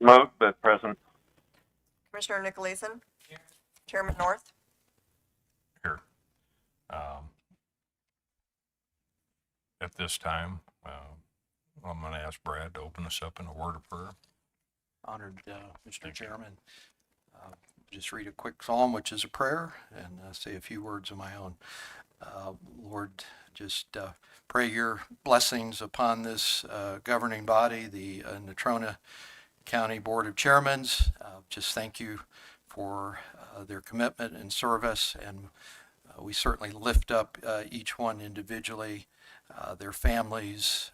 Remote, but present. Commissioner Nicolason? Here. Chairman North? Here. At this time, I'm going to ask Brad to open us up in a word of prayer. Honored Mr. Chairman. Just read a quick psalm, which is a prayer, and say a few words of my own. Lord, just pray your blessings upon this governing body, the Natrona County Board of Chairmen. Just thank you for their commitment and service, and we certainly lift up each one individually, their families,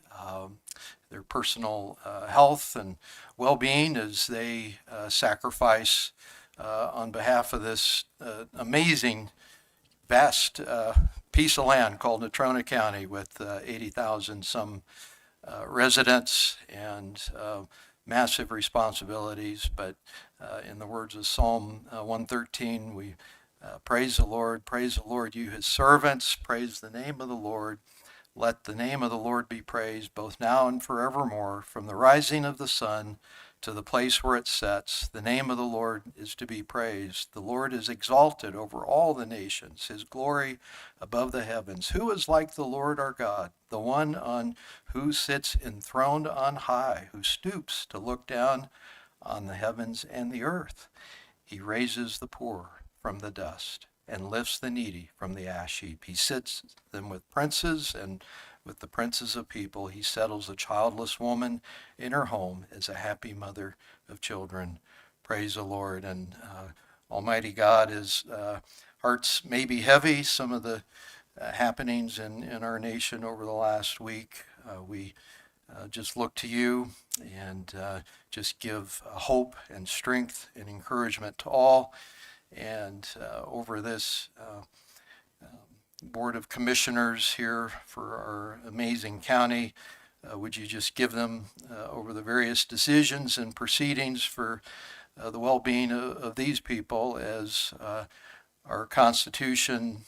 their personal health and well-being as they sacrifice on behalf of this amazing, vast piece of land called Natrona County with 80,000 some residents and massive responsibilities. But in the words of Psalm 113, we praise the Lord, you his servants, praise the name of the Lord. Let the name of the Lord be praised, both now and forevermore, from the rising of the sun to the place where it sets. The name of the Lord is to be praised. The Lord is exalted over all the nations, his glory above the heavens. Who is like the Lord our God, the one on who sits enthroned on high, who stoops to look down on the heavens and the earth? He raises the poor from the dust and lifts the needy from the ash heap. He sits them with princes and with the princes of people. He settles a childless woman in her home as a happy mother of children. Praise the Lord. And Almighty God, his hearts may be heavy, some of the happenings in our nation over the last week. We just look to you and just give hope and strength and encouragement to all. And over this Board of Commissioners here for our amazing county, would you just give them over the various decisions and proceedings for the well-being of these people, as our Constitution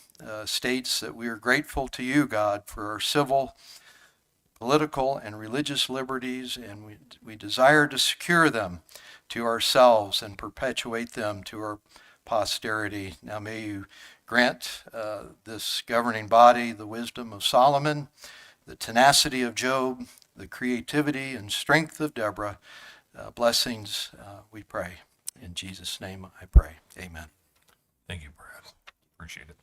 states that we are grateful to you, God, for our civil, political, and religious liberties, and we desire to secure them to ourselves and perpetuate them to our posterity. Now may you grant this governing body the wisdom of Solomon, the tenacity of Job, the creativity and strength of Deborah. Blessings, we pray. In Jesus' name I pray. Amen. Thank you, Brad. Appreciate it.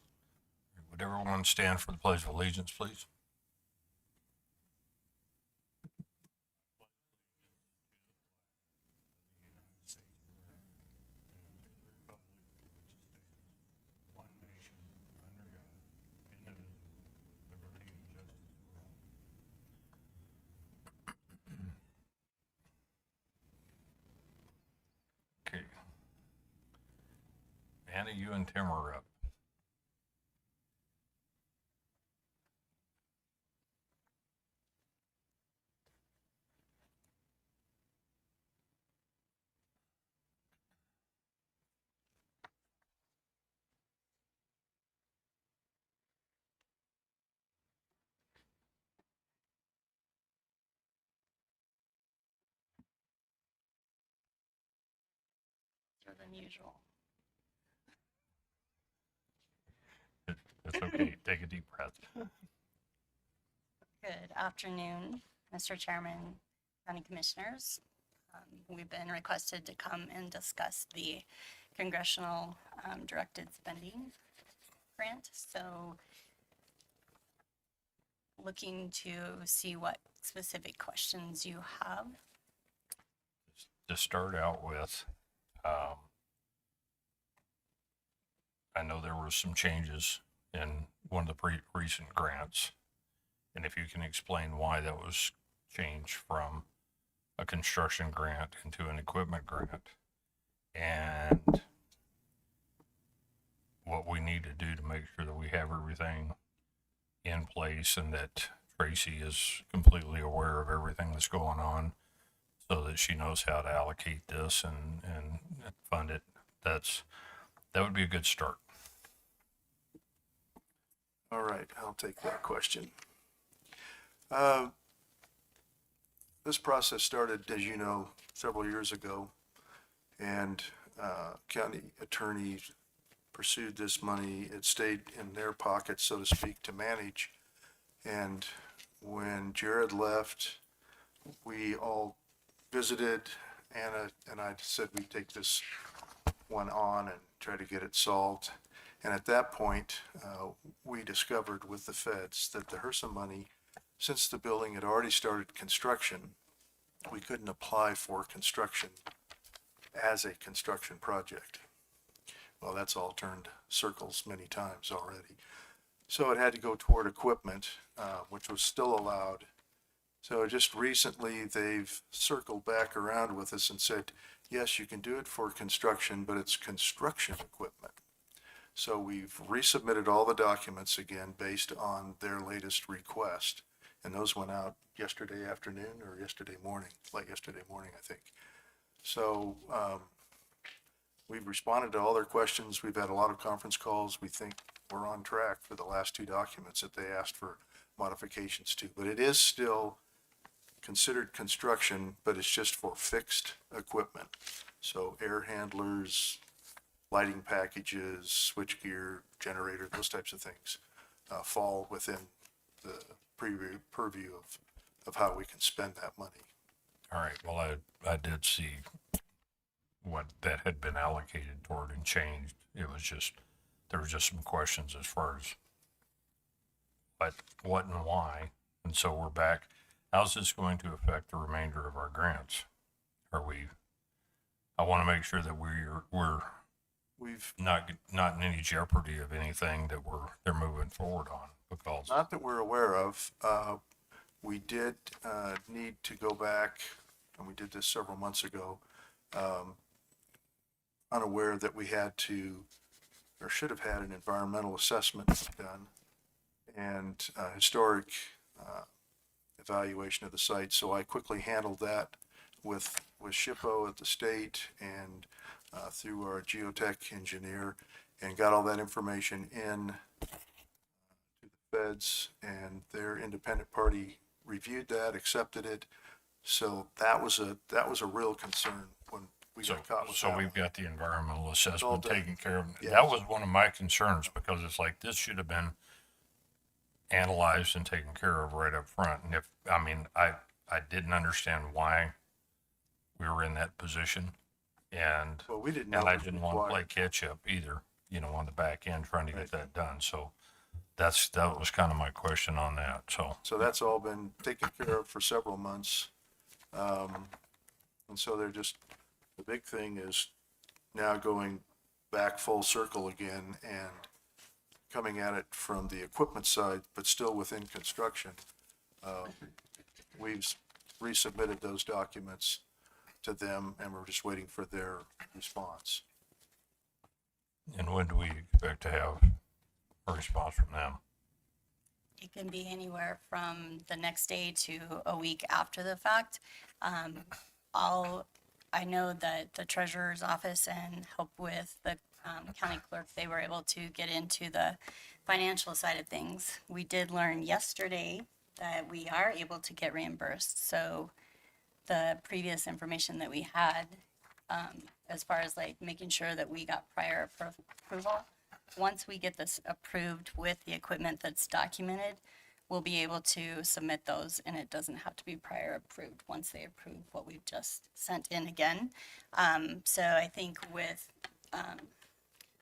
Would everyone stand for the Pledge of Allegiance, please? Okay. Anna, you and Tim are up. Than usual. That's okay. Take a deep breath. Good afternoon, Mr. Chairman, County Commissioners. We've been requested to come and discuss the congressional directed spending grant. So looking to see what specific questions you have. To start out with, I know there were some changes in one of the recent grants, and if you can explain why that was changed from a construction grant into an equipment grant, and what we need to do to make sure that we have everything in place and that Tracy is completely aware of everything that's going on so that she knows how to allocate this and fund it. That would be a good start. All right, I'll take that question. this process started, as you know, several years ago, and county attorneys pursued this money. It stayed in their pocket, so to speak, to manage. And when Jared left, we all visited. Anna and I said we'd take this one on and try to get it solved. And at that point, we discovered with the feds that the HRSA money, since the building had already started construction, we couldn't apply for construction as a construction project. Well, that's all turned circles many times already. So it had to go toward equipment, which was still allowed. So just recently, they've circled back around with us and said, yes, you can do it for construction, but it's construction equipment. So we've resubmitted all the documents again based on their latest request. And those went out yesterday afternoon or yesterday morning, late yesterday morning, I think. So we've responded to all their questions. We've had a lot of conference calls. We think we're on track for the last two documents that they asked for modifications to. But it is still considered construction, but it's just for fixed equipment. So air handlers, lighting packages, switchgear, generator, those types of things fall within the purview of how we can spend that money. All right, well, I did see what that had been allocated toward and changed. It was just, there were just some questions as far as what and why. And so we're back. How's this going to affect the remainder of our grants? I want to make sure that we're We've, not in any jeopardy of anything that they're moving forward on, because not that we're aware of, we did need to go back, and we did this several months ago, unaware that we had to, or should have had, an environmental assessment done and historic evaluation of the site. So I quickly handled that with SHPO at the state and through our geotech engineer, and got all that information in to the feds, and their independent party reviewed that, accepted it. So that was a real concern when we got caught with so that we've one. got the environmental assessment done. taken care of. Yes. That was one of my concerns, because it's like, this should have been analyzed and taken care of right up front. And I didn't understand why we were in that position. And Well, we didn't know. and I it was didn't want to play required. catch up either, on the back end trying to get Right. that done. So that was kind of my question on that. So that's all been taken care of for several months. And so the big thing is now going back full circle again and coming at it from the equipment side, but still within construction. We've resubmitted those documents to them, and we're just waiting for their response. And when do we expect to have a response from them? It can be anywhere from the next day to a week after the fact. I know that the treasurer's office and help with the county clerk, they were able to get into the financial side of things. We did learn yesterday that we are able to get reimbursed. So the previous information that we had, as far as like making sure that we got prior approval, once we get this approved with the equipment that's documented, we'll be able to submit those, and it doesn't have to be prior approved once they approve what we've just sent in again. So I think with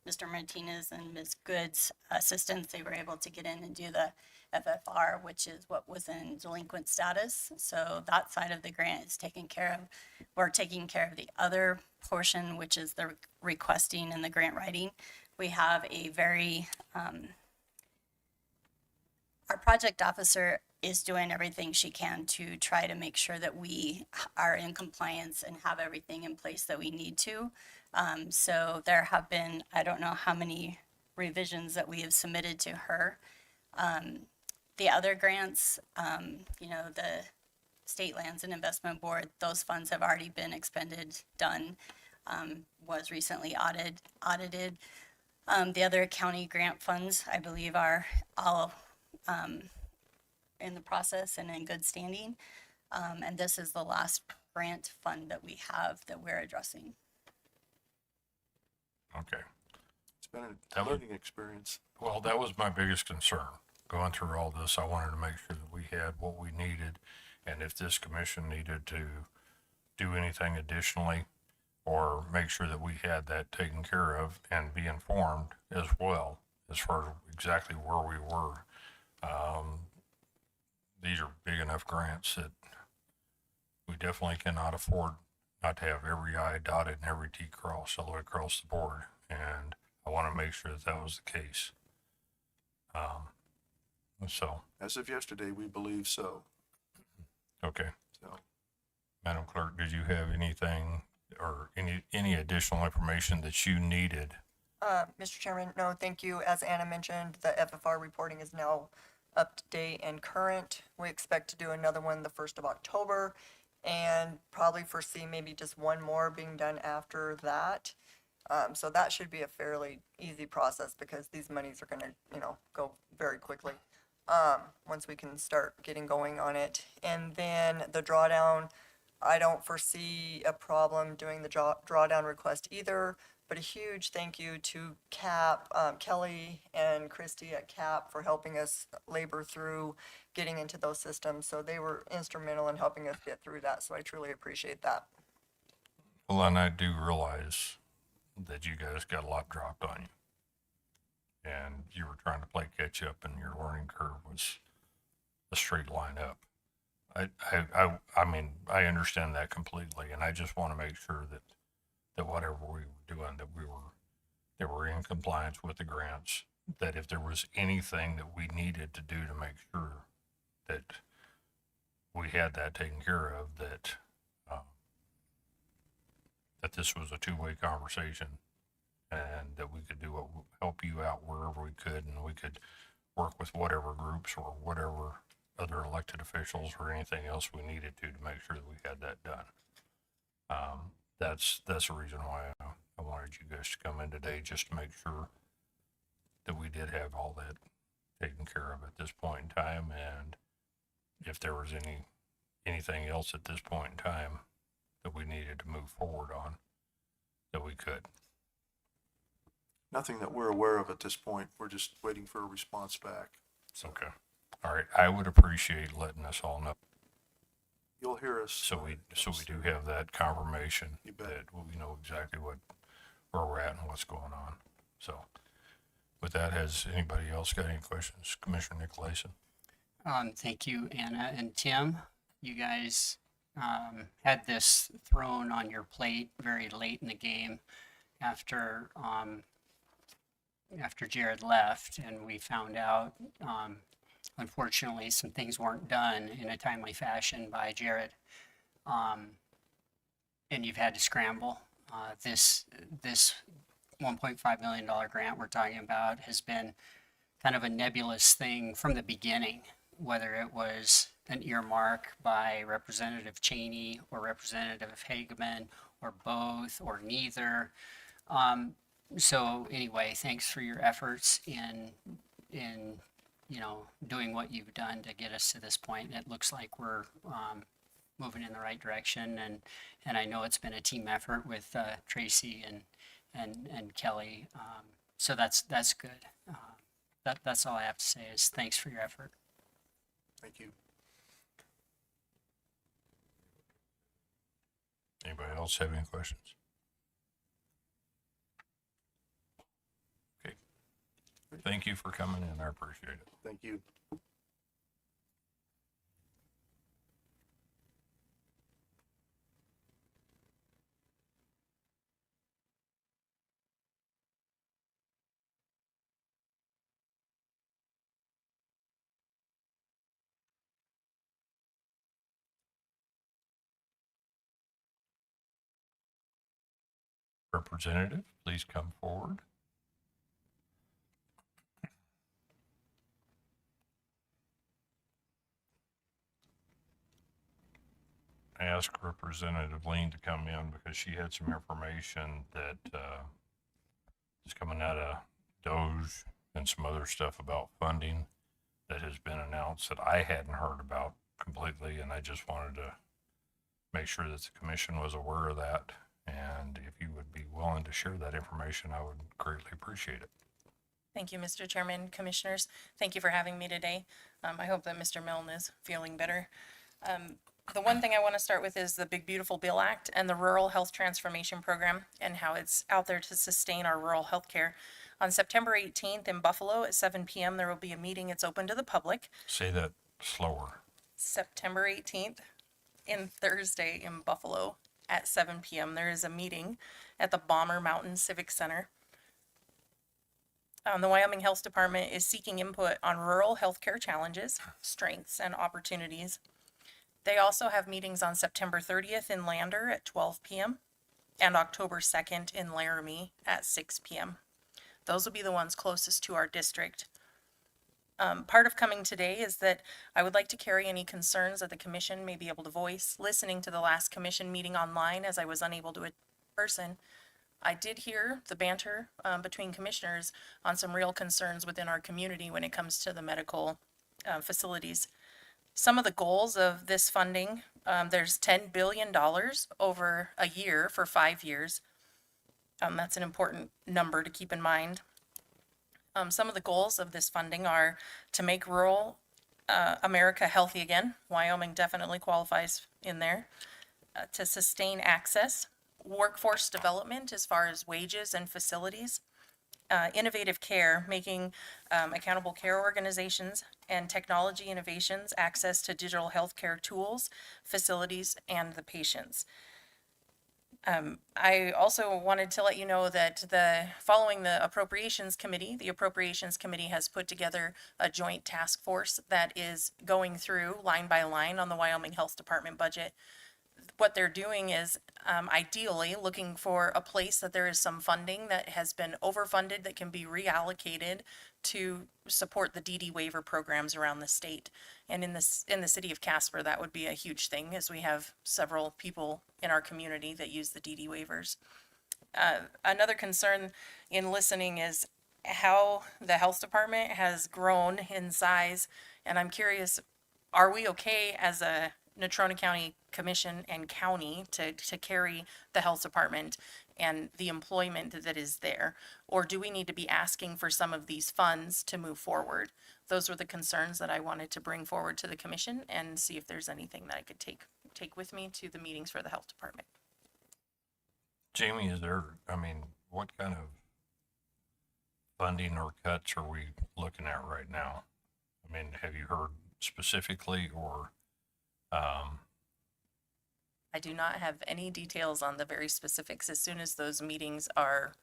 Mr. Martinez and Ms. Good's assistance, they were able to get in and do the FFR, which is what was in delinquent status. So that side of the grant is taken care of. We're taking care of the other portion, which is the requesting and the grant writing. We have a very, our project officer is doing everything she can to try to make sure that we are in compliance and have everything in place that we need to. So there have been, I don't know how many revisions that we have submitted to her. The other grants, the State Lands and Investment Board, those funds have already been expended, done, was recently audited. The other county grant funds, I believe, are all in the process and in good standing. And this is the last grant fund that we have that we're addressing. Okay. It's been a That was- learning experience. Well, that was my biggest concern. Going through all this, I wanted to make sure that we had what we needed. And if this commission needed to do anything additionally, or make sure that we had that taken care of and be informed as well, as far as exactly where we were. These are big enough grants that we definitely cannot afford not to have every I dotted and every T crossed all the way across the board. And I want to make sure that that was the case. So, As of yesterday, we believe so. okay. So Madam Clerk, did you have anything or any additional information that you needed? Mr. Chairman, no, thank you. As Anna mentioned, the FFR reporting is now up to date and current. We expect to do another one the 1st of October and probably foresee maybe just one more being done after that. So that should be a fairly easy process because these monies are gonna, go very quickly, once we can start getting going on it. And then the drawdown, I don't foresee a problem doing the drawdown request either, but a huge thank you to CAP, Kelly and Christy at CAP for helping us labor through getting into those systems. So they were instrumental in helping us get through that, so I truly appreciate that. Well, and I do realize that you guys got a lot dropped on you. And you were trying to play catch up and your learning curve was a straight line up. I mean, I understand that completely, and I just want to make sure that whatever we were doing, that we were in compliance with the grants, that if there was anything that we needed to do to make sure that we had that taken care of, that this was a two-way conversation and that we could do what help you out wherever we could, and we could work with whatever groups or whatever other elected officials or anything else we needed to make sure that we had that done. That's the reason why I wanted you guys to come in today, just to make sure that we did have all that taken care of at this point in time, and if there was anything else at this point in time that we needed to move forward on, that we could. nothing that we're aware of at this point. We're just waiting for a response back. Okay. All right. I would appreciate letting us all know, You'll hear us. so we do have that confirmation You bet. that we know exactly where we're at and what's going on. So with that, has anybody else got any questions? Commissioner Nicolason? Thank you, Anna and Tim. You guys had this thrown on your plate very late in the game after Jared left, and we found out, unfortunately, some things weren't done in a timely fashion by Jared. And you've had to scramble. This $1.5 million grant we're talking about has been kind of a nebulous thing from the beginning, whether it was an earmark by Representative Cheney or Representative Hageman or both or neither. So anyway, thanks for your efforts in doing what you've done to get us to this point. It looks like we're moving in the right direction, and I know it's been a team effort with Tracy and Kelly. So that's good. That's all I have to say is thanks for your effort. Thank you. Anybody else have any questions? Okay. Thank you for coming in. I appreciate it. Thank you. Representative, please come forward. I asked Representative Lean to come in because she had some information that is coming out of Doge and some other stuff about funding that has been announced that I hadn't heard about completely, and I just wanted to make sure that the commission was aware of that. And if you would be willing to share that information, I would greatly appreciate it. Thank you, Mr. Chairman, Commissioners. Thank you for having me today. I hope that Mr. Milne is feeling better. The one thing I want to start with is the Big Beautiful Bill Act and the Rural Health Transformation Program and how it's out there to sustain our rural health care. On September 18th in Buffalo at 7 p.m., there will be a meeting. It's open to the public. Say that slower. September 18th in Thursday in Buffalo at 7 p.m. There is a meeting at the Bomber Mountain Civic Center. The Wyoming Health Department is seeking input on rural healthcare challenges, strengths, and opportunities. They also have meetings on September 30th in Lander at 12 p.m. and October 2nd in Laramie at 6 p.m. Those will be the ones closest to our district. Part of coming today is that I would like to carry any concerns that the commission may be able to voice. Listening to the last commission meeting online, as I was unable to attend in person, I did hear the banter between commissioners on some real concerns within our community when it comes to the medical facilities. Some of the goals of this funding, there's $10 billion over a year for 5 years. That's an important number to keep in mind. Some of the goals of this funding are to make rural America healthy again. Wyoming definitely qualifies in there. To sustain access, workforce development as far as wages and facilities, innovative care, making accountable care organizations and technology innovations access to digital healthcare tools, facilities, and the patients. I also wanted to let you know that following the Appropriations Committee has put together a joint task force that is going through line by line on the Wyoming Health Department budget. What they're doing is ideally looking for a place that there is some funding that has been overfunded that can be reallocated to support the DD waiver programs around the state. And in the city of Casper, that would be a huge thing, as we have several people in our community that use the DD waivers. Another concern in listening is how the health department has grown in size. And I'm curious, are we okay as a Natrona County Commission and county to carry the health department and the employment that is there? Or do we need to be asking for some of these funds to move forward? Those were the concerns that I wanted to bring forward to the commission and see if there's anything that I could take with me to the meetings for the health department. Jamie, what kind of funding or cuts are we looking at right now? Have you heard specifically, or I do not have any details on the very specifics. As soon as those meetings are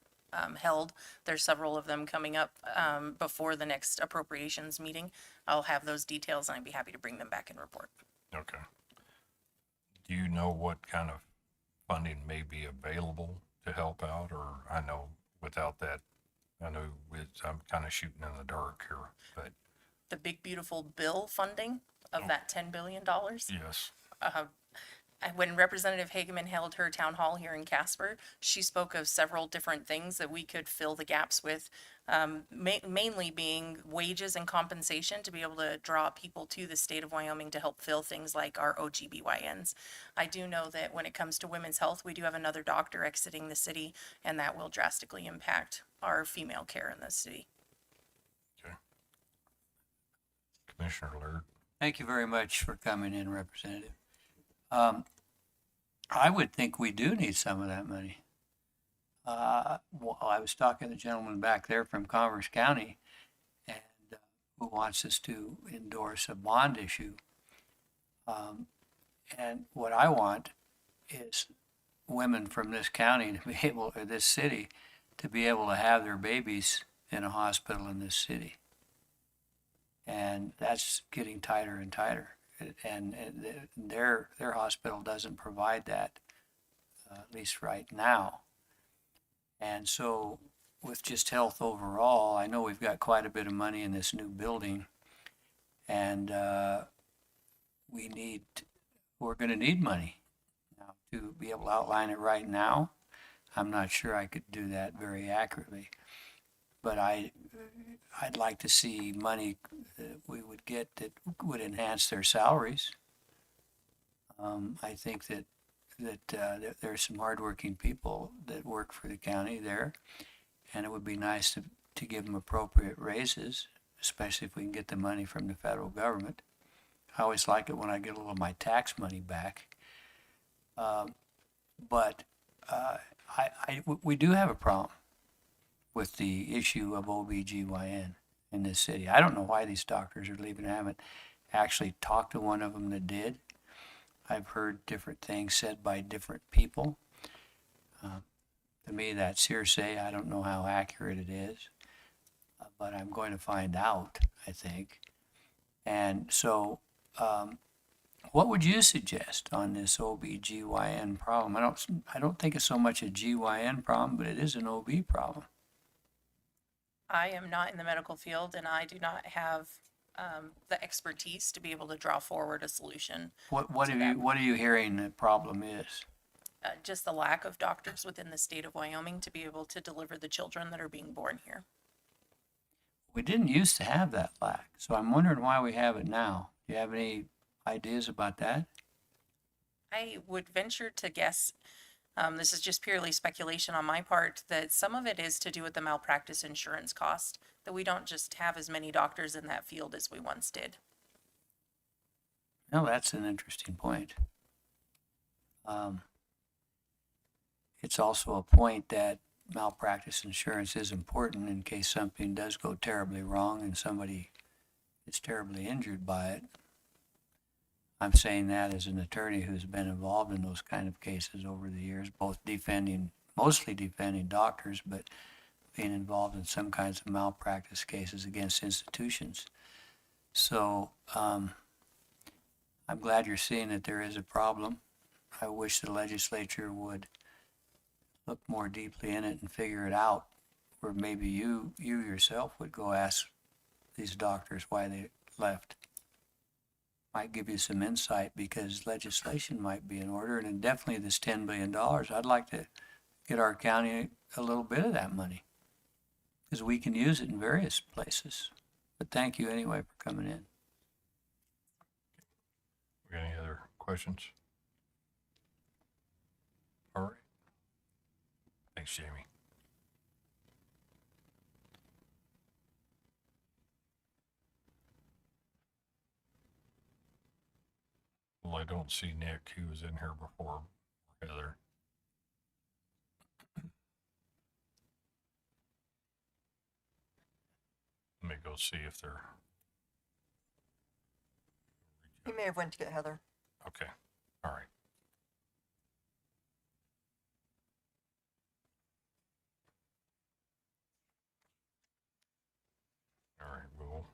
held, there's several of them coming up before the next appropriations meeting. I'll have those details and I'd be happy to bring them back and report. okay. Do you know what kind of funding may be available to help out? Or I'm kind of shooting in the dark here, but The Big Beautiful Bill funding of that $10 billion. yes. When Representative Hageman held her town hall here in Casper, she spoke of several different things that we could fill the gaps with, mainly being wages and compensation to be able to draw people to the state of Wyoming to help fill things like our OGBYNs. I do know that when it comes to women's health, we do have another doctor exiting the city, and that will drastically impact our female care in the city. Okay. Commissioner Laird. Thank you very much for coming in, Representative. I would think we do need some of that money. Well, I was talking to the gentleman back there from Commerce County and who wants us to endorse a bond issue. And what I want is women from this county to be able, or this city, to be able to have their babies in a hospital in this city. And that's getting tighter and tighter. And their hospital doesn't provide that, at least right now. And so with just health overall, I know we've got quite a bit of money in this new building, and we're going to need money. Now, to be able to outline it right now, I'm not sure I could do that very accurately. But I'd like to see money that we would get that would enhance their salaries I think that there's some hardworking people that work for the county there, and it would be nice to give them appropriate raises, especially if we can get the money from the federal government. I always like it when I get a little of my tax money back. But we do have a problem with the issue of OBGYN in this city. I don't know why these doctors are leaving. I haven't actually talked to one of them that did. I've heard different things said by different people. To me, that's hearsay. I don't know how accurate it is, but I'm going to find out, I think. And so, what would you suggest on this OB/GYN problem? I don't think it's so much a GYN problem, but it is an OB problem. I am not in the medical field and I do not have the expertise to be able to draw forward a solution. What to are that. you hearing the problem is? Just the lack of doctors within the state of Wyoming to be able to deliver the children that are being born here. We didn't used to have that lack, so I'm wondering why we have it now. Do you have any ideas about that? I would venture to guess, this is just purely speculation on my part, that some of it is to do with the malpractice insurance cost, that we don't just have as many doctors in that field as we once did. Well, that's an interesting point. It's also a point that malpractice insurance is important in case something does go terribly wrong and somebody is terribly injured by it. I'm saying that as an attorney who's been involved in those kind of cases over the years, mostly defending doctors, but being involved in some kinds of malpractice cases against institutions. So I'm glad you're seeing that there is a problem. I wish the legislature would look more deeply in it and figure it out, or maybe you yourself would go ask these doctors why they left. Might give you some insight, because legislation might be in order, and definitely this $10 billion, I'd like to get our county a little bit of that money, because we can use it in various places. But thank you anyway for coming in. We got any other questions? All right. Thanks, Jamie. Well, I don't see Nick. He was in here before Heather. Let me go see if they're He may have went to get Heather. okay. All right. All right, we'll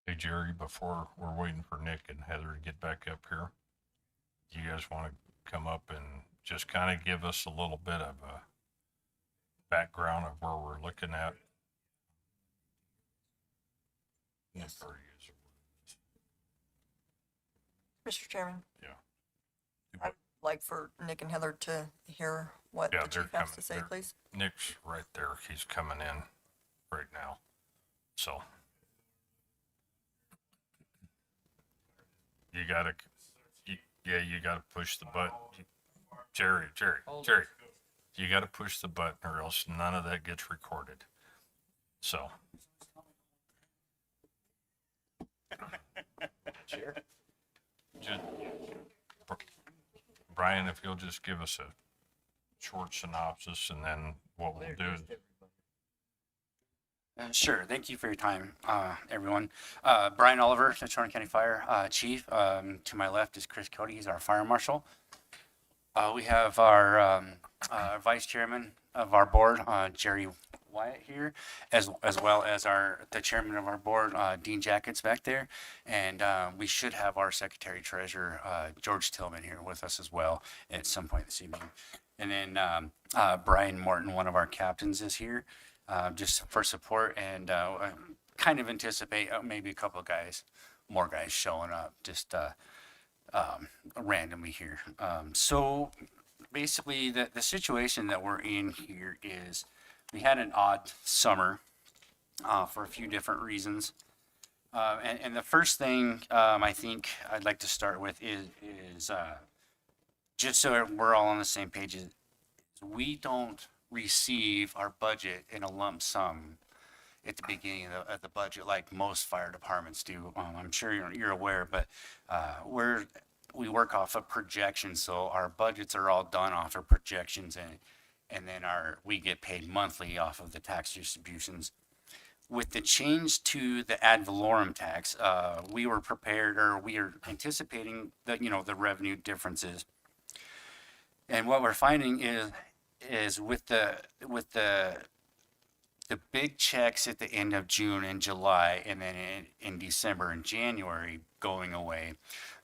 Hey, Jerry, before we're waiting for Nick and Heather to get back up here, you guys want to come up and just kind of give us a little bit of a background of where we're looking at? Yes. Or Mr. Chairman, Yeah. I'd like for Nick and Heather to hear what Yeah, the they're chief has coming. to say, They're- please. Nick's right there. He's coming in right now. So you gotta, you gotta push the button. Jerry, you gotta push the button or else none of that gets recorded. So. Just, Brian, if you'll just give us a short synopsis, and then what we'll do is Sure. Thank you for your time, everyone. Brian Oliver, Natrona County Fire Chief. To my left is Chris Cody. He's our fire marshal. We have our vice chairman of our board, Jerry Wyatt here, as well as the chairman of our board, Dean Jackets back there, and we should have our secretary treasurer, George Tillman, here with us as well at some point this evening. And then Brian Morton, one of our captains, is here just for support, and I kind of anticipate maybe a couple of more guys showing up just randomly here. So basically, the situation that we're in here is we had an odd summer for a few different reasons. And the first thing I think I'd like to start with is just so we're all on the same page, is we don't receive our budget in a lump sum at the beginning of the budget like most fire departments do. I'm sure you're aware, but we work off of projections, so our budgets are all done off of projections, and then we get paid monthly off of the tax distributions. With the change to the ad valorem tax, we were prepared, or we are anticipating the revenue differences. And what we're finding is with the big checks at the end of June and July, and then in December and January going away,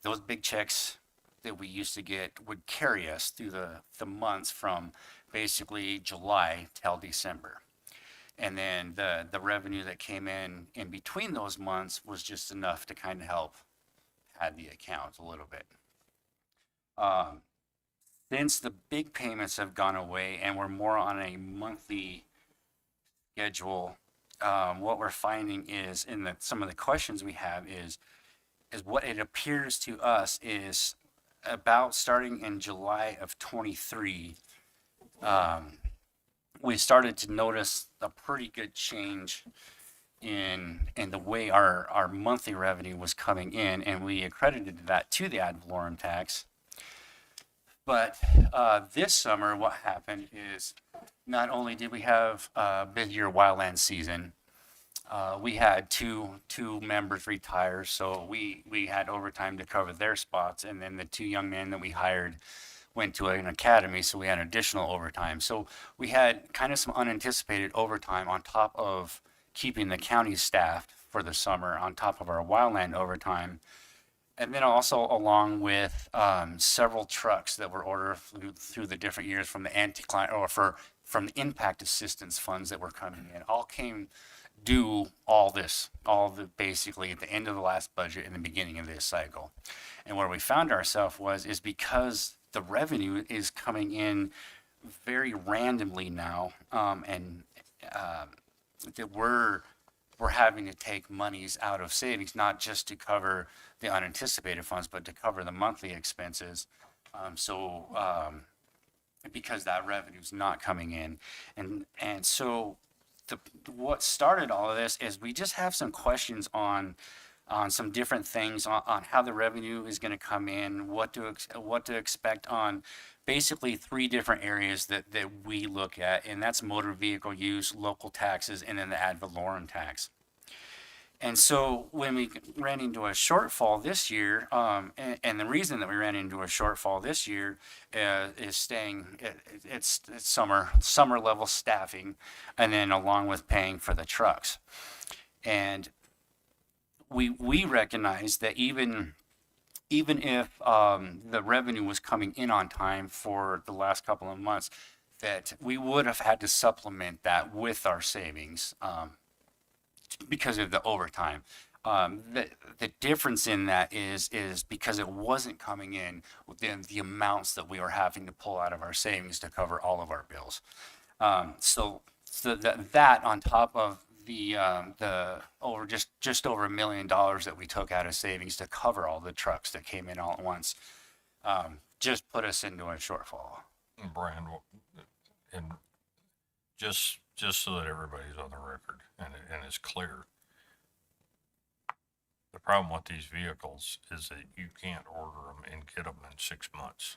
those big checks that we used to get would carry us through the months from basically July till December. And then the revenue that came in between those months was just enough to kind of help pad the account a little bit. Since the big payments have gone away and we're more on a monthly schedule, what we're finding is some of the questions we have is what it appears to us is about starting in July of 23, we started to notice a pretty good change in the way our monthly revenue was coming in, and we accredited that to the ad valorem tax. But this summer, what happened is not only did we have a busier wildland season, we had two members retire, so we had overtime to cover their spots, and then the two young men that we hired went to an academy, so we had additional overtime. So we had kind of some unanticipated overtime on top of keeping the county staffed for the summer, on top of our wildland overtime. And then also along with several trucks that were ordered through the different years from the from the impact assistance funds that were coming in, all came due basically at the end of the last budget and the beginning of this cycle. And where we found ourselves is because the revenue is coming in very randomly now, and that we're having to take monies out of savings, not just to cover the unanticipated funds, but to cover the monthly expenses. Because that revenue is not coming in. And so what started all of this is we just have some questions on some different things on how the revenue is going to come in, what to expect on basically three different areas that we look at, and that's motor vehicle use, local taxes, and then the ad valorem tax. And so when we ran into a shortfall this year, and the reason that we ran into a shortfall this year is staying it's summer level staffing, and then along with paying for the trucks. And we recognize that even if the revenue was coming in on time for the last couple of months, that we would have had to supplement that with our savings. Because of the overtime. The difference in that is because it wasn't coming in within the amounts that we were having to pull out of our savings to cover all of our bills. So that on top of the over just over $1 million that we took out of savings to cover all the trucks that came in all at once, just put us into a shortfall. Brian, and just so that everybody's on the record and it's clear, the problem with these vehicles is that you can't order them and get them in 6 months.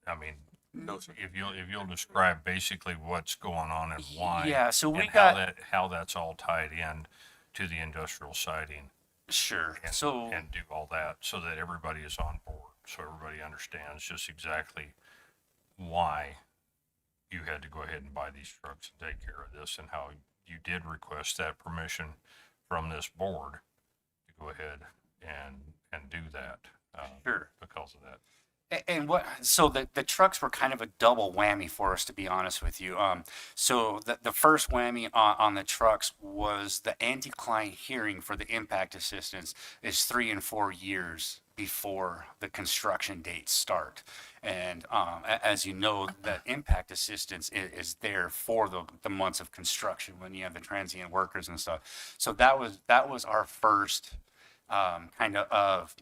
I mean, No, sir. If you'll describe basically what's going on and why. Yeah, so we and got- how that's all tied in to the industrial siding Sure. and, So and do all that so that everybody is on board. So everybody understands just exactly why you had to go ahead and buy these trucks and take care of this, and how you did request that permission from this board to go ahead and do that. Sure. Because of that. And what, so the trucks were kind of a double whammy for us, to be honest with you. So the first whammy on the trucks was the anti-client hearing for the impact assistance is 3 and 4 years before the construction dates start. And as you know, that impact assistance is there for the months of construction when you have the transient workers and stuff. So that was our first kind of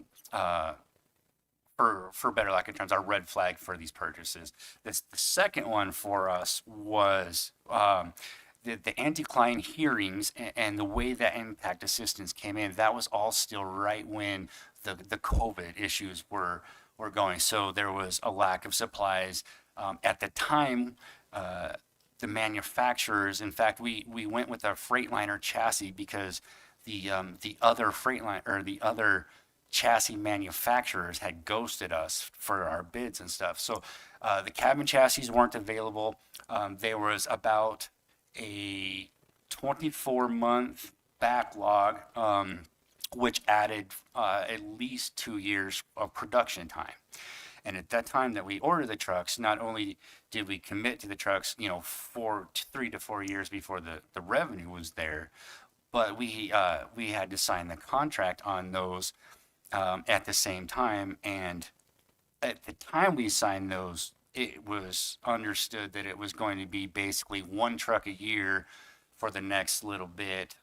for better lack of terms, our red flag for these purchases. The second one for us was the anti-client hearings and the way that impact assistance came in. That was all still right when the COVID issues were going. So there was a lack of supplies. At the time, the manufacturers, in fact, we went with a Freightliner chassis because the other Freightliner, or the other chassis manufacturers had ghosted us for our bids and stuff. So the cabin chassis weren't available. There was about a 24-month backlog, which added at least 2 years of production time. And at that time that we ordered the trucks, not only did we commit to the trucks, 3 to 4 years before the revenue was there, but we had to sign the contract on those at the same time. And at the time we signed those, it was understood that it was going to be basically 1 truck a year for the next little bit.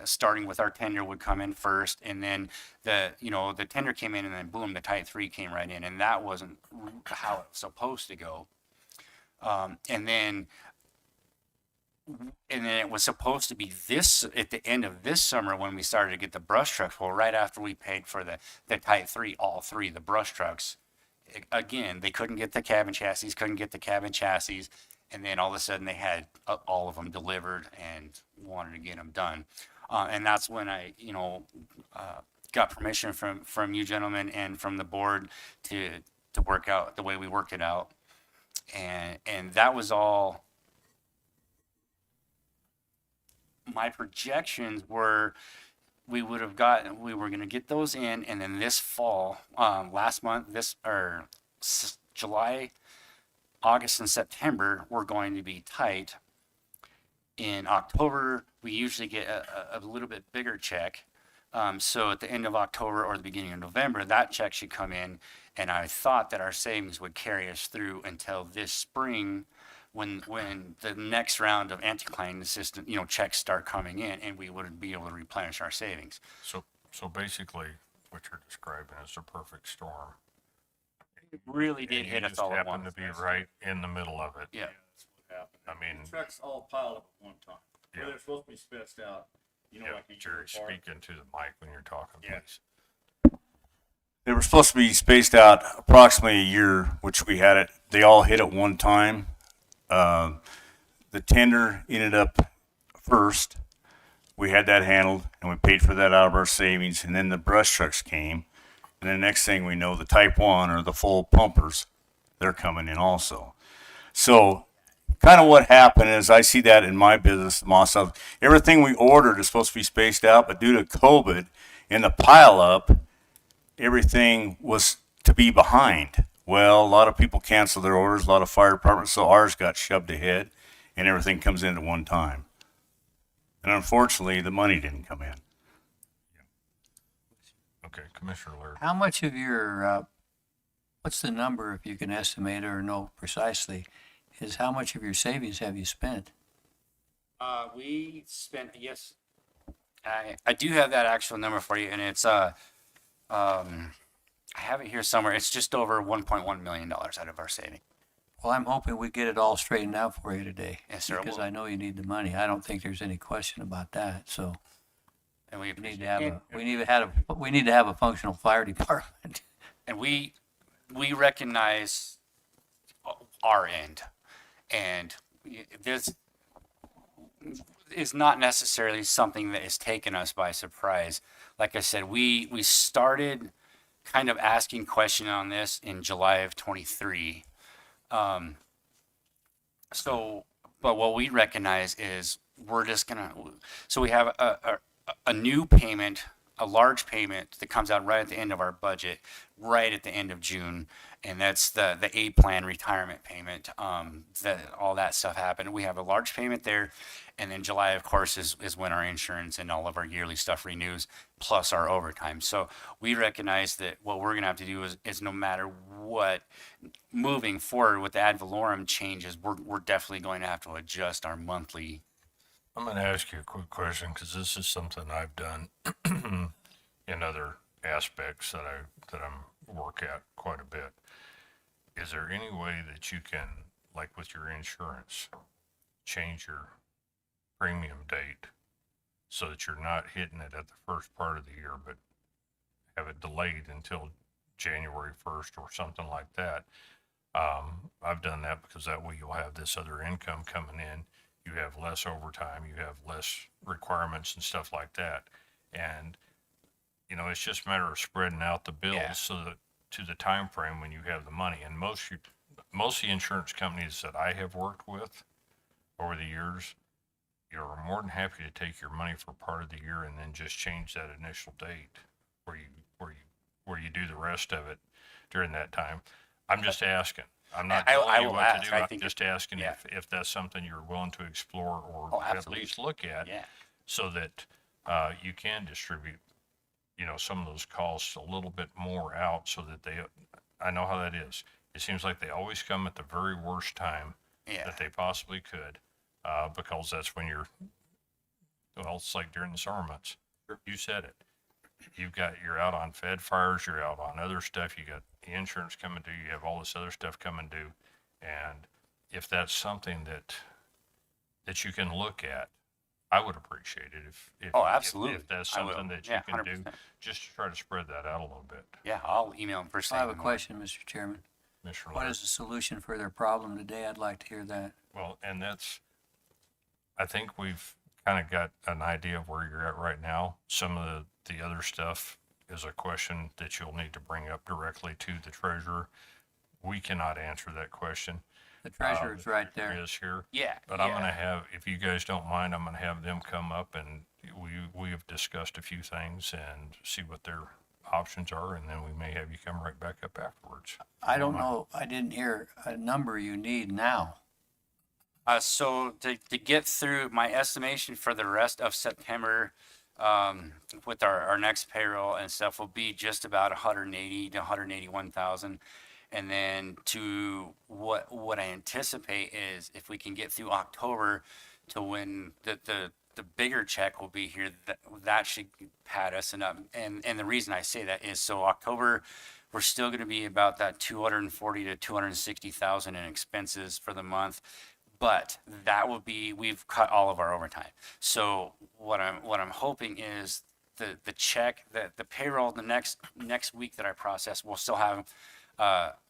Starting with our tender would come in first, and then the tender came in, and then boom, the Type 3 came right in, and that wasn't how it was supposed to go. And then it was supposed to be this at the end of this summer when we started to get the brush trucks. Well, right after we paid for the Type 3, all 3, the brush trucks, again, they couldn't get the cabin chassis, and then all of a sudden they had all of them delivered and wanted to get them done. And that's when I, got permission from you gentlemen and from the board to work out the way we worked it out. And that was all. My projections were we were going to get those in, and then this fall, last month, July, August, and September were going to be tight. In October, we usually get a little bit bigger check. So at the end of October or the beginning of November, that check should come in, and I thought that our savings would carry us through until this spring, when the next round of anti-client assistance, checks start coming in, and we would be able to replenish our savings. So basically, what you're describing is a perfect storm. It really And did you hit us just all at happened once. to be right in the middle of it. Yeah. That's what happened. I mean, The trucks all piled up at one time. Yeah. Where they're supposed to be spaced out, yeah, like you Jerry, speak into the mic when you're talking, Yeah. please. They were supposed to be spaced out approximately a year, which we had it. They all hit at one time. The tender ended up first. We had that handled, and we paid for that out of our savings. And then the brush trucks came, and the next thing we know, the Type 1 or the full pumpers, they're coming in also. So kind of what happened is, I see that in my business, myself. Everything we ordered is supposed to be spaced out, but due to COVID and the pile up, everything was to be behind. Well, a lot of people canceled their orders, a lot of fire departments, so ours got shoved ahead, and everything comes in at one time. And unfortunately, the money didn't come in. Okay, Commissioner Laird. How much of your, what's the number, if you can estimate or know precisely, is how much of your savings have you spent? We spent, yes, I do have that actual number for you, and it's I have it here somewhere. It's just over $1.1 million out of our saving. Well, I'm hoping we get it all straightened out for you today. Yes, sir. Because Well- I know you need the money. I don't think there's any question about that, so And we we need appreciate to have it. we need to have a functional fire department. And we recognize our end. And this is not necessarily something that has taken us by surprise. Like I said, we started kind of asking questions on this in July of 23. So, but what we recognize is we're just gonna, so we have a new payment, a large payment that comes out right at the end of our budget, right at the end of June. And that's the A plan retirement payment, that all that stuff happened. We have a large payment there. And then July, of course, is when our insurance and all of our yearly stuff renews, plus our overtime. So we recognize that what we're gonna have to do is no matter what, moving forward with the ad valorem changes, we're definitely going to have to adjust our monthly. I'm going to ask you a quick question because this is something I've done in other aspects that I'm work at quite a bit. Is there any way that you can, like with your insurance, change your premium date so that you're not hitting it at the first part of the year, but have it delayed until January 1st or something like that? I've done that because that way you'll have this other income coming in. You have less overtime, you have less requirements and stuff like that. And, you know, it's just a matter of spreading out the bills Yeah. so that to the time frame when you have the money. And most of the insurance companies that I have worked with over the years, you're more than happy to take your money for part of the year and then just change that initial date where you do the rest of it during that time. I'm just asking. I'm not I telling you will what ask. to do. I I'm think just asking yeah. if that's something you're willing to explore or Oh, at absolutely. least look at, Yeah. so that you can distribute, you know, some of those costs a little bit more out so that I know how that is. It seems like they always come at the very worst time Yeah. that they possibly could, because that's when well, it's like during the summer months. You said it. You're out on Fed fires, you're out on other stuff, you got the insurance coming due, you have all this other stuff coming due. And if that's something that you can look at, I would appreciate it if Oh, absolutely. if that's I will. something that you Yeah, can do, 100%. just to try to spread that out a little bit. Yeah, I'll email them first thing. I have in a the morning. question, Mr. Chairman. Mr. What Laird. is the solution for their problem today? I'd like to hear that. Well, and I think we've kind of got an idea of where you're at right now. Some of the other stuff is a question that you'll need to bring up directly to the treasurer. We cannot answer that question. The treasurer's right there. Is here. Yeah. But yeah. I'm gonna have, if you guys don't mind, I'm gonna have them come up and we have discussed a few things and see what their options are, and then we may have you come right back up afterwards. I don't know, I didn't hear a number you need now. So to get through my estimation for the rest of September, with our next payroll and stuff will be just about 180 to 181,000. And then to what I anticipate is if we can get through October to when the bigger check will be here, that should pad us enough. And the reason I say that is so October, we're still going to be about that 240 to 260,000 in expenses for the month. But that will be, we've cut all of our overtime. So what I'm hoping is the check, the payroll, the next week that I process, we'll still have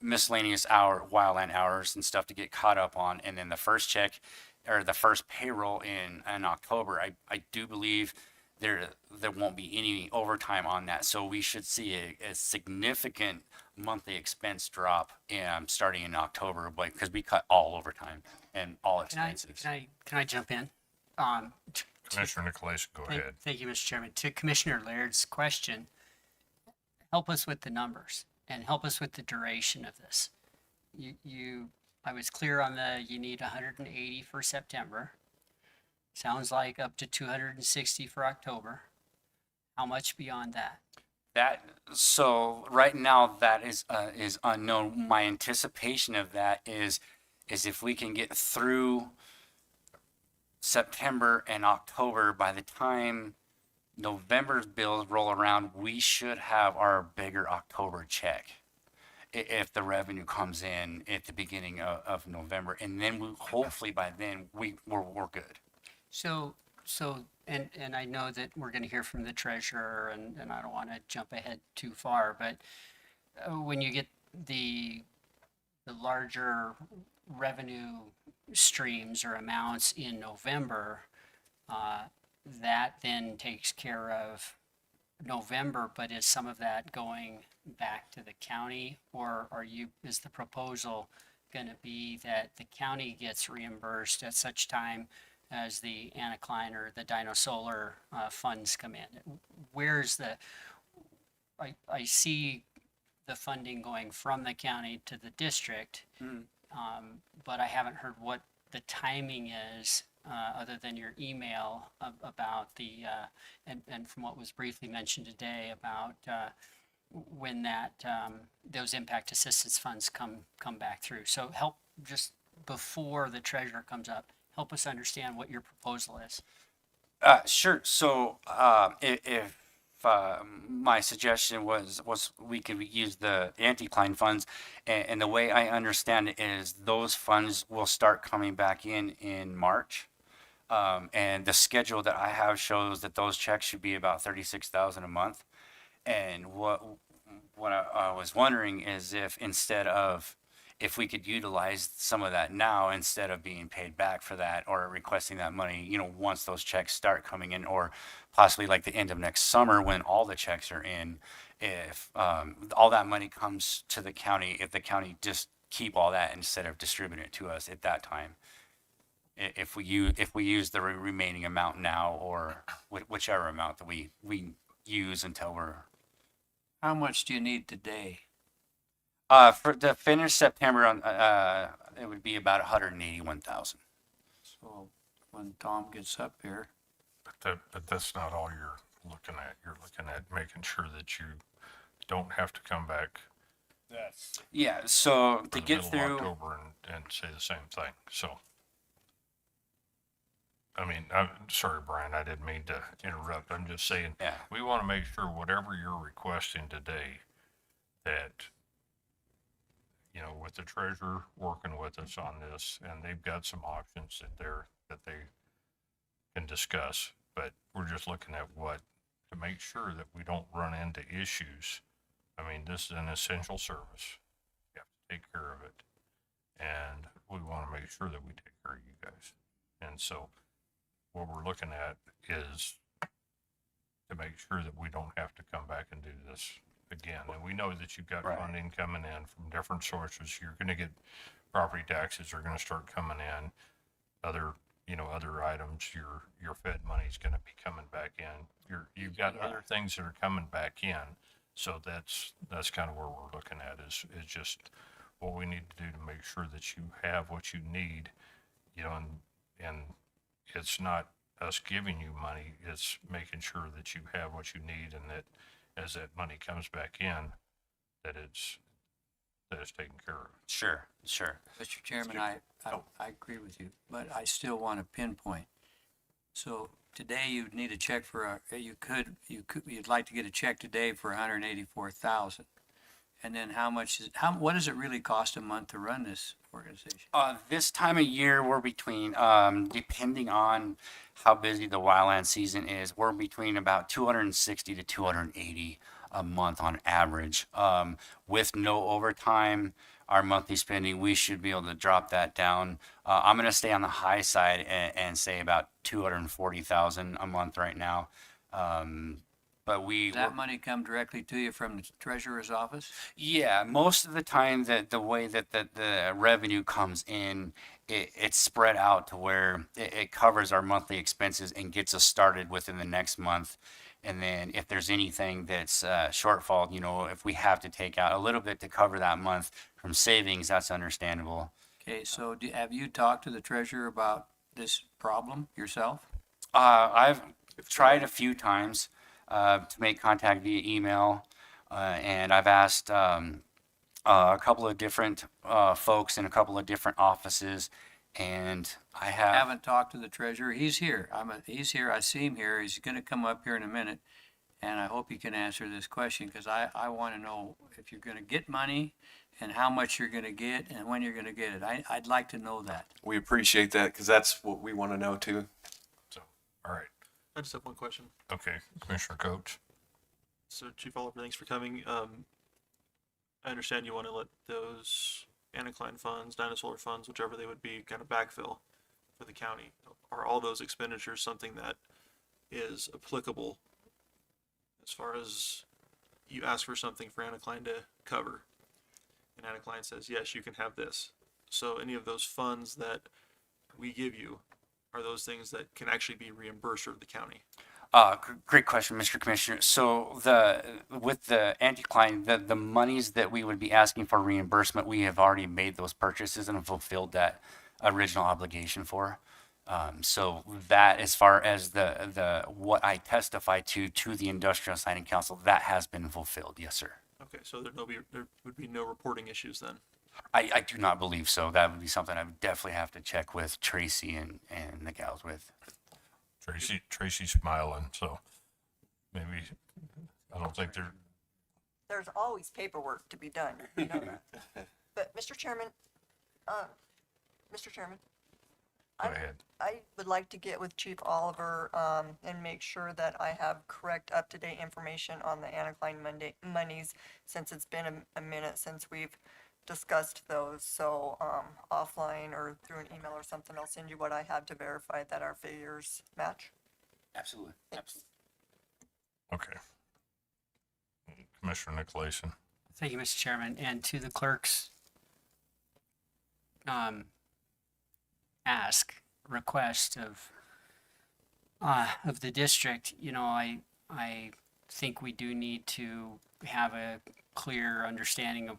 miscellaneous wildland hours and stuff to get caught up on. And then the first check or the first payroll in October, I do believe there won't be any overtime on that. So we should see a significant monthly expense drop starting in October, because we cut all overtime and all expenses. Can I jump in? Commissioner Nicolais, go ahead. Thank you, Mr. Chairman. To Commissioner Laird's question, help us with the numbers and help us with the duration of this. I was clear on you need 180 for September. Sounds like up to 260 for October. How much beyond that? So right now that is unknown. My anticipation of that is if we can get through September and October, by the time November's bills roll around, we should have our bigger October check if the revenue comes in at the beginning of November. And then hopefully by then we're good. So, and I know that we're going to hear from the treasurer, and I don't want to jump ahead too far, but when you get the larger revenue streams or amounts in November, that then takes care of November, but is some of that going back to the county? Or is the proposal gonna be that the county gets reimbursed at such time as the anticline or the Dino Solar funds come in? Where's I see the funding going from the county to the district, but I haven't heard what the timing is, other than your email about and from what was briefly mentioned today about when those impact assistance funds come back through. So help just before the treasurer comes up, help us understand what your proposal is. Sure. So, if my suggestion was we could use the anti-Klein funds, and the way I understand it is those funds will start coming back in March. And the schedule that I have shows that those checks should be about 36,000 a month. And what I was wondering is if we could utilize some of that now instead of being paid back for that or requesting that money, once those checks start coming in, or possibly like the end of next summer when all the checks are in, if all that money comes to the county, if the county just keep all that instead of distributing it to us at that time. If we use the remaining amount now, or whichever amount that we use until we're How much do you need today? for to finish September on it would be about 181,000. So when Tom gets up here, But that's not all you're looking at. You're looking at making sure that you don't have to come back That's, Yeah, so for to the get middle of through, October and say the same thing. So, I mean, I'm sorry, Brian, I didn't mean to interrupt. I'm just saying, yeah, we want to make sure whatever you're requesting today, that, with the treasurer working with us on this, and they've got some options that they can discuss, but we're just looking at to make sure that we don't run into issues. I mean, this is an essential service. You have to take care of it. And we want to make sure that we take care of you guys. And so what we're looking at is to make sure that we don't have to come back and do this again. And we know that you've got Right. funding coming in from different sources. You're going to get property taxes are going to start coming in. Other items, your Fed money's going to be coming back in. You've got other things that are coming back in. So that's kind of where we're looking at is just what we need to do to make sure that you have what you need, and it's not us giving you money, it's making sure that you have what you need, and that as that money comes back in, that it's taken care of. sure. Mr. Chairman, I agree with you, but I still want to pinpoint. So today you'd need a check for you'd like to get a check today for 184,000. And then what does it really cost a month to run this organization? This time of year, we're between, depending on how busy the wildland season is, we're between about 260 to 280 a month on average. With no overtime, our monthly spending, we should be able to drop that down. I'm going to stay on the high side and say about 240,000 a month right now. But Does that money come directly to you from the treasurer's office? yeah, most of the time that the way that the revenue comes in, it's spread out to where it covers our monthly expenses and gets us started within the next month. And then if there's anything that's shortfall, if we have to take out a little bit to cover that month from savings, that's understandable. Okay, so have you talked to the treasurer about this problem yourself? I've tried a few times to make contact via email, and I've asked a couple of different folks in a couple of different offices, and I Haven't talked to the treasurer. He's here. He's here. I see him here. He's going to come up here in a minute, and I hope he can answer this question because I want to know if you're going to get money and how much you're going to get and when you're going to get it. I'd like to know that. We appreciate that because that's what we want to know too. So, all right. I just have one question. Okay, Commissioner Coates. So, Chief Oliver, thanks for coming. I understand you want to let those anticline funds, dinosaur funds, whichever they would be, kind of backfill for the county? Are all those expenditures something that is applicable as far as you ask for something for anticline to cover? And anticline says, yes, you can have this. So any of those funds that we give you, are those things that can actually be reimbursed for the county? Great question, Mr. Commissioner. So with the anti-client, the monies that we would be asking for reimbursement, we have already made those purchases and fulfilled that original obligation for. So that, as far as the what I testify to the Industrial Signing Council, that has been fulfilled. Yes, sir. Okay, so there would be no reporting issues then. I do not believe so. That would be something I would definitely have to check with Tracy and the gals with. Tracy's smiling, so maybe, I don't think they're, There's always paperwork to be done, you know that. But, Mr. Chairman, Mr. Chairman, go ahead. I would like to get with Chief Oliver, and make sure that I have correct, up-to-date information on the anticline monies, since it's been a minute since we've discussed those. So, offline or through an email or something, I'll send you what I have to verify that our figures match. Absolutely. Thanks. Okay. Commissioner Nicolason. Thank you, Mr. Chairman, and to the clerk's request of the district. You know, I think we do need to have a clear understanding of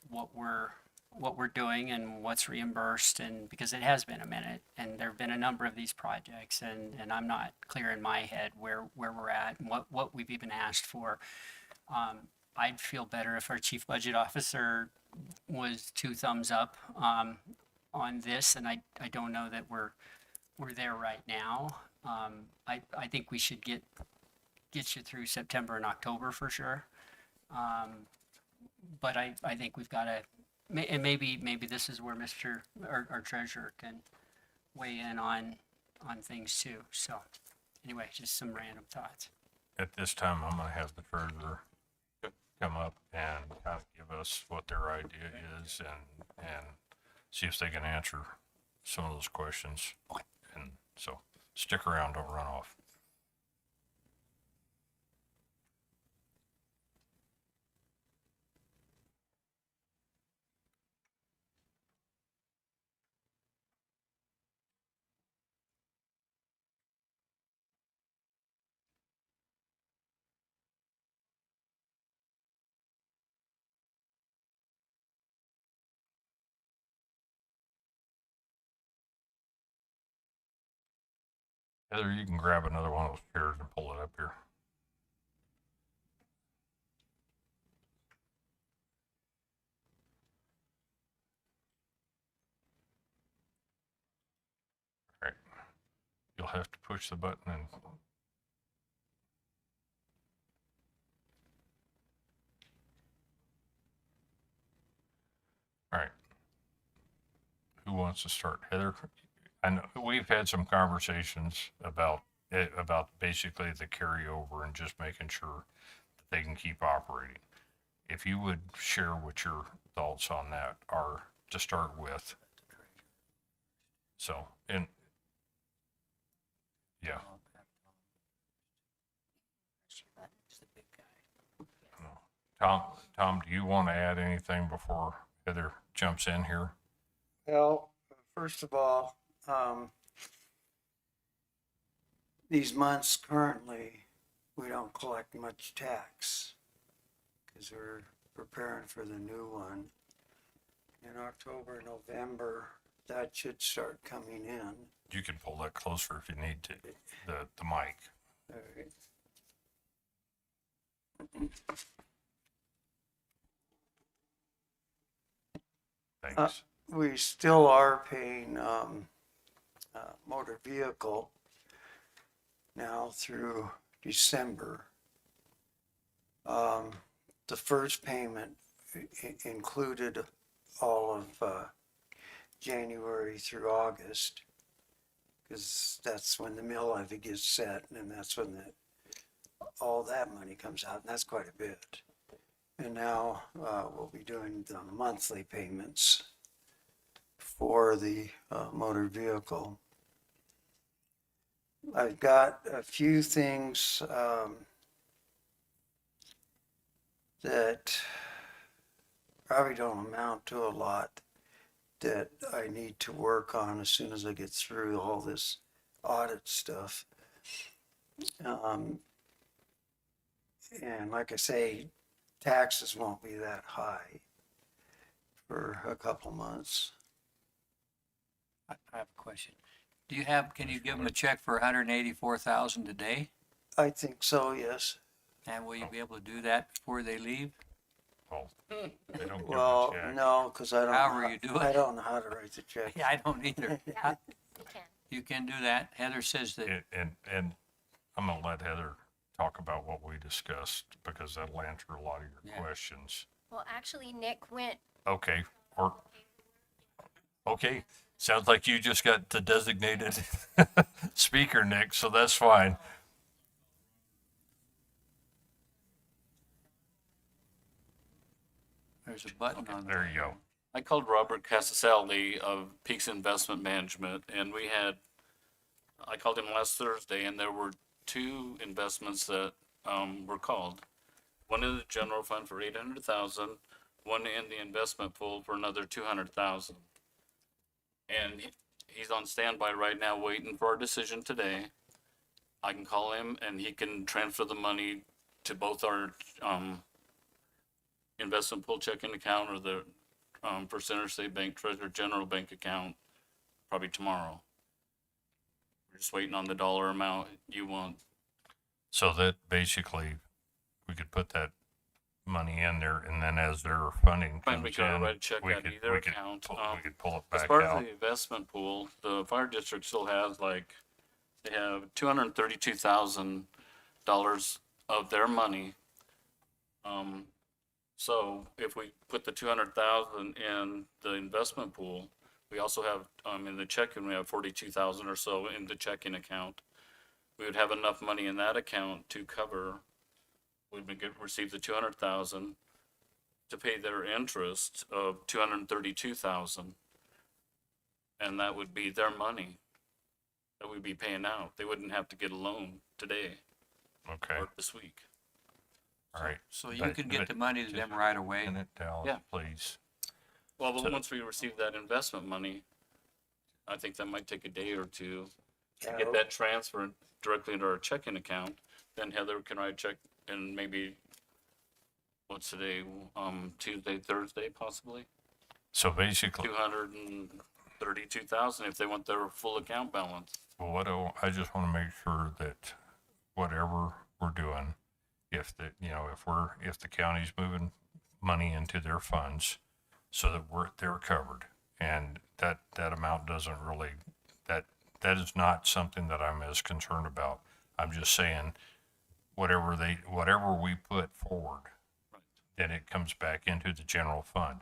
what we're doing and what's reimbursed, and because it has been a minute and there have been a number of these projects, and I'm not clear in my head where we're at and what we've even asked for. I'd feel better if our chief budget officer was 2 thumbs up on this, and I don't know that we're there right now. I think we should get you through September and October for sure. But I think we've got to, and maybe this is where our treasurer can weigh in on things too. So anyway, just some random thoughts. At this time, I'm gonna have the treasurer come up and kind of give us what their idea is and see if they can answer some of those questions. And so stick around, don't run off. Heather, you can grab another one of those chairs and pull it up here. All right. You'll have to push the button and all right. Who wants to start? Heather? I know we've had some conversations about it, about basically the carryover and just making sure that they can keep operating. If you would share what your thoughts on that are to start with. So, and yeah. Tom, do you want to add anything before Heather jumps in here? Well, first of all, these months currently, we don't collect much tax because we're preparing for the new one. In October, November, that should start coming in. You can pull that closer if you need to, the mic. All right. Thanks. We still are paying motor vehicle now through December. The first payment included all of January through August, because that's when the mill levy gets set, and that's when all that money comes out, and that's quite a bit. And now, we'll be doing the monthly payments for the, motor vehicle. I've got a few things, that probably don't amount to a lot that I need to work on as soon as I get through all this audit stuff. And like I say, taxes won't be that high for a couple months. I have a question. Can you give them a check for 184,000 today? I think so, yes. And will you be able to do that before they leave? Well, they don't give Well, a check. no, because I don't. However know you do I it. don't know how to write the check. Yeah, I don't either. You can do that. Heather says that. And I'm gonna let Heather talk about what we discussed because that'll answer a lot of your Yeah. questions. Well, actually, Nick went. Okay, okay, sounds like you just got the designated speaker, Nick, so that's fine. There's a button on There you go. I called Robert Casasaldi of Peaks Investment Management, and I called him last Thursday, and there were two investments that were called. One in the general fund for 800,000, one in the investment pool for another 200,000. And he's on standby right now, waiting for our decision today. I can call him, and he can transfer the money to both our investment pool checking account or the First Interstate Bank Treasurer General Bank account probably tomorrow. We're just waiting on the dollar amount you want. So that basically, we could put that money in there and then as their funding Fine, comes we can in, write a check we out could, either we could, account. we could pull it As back far as out. the investment pool, the fire district still has they have $232,000 of their money. So if we put the 200,000 in the investment pool, we also have, in the checking, we have 42,000 or so in the checking account. We would have enough money in that account to cover, receive the 200,000 to pay their interest of 232,000. And that would be their money that we'd be paying out. They wouldn't have to get a loan today Okay, or this week. all right. So you But- can get but the money to them just right away. Send it, Dallas, Yeah. please. Well, but So- once we receive that investment money, I think that might take a day or two to Yeah. get that transferred directly into our checking account. Then Heather can write a check and maybe, what's today, Tuesday, Thursday possibly? So basically, 232,000 if they want their full account balance. well, I just want to make sure that whatever we're doing, if the county's moving money into their funds so that they're covered, and that amount doesn't really, that is not something that I'm as concerned about. I'm just saying, whatever we put forward, then it comes back into the general fund.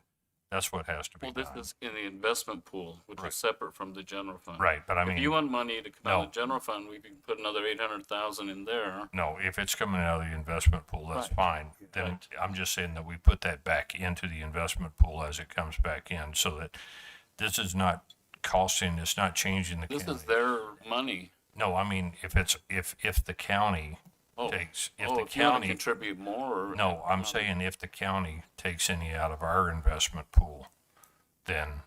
That's what has to be Well, done. this is in the investment pool, which Right. is separate from the general fund. Right, but I If mean, you want money to come out of no. the general fund, we can put another 800,000 in there. no, if it's coming out of the investment pool, that's Right. fine. Then Right. I'm just saying that we put that back into the investment pool as it comes back in, so that this is not costing, it's not changing the This county. is their money. No, I mean, if the county Oh, takes, if oh, the if you want to county, contribute more. no, I'm saying if the county takes any out of our investment pool, then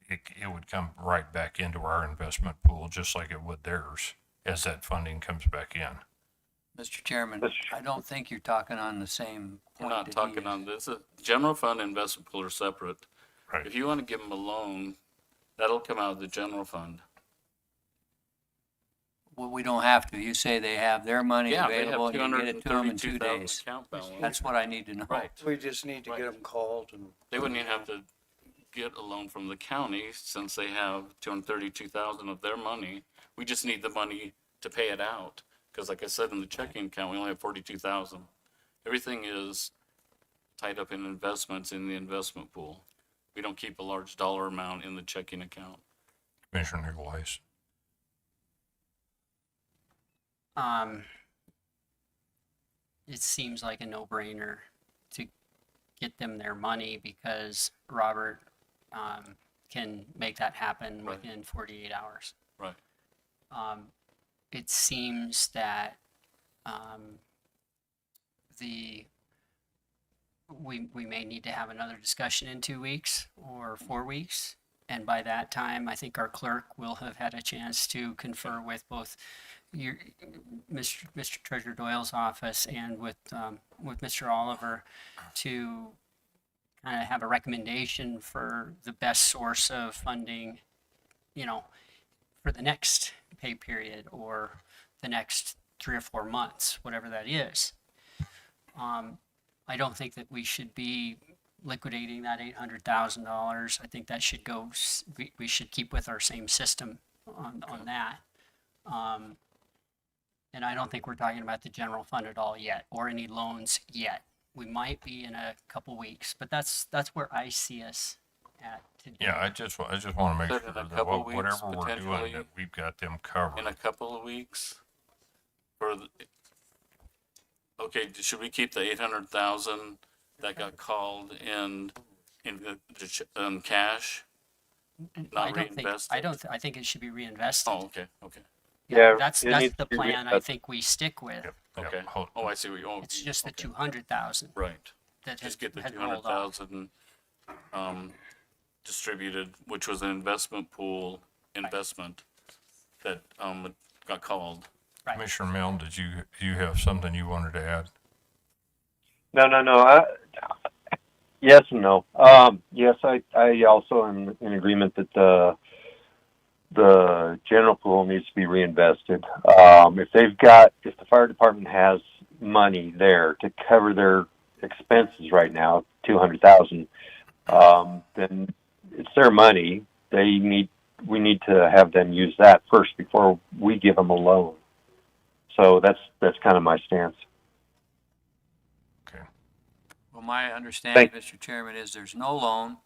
it would come right back into our investment pool, just like it would theirs, as that funding comes back in. Mr. Chairman, I don't think you're talking on the same We're point. not that he talking is. on this. General fund and investment pool are separate. Right. If you want to give them a loan, that'll come out of the general fund. Well, we don't have to. You say they have their money Yeah, they available have and you get it to them in 2 232,000 days. account balance. That's what I need to know. Right. We just need to Right. get them called and. They wouldn't even have to get a loan from the county since they have 232,000 of their money. We just need the money to pay it out. Because like I said, in the checking account, we only have 42,000. Everything is tied up in investments in the investment pool. We don't keep a large dollar amount in the checking account. Commissioner Nicolais. It seems like a no-brainer to get them their money because Robert can make that happen Right. within 48 hours. Right. It seems that the we may need to have another discussion in 2 weeks or 4 weeks. And by that time, I think our clerk will have had a chance to confer with both your, Mr. Treasurer Doyle's office and with Mr. Oliver to kind of have a recommendation for the best source of funding, for the next pay period or the next 3 or 4 months, whatever that is. I don't think that we should be liquidating that $800,000. I think that should go, we should keep with our same system on that. And I don't think we're talking about the general fund at all yet, or any loans yet. We might be in a couple weeks, but that's where I see us at today. Yeah, I just want to make So sure in a that couple weeks, whatever we're doing, potentially, that we've got them covered. In a couple of weeks? Okay, should we keep the 800,000 that got called in cash? Not reinvested? I think it should be reinvested. Oh, okay. Yeah, that's the plan I think we stick with. Yep, Okay. hold- Oh, I see what you, It's just the okay. 200,000 Right. that has Just get the had rolled off. 200,000, distributed, which was an investment pool investment that, got called. Right. Commissioner Milne, do you have something you wanted to add? No. Yes and no. Yes, I also am in agreement that the general pool needs to be reinvested. If the fire department has money there to cover their expenses right now, 200,000, then it's their money. We need to have them use that first before we give them a loan. So that's kind of my stance. Okay. Well, my understanding, Mr. Chairman, is there's no loan.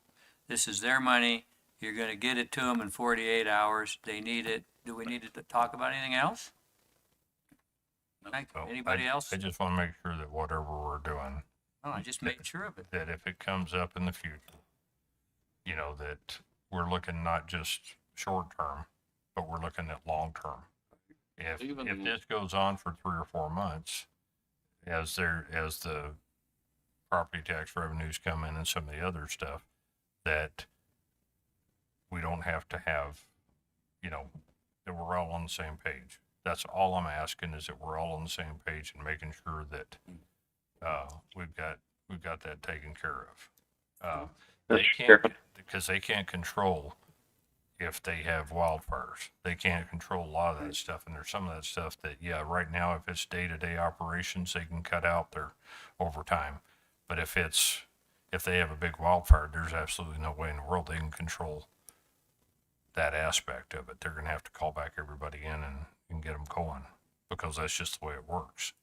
This is their money. You're going to get it to them in 48 hours. They need it. Do we need to talk about anything else? So Anybody else? I just want to make sure that whatever we're doing, Oh, I just made sure of it. that if it comes up in the future, that we're looking not just short term, but we're looking at long term. If this goes on for 3 or 4 months, as the property tax revenues come in and some of the other stuff, that we don't have to have, that we're all on the same page. That's all I'm asking, is that we're all on the same page and making sure that we've got that taken care of. Because they can't control if they have wildfires. They can't control a lot of that stuff, and there's some of that stuff that, right now, if it's day-to-day operations, they can cut out their overtime. But if they have a big wildfire, there's absolutely no way in the world they can control that aspect of it. They're going to have to call back everybody in and get them going, because that's just the way it works.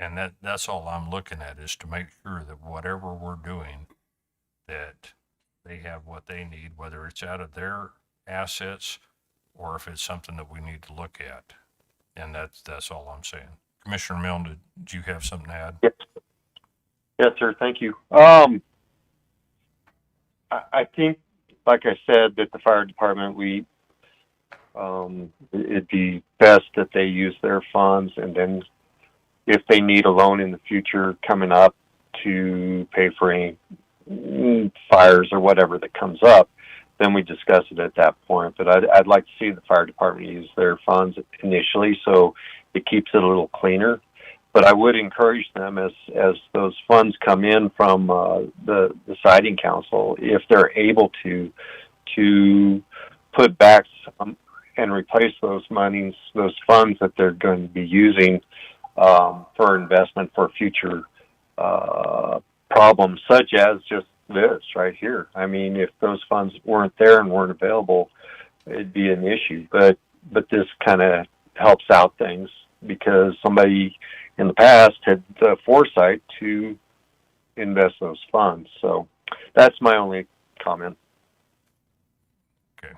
And that's all I'm looking at, is to make sure that whatever we're doing, that they have what they need, whether it's out of their assets or if it's something that we need to look at. And that's all I'm saying. Commissioner Milne, did you have something to add? Yes, sir. Thank you. I think, like I said, that the fire department, it'd be best that they use their funds, and then if they need a loan in the future coming up to pay for any fires or whatever that comes up, then we discuss it at that point. But I'd like to see the fire department use their funds initially, so it keeps it a little cleaner. But I would encourage them, as those funds come in from the siding council, if they're able to put back some and replace those funds that they're going to be using for investment for future problems, such as just this right here. I mean, if those funds weren't there and weren't available, it'd be an issue. But this kind of helps out things, because somebody in the past had the foresight to invest those funds. So that's my only comment. Okay.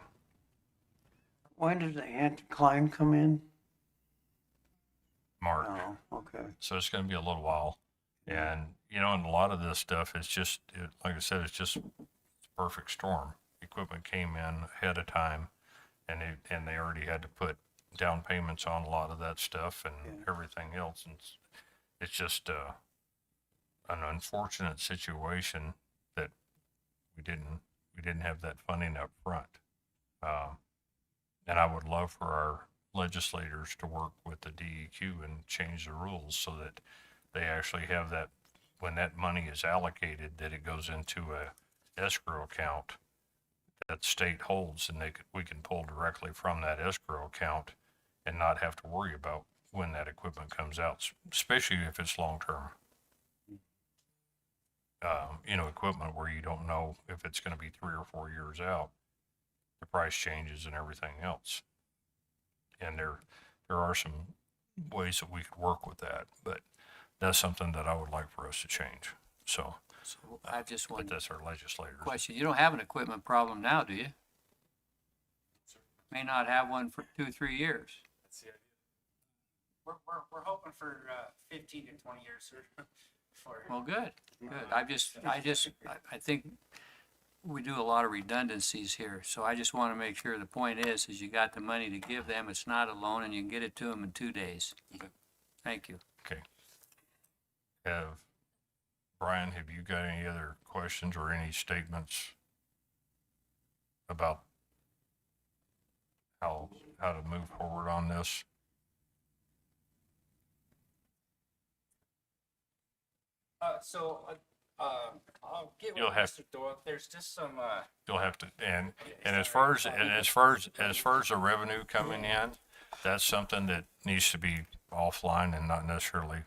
When did the anti-climb come in? Mark. Oh, okay. So it's going to be a little while. And, and a lot of this stuff is just, like I said, it's just perfect storm. Equipment came in ahead of time and they already had to put down payments on a lot of that stuff and everything else. And it's just, an unfortunate situation that we didn't have that funding up front. And I would love for our legislators to work with the DEQ and change the rules so that they actually have that, when that money is allocated, that it goes into a escrow account that the state holds, and we can pull directly from that escrow account and not have to worry about when that equipment comes out, especially if it's long-term. Equipment where you don't know if it's going to be 3 or 4 years out, the price changes and everything else. And there are some ways that we could work with that, but that's something that I would like for us to change. So I have just one but that's our legislators. question. You don't have an equipment problem now, do you? May not have one for 2-3 years. That's the idea. We're hoping for 15 to 20 years for Well, good. I think we do a lot of redundancies here, so I just want to make sure the point is you got the money to give them. It's not a loan, and you can get it to them in 2 days. Okay. Thank you. Okay. Brian, have you got any other questions or any statements about how to move forward on this? I'll get You'll with have- Mr. Doyle. There's just some, You'll have to, and as far as the revenue coming in, that's something that needs to be offline and not necessarily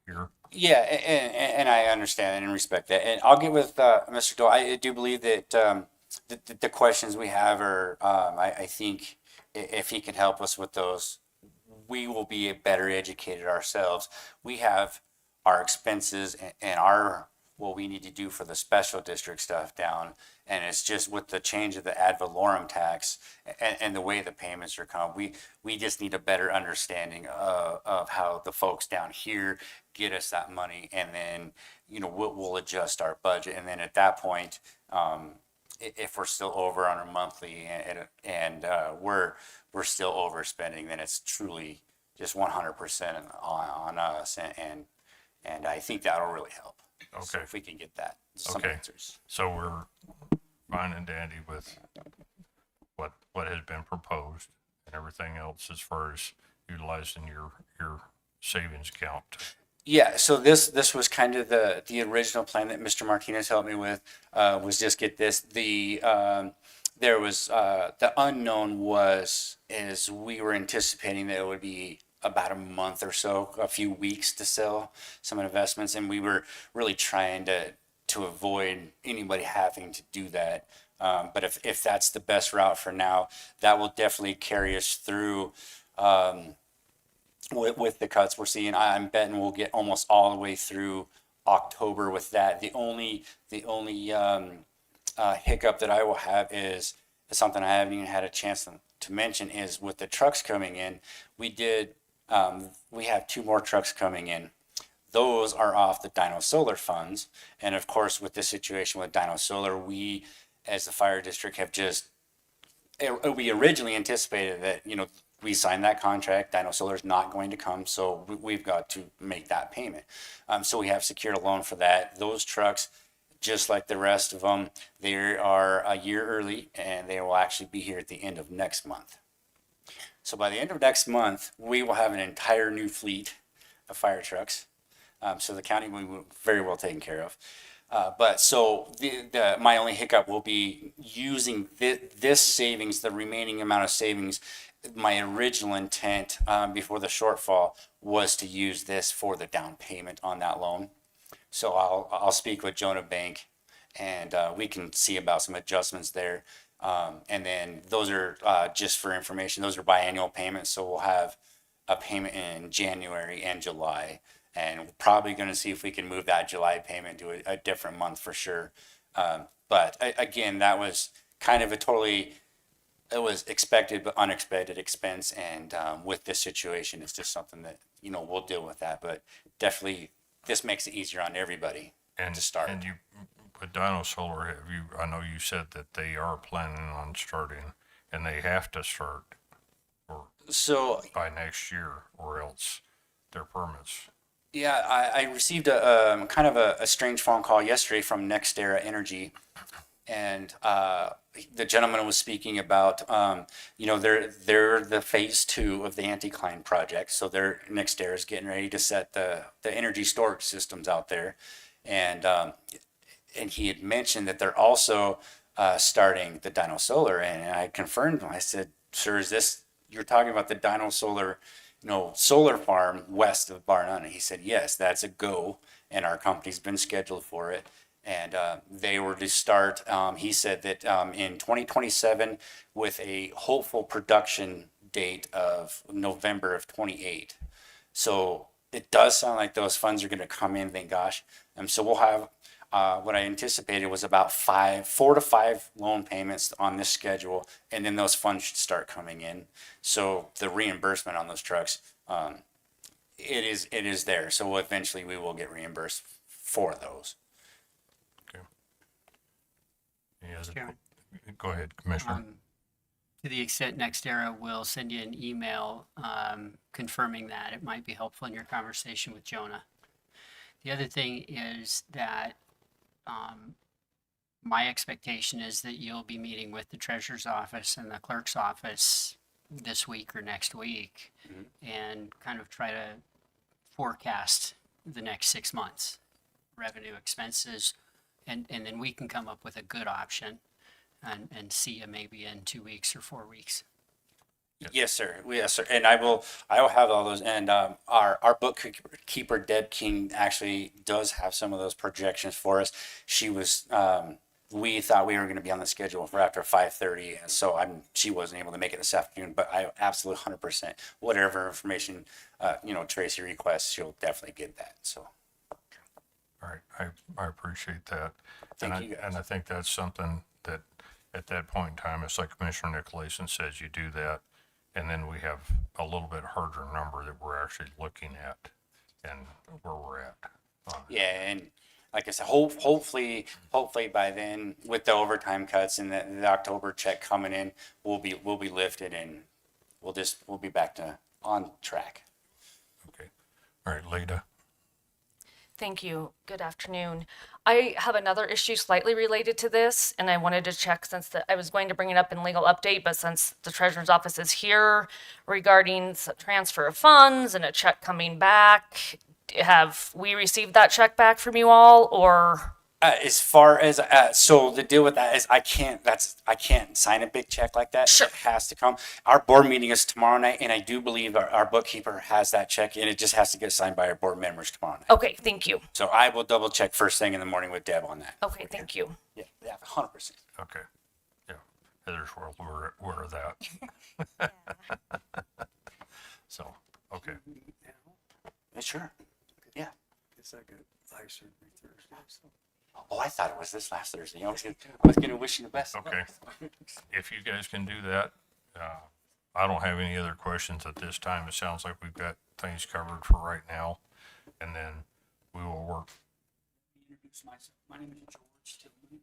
here. yeah, and I understand and respect that. And I'll get with Mr. Doyle. I do believe that the questions we have are, I think if he can help us with those, we will be better educated ourselves. We have our expenses and our what we need to do for the special district stuff down. And it's just with the change of the ad valorem tax and the way the payments are coming, we just need a better understanding of how the folks down here get us that money. And then, we'll adjust our budget. And then at that point, if we're still over on our monthly and we're still overspending, then it's truly just 100% on us. And I think that'll really help. So Okay. if we can get that, some Okay. answers. So we're fine and dandy with what has been proposed and everything else as far as utilizing your savings account. Yeah, so this was kind of the original plan that Mr. Martinez helped me with, was just get this. There was, the unknown is we were anticipating that it would be about a month or so, a few weeks to sell some investments. And we were really trying to avoid anybody having to do that. But if that's the best route for now, that will definitely carry us through, with the cuts we're seeing. I'm betting we'll get almost all the way through October with that. The only hiccup that I will have is something I haven't even had a chance to mention is with the trucks coming in. We have 2 more trucks coming in. Those are off the Dino Solar funds. And of course, with this situation with Dino Solar, we, as the fire district, we originally anticipated that, we signed that contract, Dino Solar is not going to come, so we've got to make that payment. So we have secured a loan for that. Those trucks, just like the rest of them, they are a year early, and they will actually be here at the end of next month. So by the end of next month, we will have an entire new fleet of fire trucks. So the county will be very well taken care of. But so my only hiccup will be using this savings, the remaining amount of savings. My original intent before the shortfall was to use this for the down payment on that loan. So I'll speak with Jonah Bank, and we can see about some adjustments there. And then those are just for information. Those are biannual payments, so we'll have a payment in January and July. And we're probably going to see if we can move that July payment to a different month for sure. But again, that was kind of it was expected but unexpected expense. And with this situation, it's just something that, we'll deal with that. But definitely this makes it easier on everybody And to start. And you, with Dino Solar, have you? I know you said that they are planning on starting, and they have to start So by next year, or else their permits. yeah, I received a kind of a strange phone call yesterday from NextEra Energy, and the gentleman was speaking about they're the phase 2 of the anticline project, so their NextEra is getting ready to set the energy storage systems out there, and he had mentioned that they're also starting the Dino Solar, and I confirmed. I said, "Sir, is this you're talking about the Dino Solar, solar farm west of Barnum?" And he said, "Yes, that's a go, and our company's been scheduled for it." And they were to start. He said that in 2027, with a hopeful production date of November of 28. So it does sound like those funds are going to come in. Thank gosh. And so we'll have. What I anticipated was about 4 to 5 loan payments on this schedule, and then those funds should start coming in. So the reimbursement on those trucks, it is there. So eventually we will get reimbursed for those. Any other? Chairman. Go ahead, Commissioner. To the extent NextEra will send you an email confirming that, it might be helpful in your conversation with Jonah. The other thing is that my expectation is that you'll be meeting with the treasurer's office and the clerk's office this week or next week and kind of try to forecast the next 6 months, revenue, expenses, and then we can come up with a good option and see you maybe in 2 weeks or 4 weeks. Yes, sir. Yes, sir. And I will have all those. And our bookkeeper, Deb King, actually does have some of those projections for us. She was, we thought we were going to be on the schedule for after 5:30. And so she wasn't able to make it this afternoon, but I absolutely 100%, whatever information, Tracy requests, she'll definitely get that. So. All right, I appreciate that. Thank you, guys. And I think that's something that at that point in time, it's like Commissioner Nicolason says, you do that, and then we have a little bit harder number that we're actually looking at and where we're at. Yeah, and like I said, hopefully by then, with the overtime cuts and the October check coming in, we'll be lifted and we'll be back to on track. Okay. All right, Leda. Thank you. Good afternoon. I have another issue slightly related to this, and I wanted to check I was going to bring it up in legal update, but since the treasurer's office is here regarding transfer of funds and a check coming back, have we received that check back from you all, or? As far as so the deal with that is I can't sign a big check like that. Sure. It has to come. Our board meeting is tomorrow night, and I do believe our bookkeeper has that check, and it just has to get signed by our board members tomorrow night. Okay, thank you. So I will double check first thing in the morning with Deb on that. Okay, thank you. Yeah, 100%. Okay. Yeah, Heather's aware of that. So, okay. Sure. Yeah. Guess I got eye surgery Thursday, so. Oh, I thought it was this last Thursday. I was gonna wish you the best. Okay. If you guys can do that, I don't have any other questions at this time. It sounds like we've got things covered for right now, and then we will work. Introduce myself. My name is George Tillman.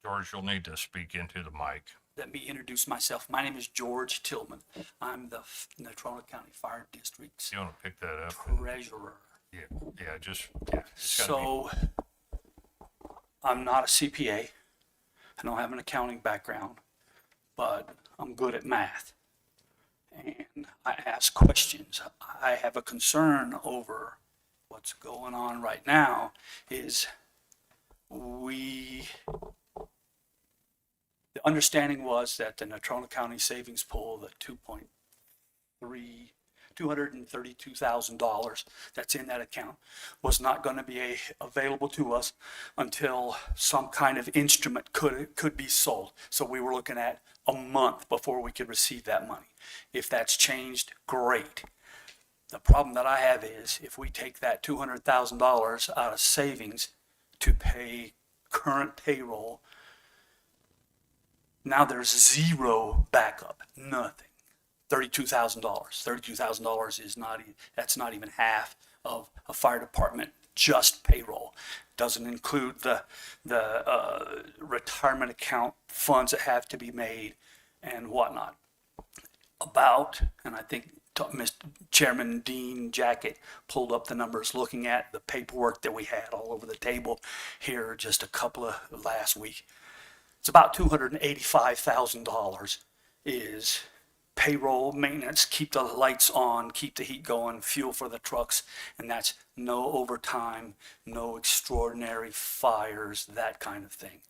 George, you'll need to speak into the mic. Let me introduce myself. My name is George Tillman. I'm the Natrona County Fire District's You want to pick that up? treasurer. Yeah, it's gotta So, I'm not a CPA. I don't have an accounting background, but I'm good at math. And I ask questions. I have a concern over what's going on right now is the understanding was that the Natrona County Savings Pool, the $232,000 that's in that account, was not going to be available to us until some kind of instrument could be sold. So we were looking at a month before we could receive that money. If that's changed, great. The problem that I have is if we take that $200,000 out of savings to pay current payroll, now there's zero backup, nothing. $32,000. $32,000 is that's not even half of a fire department just payroll. Doesn't include the retirement account funds that have to be made and whatnot. And I think Mr. Chairman Dean Jacket pulled up the numbers looking at the paperwork that we had all over the table here just a couple of last week. It's about $285,000 is payroll, maintenance, keep the lights on, keep the heat going, fuel for the trucks, and that's no overtime, no extraordinary fires, that kind of thing.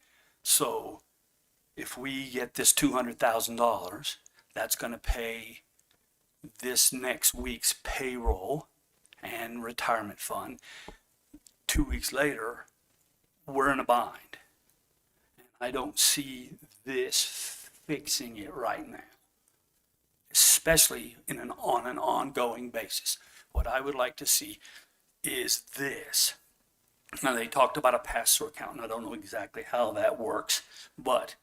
So if we get this $200,000, that's going to pay this next week's payroll and retirement fund. 2 weeks later, we're in a bind. I don't see this fixing it right now, especially on an ongoing basis. What I would like to see is this. Now, they talked about a pass-through account, and I don't know exactly how that works, but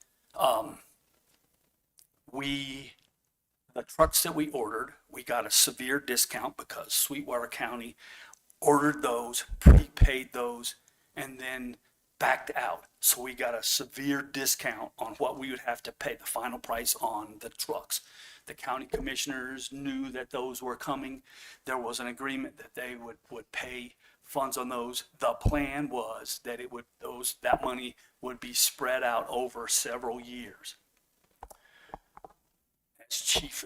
the trucks that we ordered, we got a severe discount because Sweetwater County ordered those, prepaid those, and then backed out. So we got a severe discount on what we would have to pay, the final price on the trucks. The county commissioners knew that those were coming. There was an agreement that they would pay funds on those. The plan was that that money would be spread out over several years. As Chief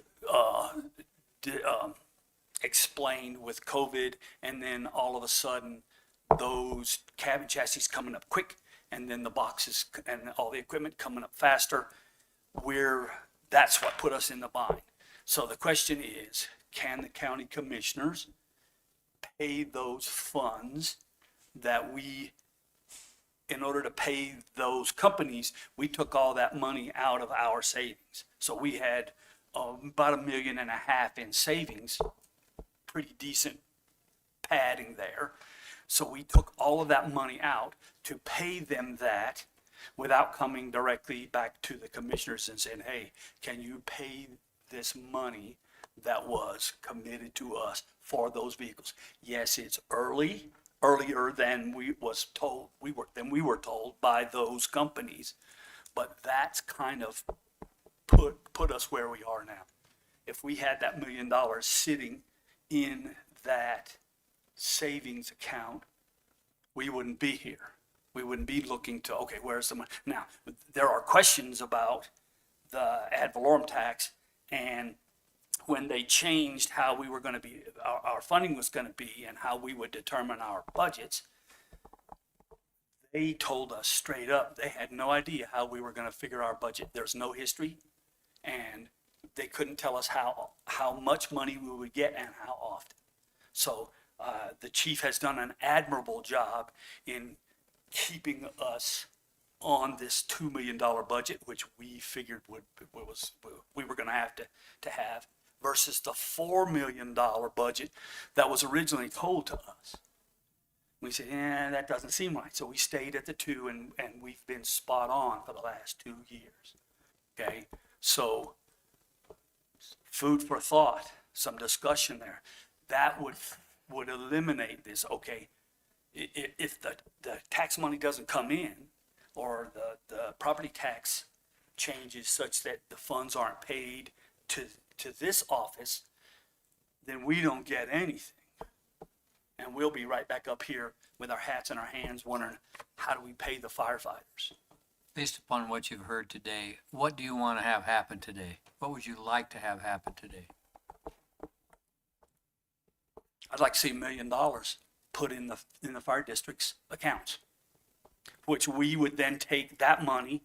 explained with COVID, and then all of a sudden those cabin chassis coming up quick, and then the boxes and all the equipment coming up faster, that's what put us in the bind. So the question is, can the county commissioners pay those funds that in order to pay those companies, we took all that money out of our savings. So we had about $1.5 million in savings, pretty decent padding there. So we took all of that money out to pay them that without coming directly back to the commissioners and saying, hey, can you pay this money that was committed to us for those vehicles? Yes, it's earlier than we were told by those companies, but that's kind of put us where we are now. If we had that $1 million sitting in that savings account, we wouldn't be here. We wouldn't be looking to, okay, where's the money? Now, there are questions about the ad valorem tax, and when they changed how we were going to be, our funding was going to be, and how we would determine our budgets, they told us straight up they had no idea how we were going to figure our budget. There's no history, and they couldn't tell us how much money we would get and how often. So the chief has done an admirable job in keeping us on this $2 million budget, which we figured we were going to have, versus the $4 million budget that was originally told to us. We said, that doesn't seem right. So we stayed at the 2, and we've been spot on for the last 2 years. Okay, so food for thought, some discussion there. That would eliminate this. Okay, if the tax money doesn't come in, or the property tax changes such that the funds aren't paid to this office, then we don't get anything. And we'll be right back up here with our hats in our hands wondering, how do we pay the firefighters? Based upon what you've heard today, what do you want to have happen today? What would you like to have happen today? I'd like to see $1 million put in the fire district's accounts, which we would then take that money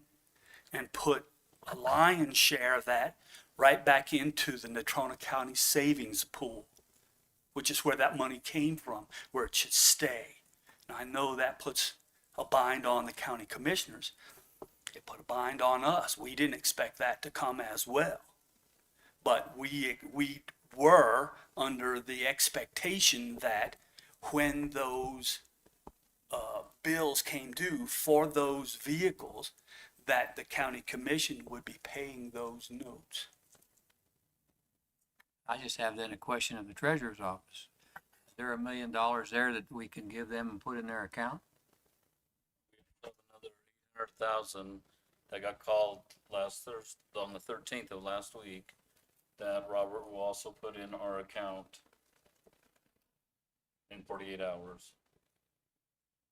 and put a lion's share of that right back into the Natrona County savings pool, which is where that money came from, where it should stay. Now, I know that puts a bind on the county commissioners. It put a bind on us. We didn't expect that to come as well. But we were under the expectation that when those bills came due for those vehicles, that the county commission would be paying those notes. I just have then a question of the treasurer's office. there $1 million there that we can give them and put in their account? Another 800,000 that got called last Thursday, on the 13th of last week, that Robert will also put in our account in 48 hours.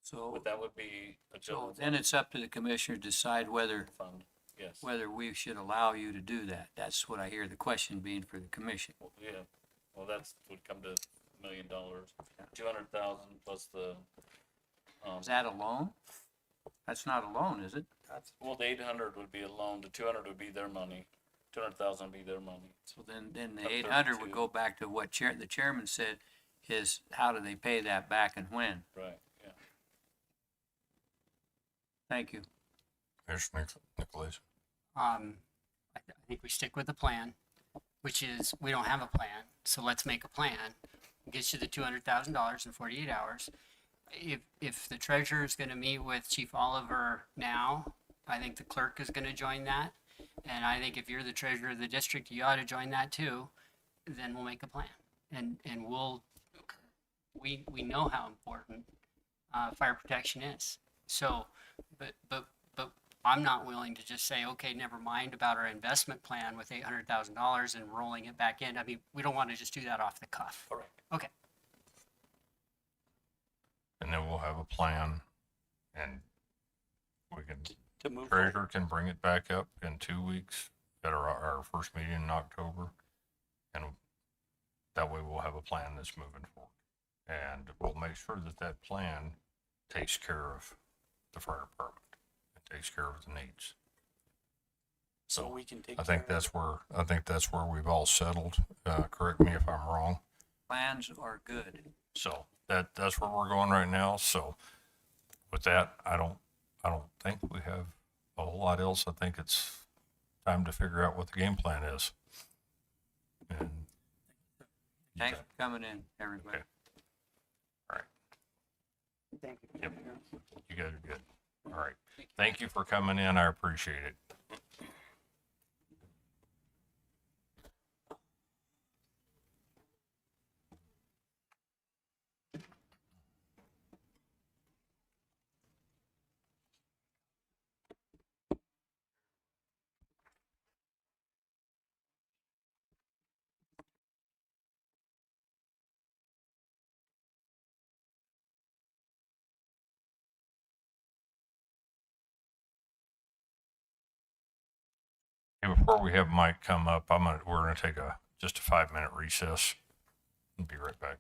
So, But that would be a so general then it's up to the commissioner to decide whether, fund, yes. whether we should allow you to do that. That's what I hear the question being for the commission. Well, yeah, well, that's, would come to $1 million, 200,000 plus the, Is that a loan? That's not a loan, is it? well, the 800 would be a loan, the 200 would be their money, 200,000 would be their money. So then the Up 800 would 32. go back to what the chairman said is how do they pay that back and when? Right, yeah. Thank you. Commissioner Nicholas. I think we stick with the plan, which is we don't have a plan. So let's make a plan. Get you the $200,000 in 48 hours. If the treasurer is going to meet with Chief Oliver now, I think the clerk is going to join that. And I think if you're the treasurer of the district, you ought to join that too. Then we'll make a plan. And we know how important fire protection is. So, but I'm not willing to just say, okay, never mind about our investment plan with $800,000 and rolling it back in. I mean, we don't want to just do that off the cuff. Correct. Okay. And then we'll have a plan, and we can, To move treasurer can bring it back up in 2 weeks at our first meeting in October. And that way we'll have a plan that's moving forward. And we'll make sure that that plan takes care of the fire department. It takes care of the needs. so we can take I think care of that's where we've all settled. Correct me if I'm wrong. Plans are good. So that's where we're going right now. So with that, I don't think we have a whole lot else. I think it's time to figure out what the game plan is. And Thanks for coming in, everybody. Okay. All right. Thank you. Yep. You guys are good. All right. Thank you for coming in. I appreciate it. And before we have Mike come up, we're gonna take just a 5-minute recess and be right back.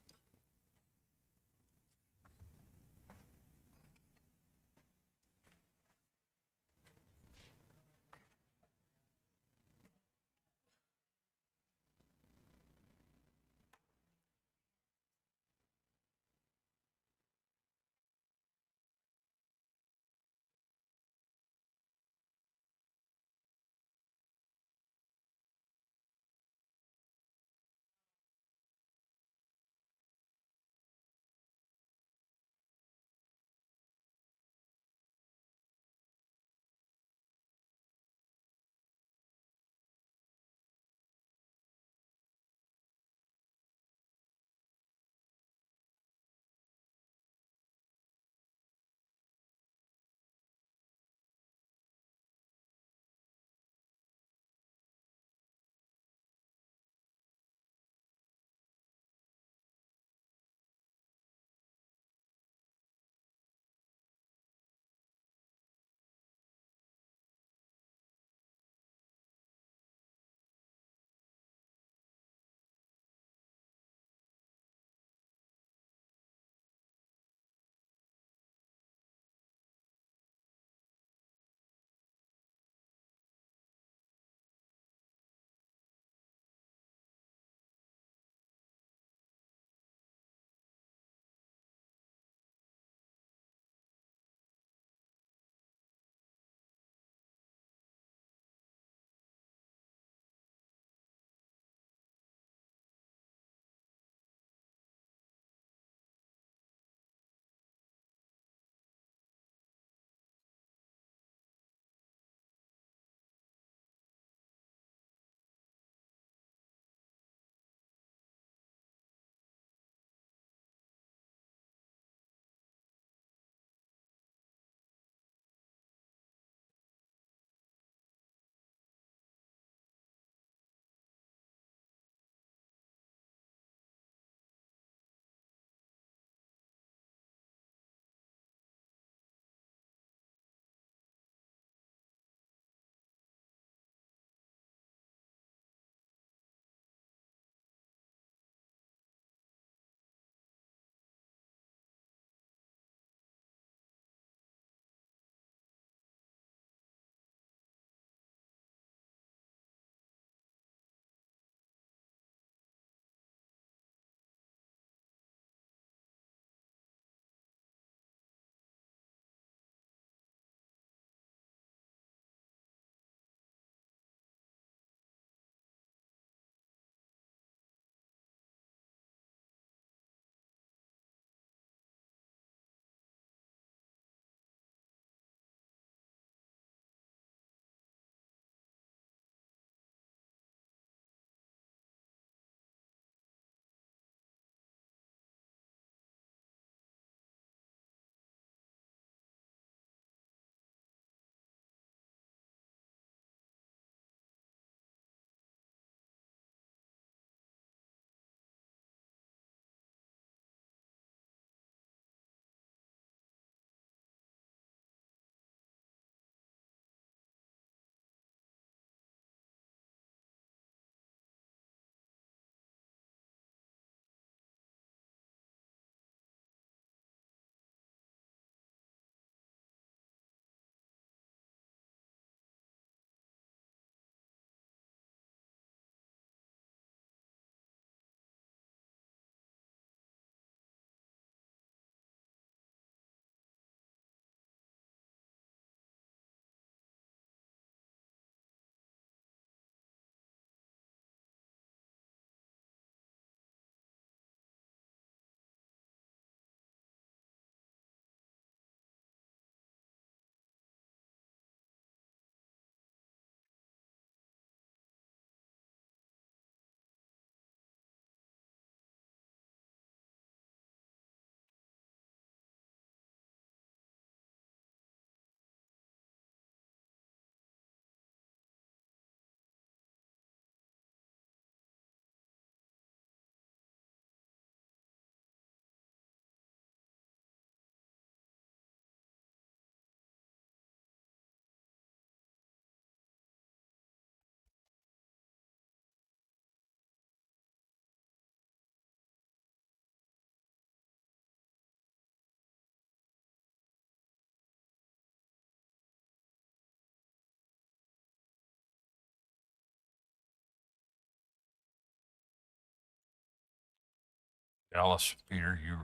Alice, Peter, you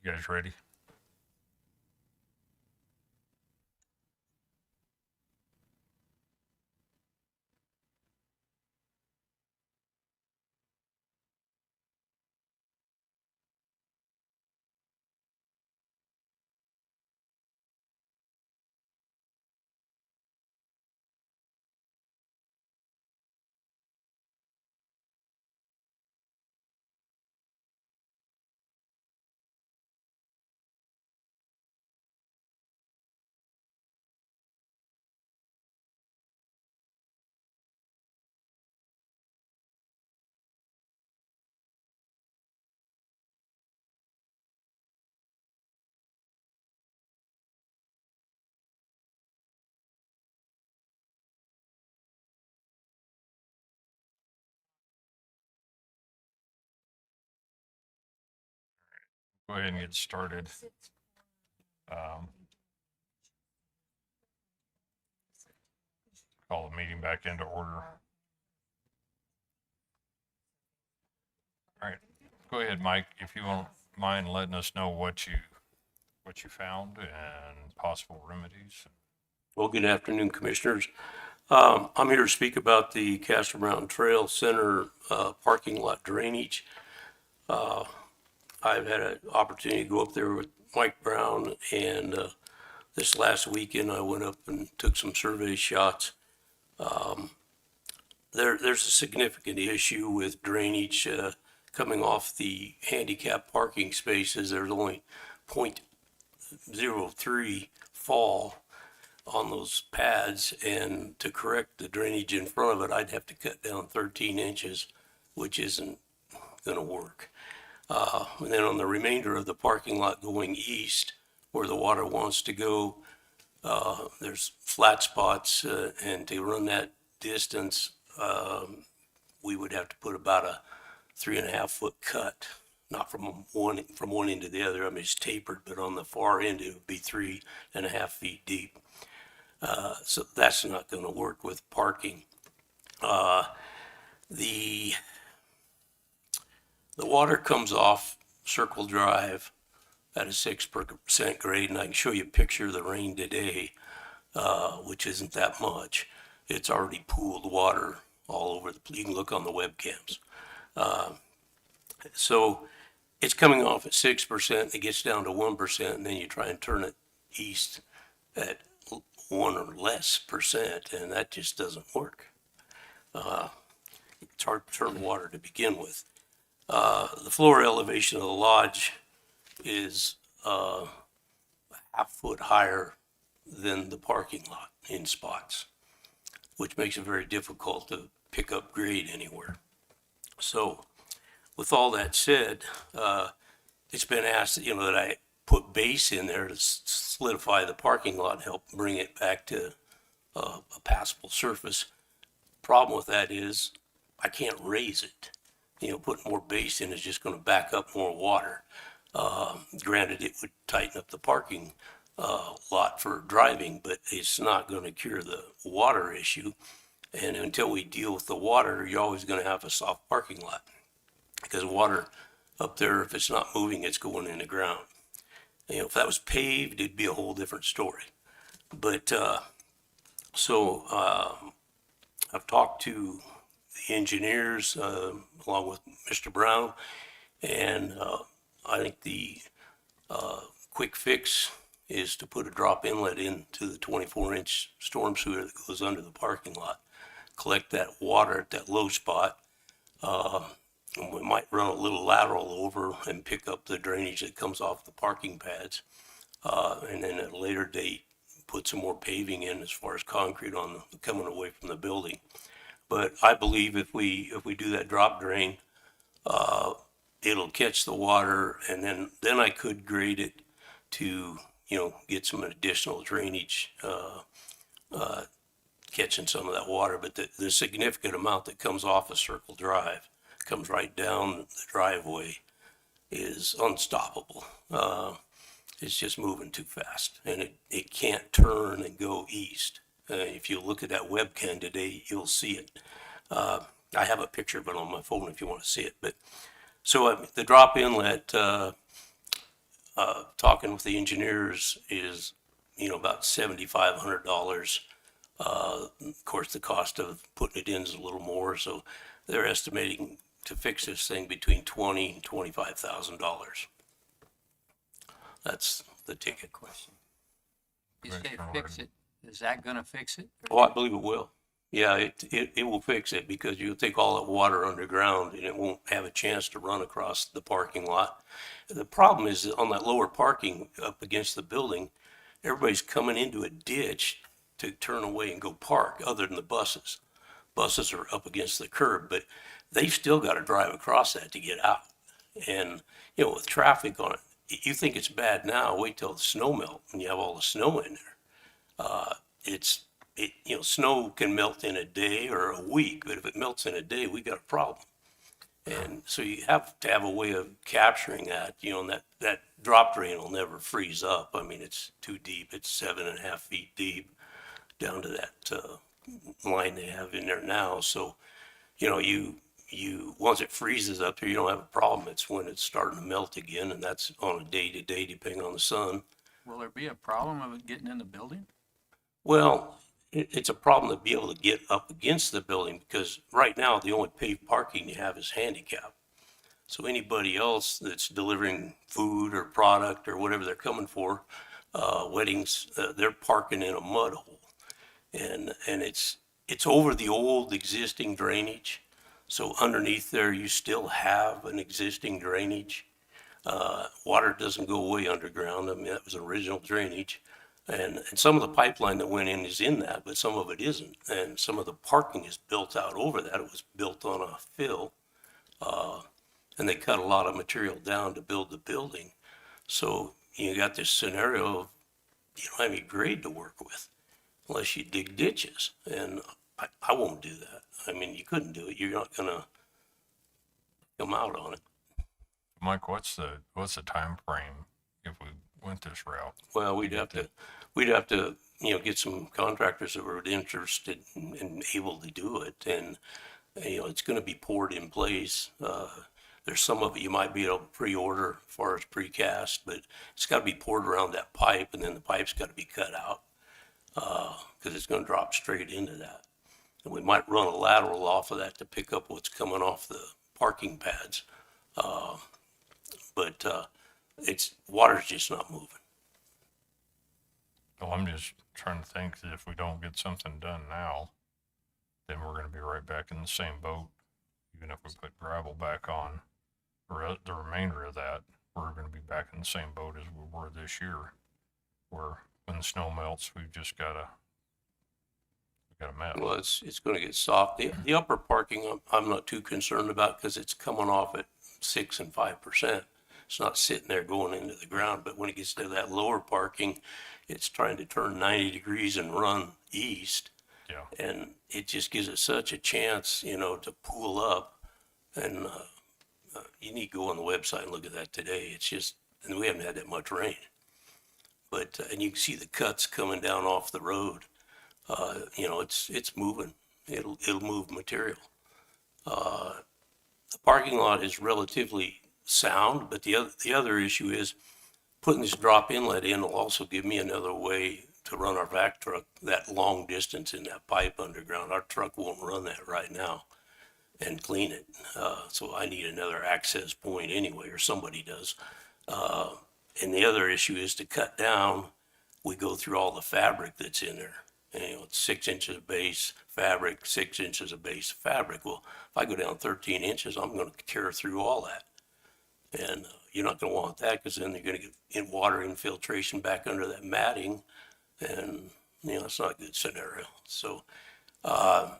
guys ready? Go ahead and get started. Call the meeting back into order. All right, go ahead, Mike, if you won't mind letting us know what you found and possible remedies. Well, good afternoon, Commissioners. I'm here to speak about the Castle Mountain Trail Center parking lot drainage. I've had an opportunity to go up there with Mike Brown, and this last weekend I went up and took some survey shots. There's a significant issue with drainage coming off the handicap parking spaces. There's only 0.03 fall on those pads, and to correct the drainage in front of it, I'd have to cut down 13 inches, which isn't going to work. And then on the remainder of the parking lot going east, where the water wants to go, there's flat spots, and to run that distance, we would have to put about a 3.5-foot cut, not from one end to the other. I mean, it's tapered, but on the far end, it would be 3.5 feet deep. So that's not going to work with parking. The water comes off Circle Drive at a 6% grade, and I can show you a picture of the rain today, which isn't that much. It's already pooled water all over you can look on the webcams. So it's coming off at 6%, it gets down to 1%, and then you try and turn it east at 1 or less percent, and that just doesn't work. It's hard to turn water to begin with. The floor elevation of the lodge is a half-foot higher than the parking lot in spots, which makes it very difficult to pick up grade anywhere. So with all that said, it's been asked that I put base in there to solidify the parking lot and help bring it back to a passable surface. Problem with that is I can't raise it. Putting more base in is just going to back up more water. Granted, it would tighten up the parking lot for driving, but it's not going to cure the water issue. And until we deal with the water, you're always going to have a soft parking lot, because water up there, if it's not moving, it's going in the ground. If that was paved, it'd be a whole different story. But I've talked to the engineers along with Mr. Brown, and I think the quick fix is to put a drop inlet into the 24-inch storm sewer that goes under the parking lot, collect that water at that low spot. And we might run a little lateral over and pick up the drainage that comes off the parking pads. And then at a later date, put some more paving in as far as concrete on coming away from the building. But I believe if we do that drop drain, it'll catch the water, and then I could grade it to, get some additional drainage, catching some of that water. But the significant amount that comes off of Circle Drive, comes right down the driveway, is unstoppable. It's just moving too fast, and it can't turn and go east. If you look at that webcam today, you'll see it. I have a picture of it on my phone if you want to see it, but So the drop inlet, talking with the engineers is, about $7,500. Of course, the cost of putting it in is a little more, so they're estimating to fix this thing between $20,000 and $25,000. That's the ticket. Question. You say fix it, is that gonna fix it? Oh, I believe it will. Yeah, it will fix it because you'll take all that water underground and it won't have a chance to run across the parking lot. The problem is that on that lower parking up against the building, everybody's coming into a ditch to turn away and go park, other than the buses. Buses are up against the curb, but they've still got to drive across that to get out. And, with traffic on it, you think it's bad now, wait till the snow melt and you have all the snow in there. Snow can melt in a day or a week, but if it melts in a day, we got a problem. And so you have to have a way of capturing that, and that drop drain will never freeze up. I mean, it's too deep. It's 7.5 feet deep down to that line they have in there now. So, you once it freezes up there, you don't have a problem. It's when it's starting to melt again, and that's on a day to day, depending on the sun. Will there be a problem of it getting in the building? Well, it's a problem to be able to get up against the building because right now the only paved parking you have is handicap. So anybody else that's delivering food or product or whatever they're coming for, weddings, they're parking in a mud hole. And it's over the old existing drainage. So underneath there, you still have an existing drainage. Water doesn't go away underground. I mean, that was original drainage. And some of the pipeline that went in is in that, but some of it isn't. And some of the parking is built out over that. It was built on a fill. And they cut a lot of material down to build the building. So you got this scenario of you don't have any grade to work with unless you dig ditches. And I won't do that. I mean, you couldn't do it. You're not going to come out on it. Mike, what's the time frame if we went this route? Well, we'd have to, get some contractors that were interested and able to do it. And, it's going to be poured in place. There's some of it you might be able to pre-order as far as precast, but it's got to be poured around that pipe, and then the pipe's got to be cut out because it's going to drop straight into that. And we might run a lateral off of that to pick up what's coming off the parking pads. But water's just not moving. Well, I'm just trying to think that if we don't get something done now, then we're going to be right back in the same boat. Even if we put gravel back on the remainder of that, we're going to be back in the same boat as we were this year, where when the snow melts, we've just got a mess. Well, it's going to get soft. The upper parking, I'm not too concerned about because it's coming off at 6 and 5%. It's not sitting there going into the ground. But when it gets to that lower parking, it's trying to turn 90 degrees and run east. Yeah. And it just gives it such a chance, to pool up. And you need to go on the website and look at that today. It's just, and we haven't had that much rain. But, and you can see the cuts coming down off the road. It's moving. It'll move material. The parking lot is relatively sound, but the other issue is putting this drop inlet in will also give me another way to run our vac truck that long distance in that pipe underground. Our truck won't run that right now and clean it. So I need another access point anyway, or somebody does. And the other issue is to cut down, we go through all the fabric that's in there. And, it's 6 inches of base fabric, 6 inches of base fabric. Well, if I go down 13 inches, I'm going to tear through all that. And you're not going to want that because then you're going to get water infiltration back under that matting. And, it's not a good scenario. So, I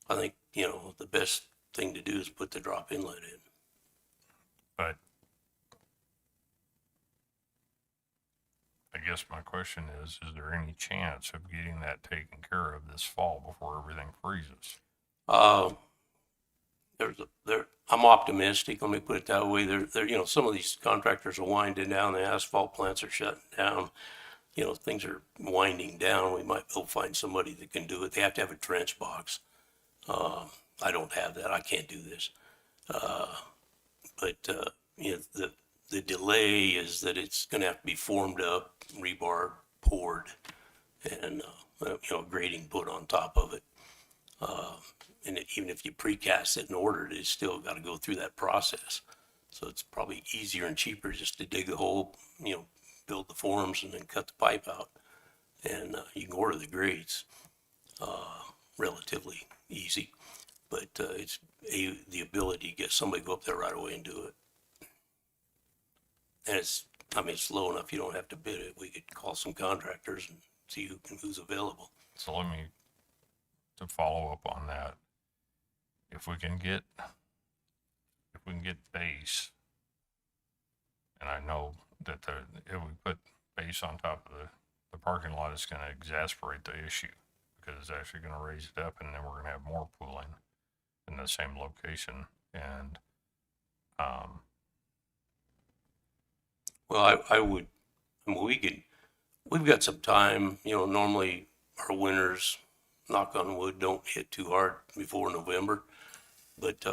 think, the best thing to do is put the drop inlet in. But I guess my question is there any chance of getting that taken care of this fall before everything freezes? I'm optimistic. Let me put it that way. Some of these contractors are winding down. The asphalt plants are shutting down. Things are winding down. We might be able to find somebody that can do it. They have to have a trench box. I don't have that. I can't do this. But you know, the delay is that it's going to have to be formed up, rebar poured, and you know, grading put on top of it. Even if you precast it and order it, it's still got to go through that process. So it's probably easier and cheaper just to dig the hole, you know, build the forms and then cut the pipe out. And you can order the grades relatively easy. But it's the ability to get somebody to go up there right away and do it. And it's, I mean, it's low enough you don't have to bid it. We could call some contractors and see who's available. So let me, to follow up on that, if we can get base, and I know that if we put base on top of the parking lot, it's going to exasperate the issue because it's actually going to raise it up, and then we're going to have more pooling in the same location. And well, I would, I mean, we've got some time, you know, normally our winters, knock on wood, don't hit too hard before November. But,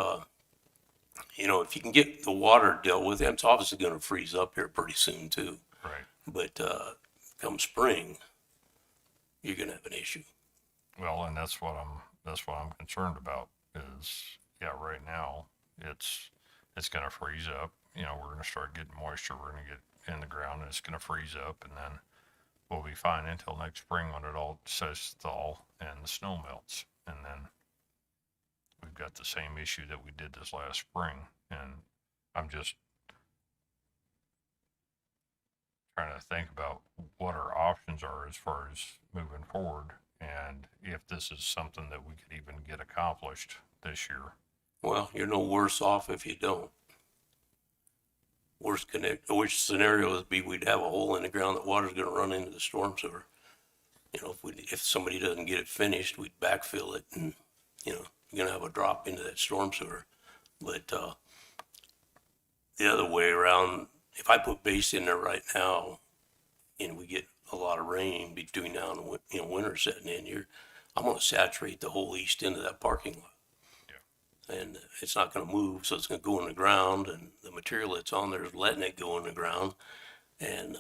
you know, if you can get the water dealt with, it's obviously going to freeze up here pretty soon too. right. But come spring, you're going to have an issue. Well, and that's what I'm concerned about is, yeah, right now it's going to freeze up. You know, we're going to start getting moisture. We're going to get in the ground and it's going to freeze up, and then we'll be fine until next spring when it all starts to thaw and the snow melts. And then we've got the same issue that we did this last spring. And I'm just trying to think about what our options are as far as moving forward, and if this is something that we could even get accomplished this year. Well, you're no worse off if you don't. Worst scenario would be we'd have a hole in the ground that water's going to run into the storm sewer. You know, if somebody doesn't get it finished, we'd backfill it, and you know, you're going to have a drop into that storm sewer. But the other way around, if I put base in there right now, and we get a lot of rain between now and you know, winter setting in, I'm going to saturate the whole east end of that parking lot. And it's not going to move, so it's going to go in the ground, and the material that's on there is letting it go in the ground, and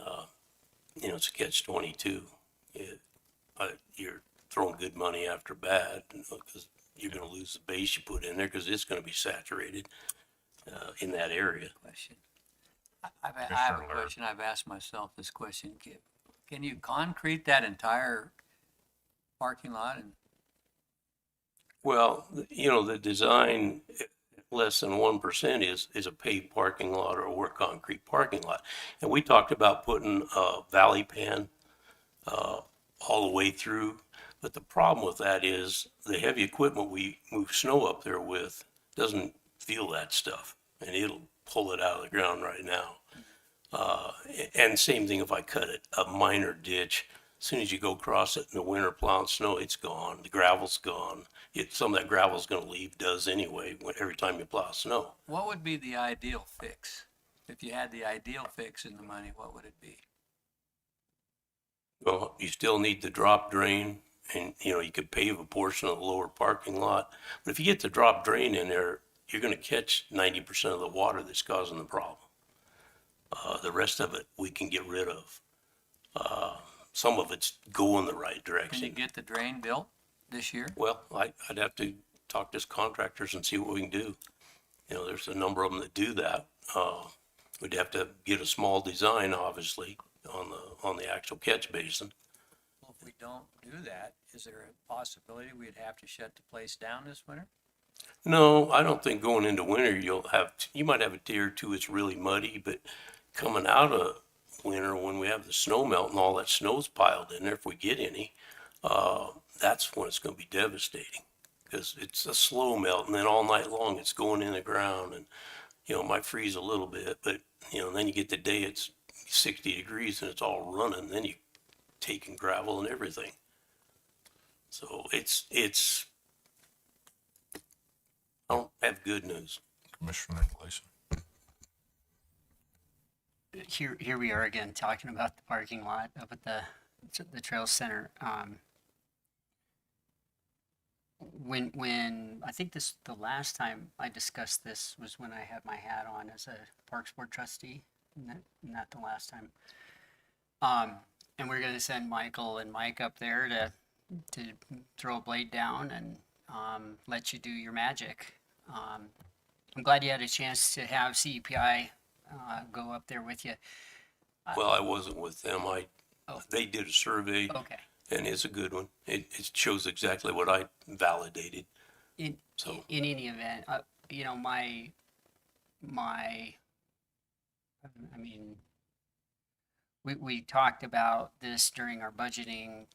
you know, it's a catch-22. You're throwing good money after bad, because you're going to lose the base you put in there because it's going to be saturated in that area. Question. I have a question. I've asked myself this question. Can you concrete that entire parking lot? And Well, you know, the design, less than 1% is a paved parking lot or a work concrete parking lot. And we talked about putting a valley pan all the way through. But the problem with that is the heavy equipment we move snow up there with doesn't feel that stuff, and it'll pull it out of the ground right now. And same thing if I cut it, a minor ditch, as soon as you go across it in the winter plowing snow, it's gone. The gravel's gone. Some of that gravel's going to leave, does anyway, every time you plow snow. what would be the ideal fix? If you had the ideal fix in the money, what would it be? Well, you still need the drop drain, and you know, you could pave a portion of the lower parking lot. But if you get the drop drain in there, you're going to catch 90% of the water that's causing the problem. The rest of it we can get rid of. Some of it's going the right direction. Can you get the drain built this year? Well, I'd have to talk to contractors and see what we can do. You know, there's a number of them that do that. We'd have to get a small design, obviously, on the actual catch basin. Well, if we don't do that, is there a possibility we'd have to shut the place down this winter? No, I don't think going into winter you might have a day or two it's really muddy, but coming out of winter when we have the snow melt and all that snow's piled in there, if we get any, that's when it's going to be devastating, because it's a slow melt, and then all night long it's going in the ground, and you know, it might freeze a little bit, but you know, then you get the day it's 60 degrees and it's all running, then you taking gravel and everything. So it's I don't have good news. Commissioner Gleason. Here we are again talking about the parking lot up at the Trails Center. when I think the last time I discussed this was when I had my hat on as a Parks Board trustee, not the last time. And we're gonna send Michael and Mike up there to throw a blade down and let you do your magic. I'm glad you had a chance to have CEPI go up there with you. Well, I wasn't with them. Oh. They did a survey Okay. and it's a good one. It shows exactly what I validated. In any event, you know, my, I mean, we talked about this during our budgeting,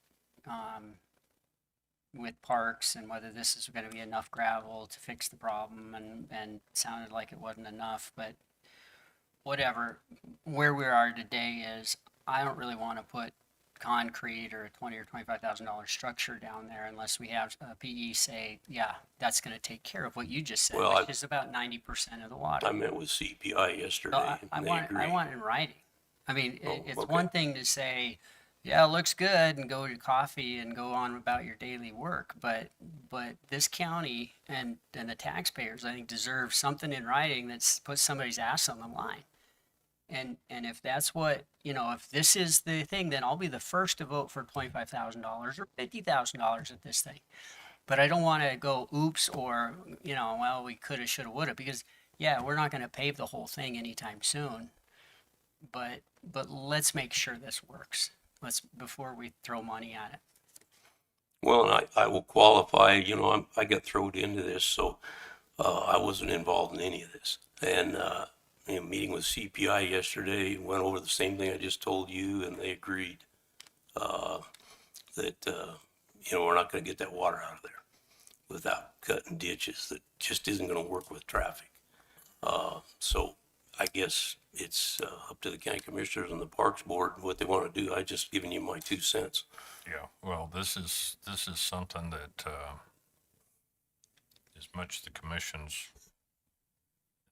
with parks and whether this is gonna be enough gravel to fix the problem, and it sounded like it wasn't enough, but whatever. Where we are today is, I don't really wanna put concrete or a $20,000 or $25,000 structure down there unless we have a PE say, yeah, that's going to take care of what you just said, Well, which is about 90% of the water. I met with CPI yesterday So and they agree. I want it in writing. I mean, Oh, it's okay. one thing to say, yeah, it looks good, and go to coffee and go on about your daily work, but this county and the taxpayers, I think, deserve something in writing that's puts somebody's ass on the line. And if that's what, you know, if this is the thing, then I'll be the first to vote for $25,000 or $50,000 at this thing. But I don't want to go oops, or, you know, well, we coulda, shoulda, woulda, because yeah, we're not going to pave the whole thing anytime soon. But let's make sure this works. Before we throw money at it. Well, and I will qualify, you know, I got thrown into this, so I wasn't involved in any of this. And, you know, meeting with CPI yesterday, went over the same thing I just told you, and they agreed that, you know, we're not going to get that water out of there without cutting ditches. That just isn't going to work with traffic. So I guess it's up to the county commissioners and the Parks Board what they want to do. I just given you my 2 cents. Yeah, well, this is something that, as much the commission's,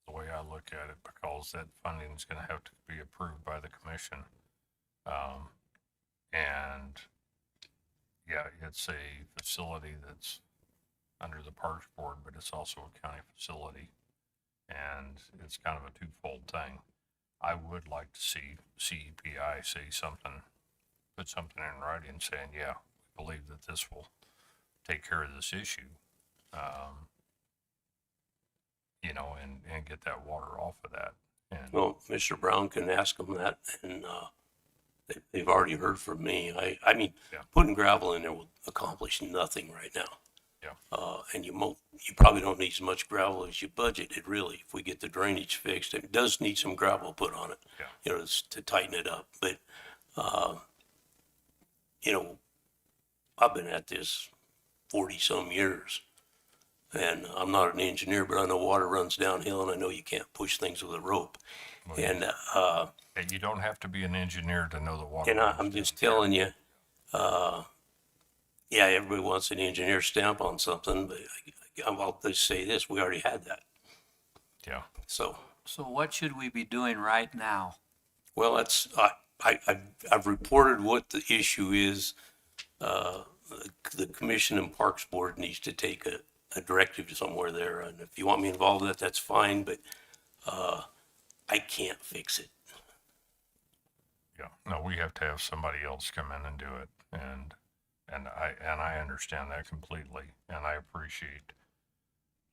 the way I look at it, because that funding is gonna have to be approved by the commission. And yeah, it's a facility that's under the Parks Board, but it's also a county facility. And it's kind of a twofold thing. I would like to see CEPI say something, put something in writing saying, yeah, we believe that this will take care of this issue. You know, and get that water off of that. And Well, Mr. Brown can ask them that, and they've already heard from me. I mean, Yeah. putting gravel in there will accomplish nothing right now. Yeah. And you probably don't need as much gravel as you budgeted, really, if we get the drainage fixed. It does need some gravel put on it, Yeah. you know, to tighten it up. But, you know, I've been at this 40-some years. And I'm not an engineer, but I know water runs downhill, and I know you can't push things with a rope. Well, And, and you don't have to be an engineer to know the water. and I'm runs just down. telling you, yeah, everybody wants an engineer stamp on something, but I'll just say this, we already had that. Yeah. So, So what should we be doing right now? well, that's, I've reported what the issue is. The Commission and Parks Board needs to take a directive somewhere there, and if you want me involved in that, that's fine, but, I can't fix it. Yeah, no, we have to have somebody else come in and do it, and I understand that completely, and I appreciate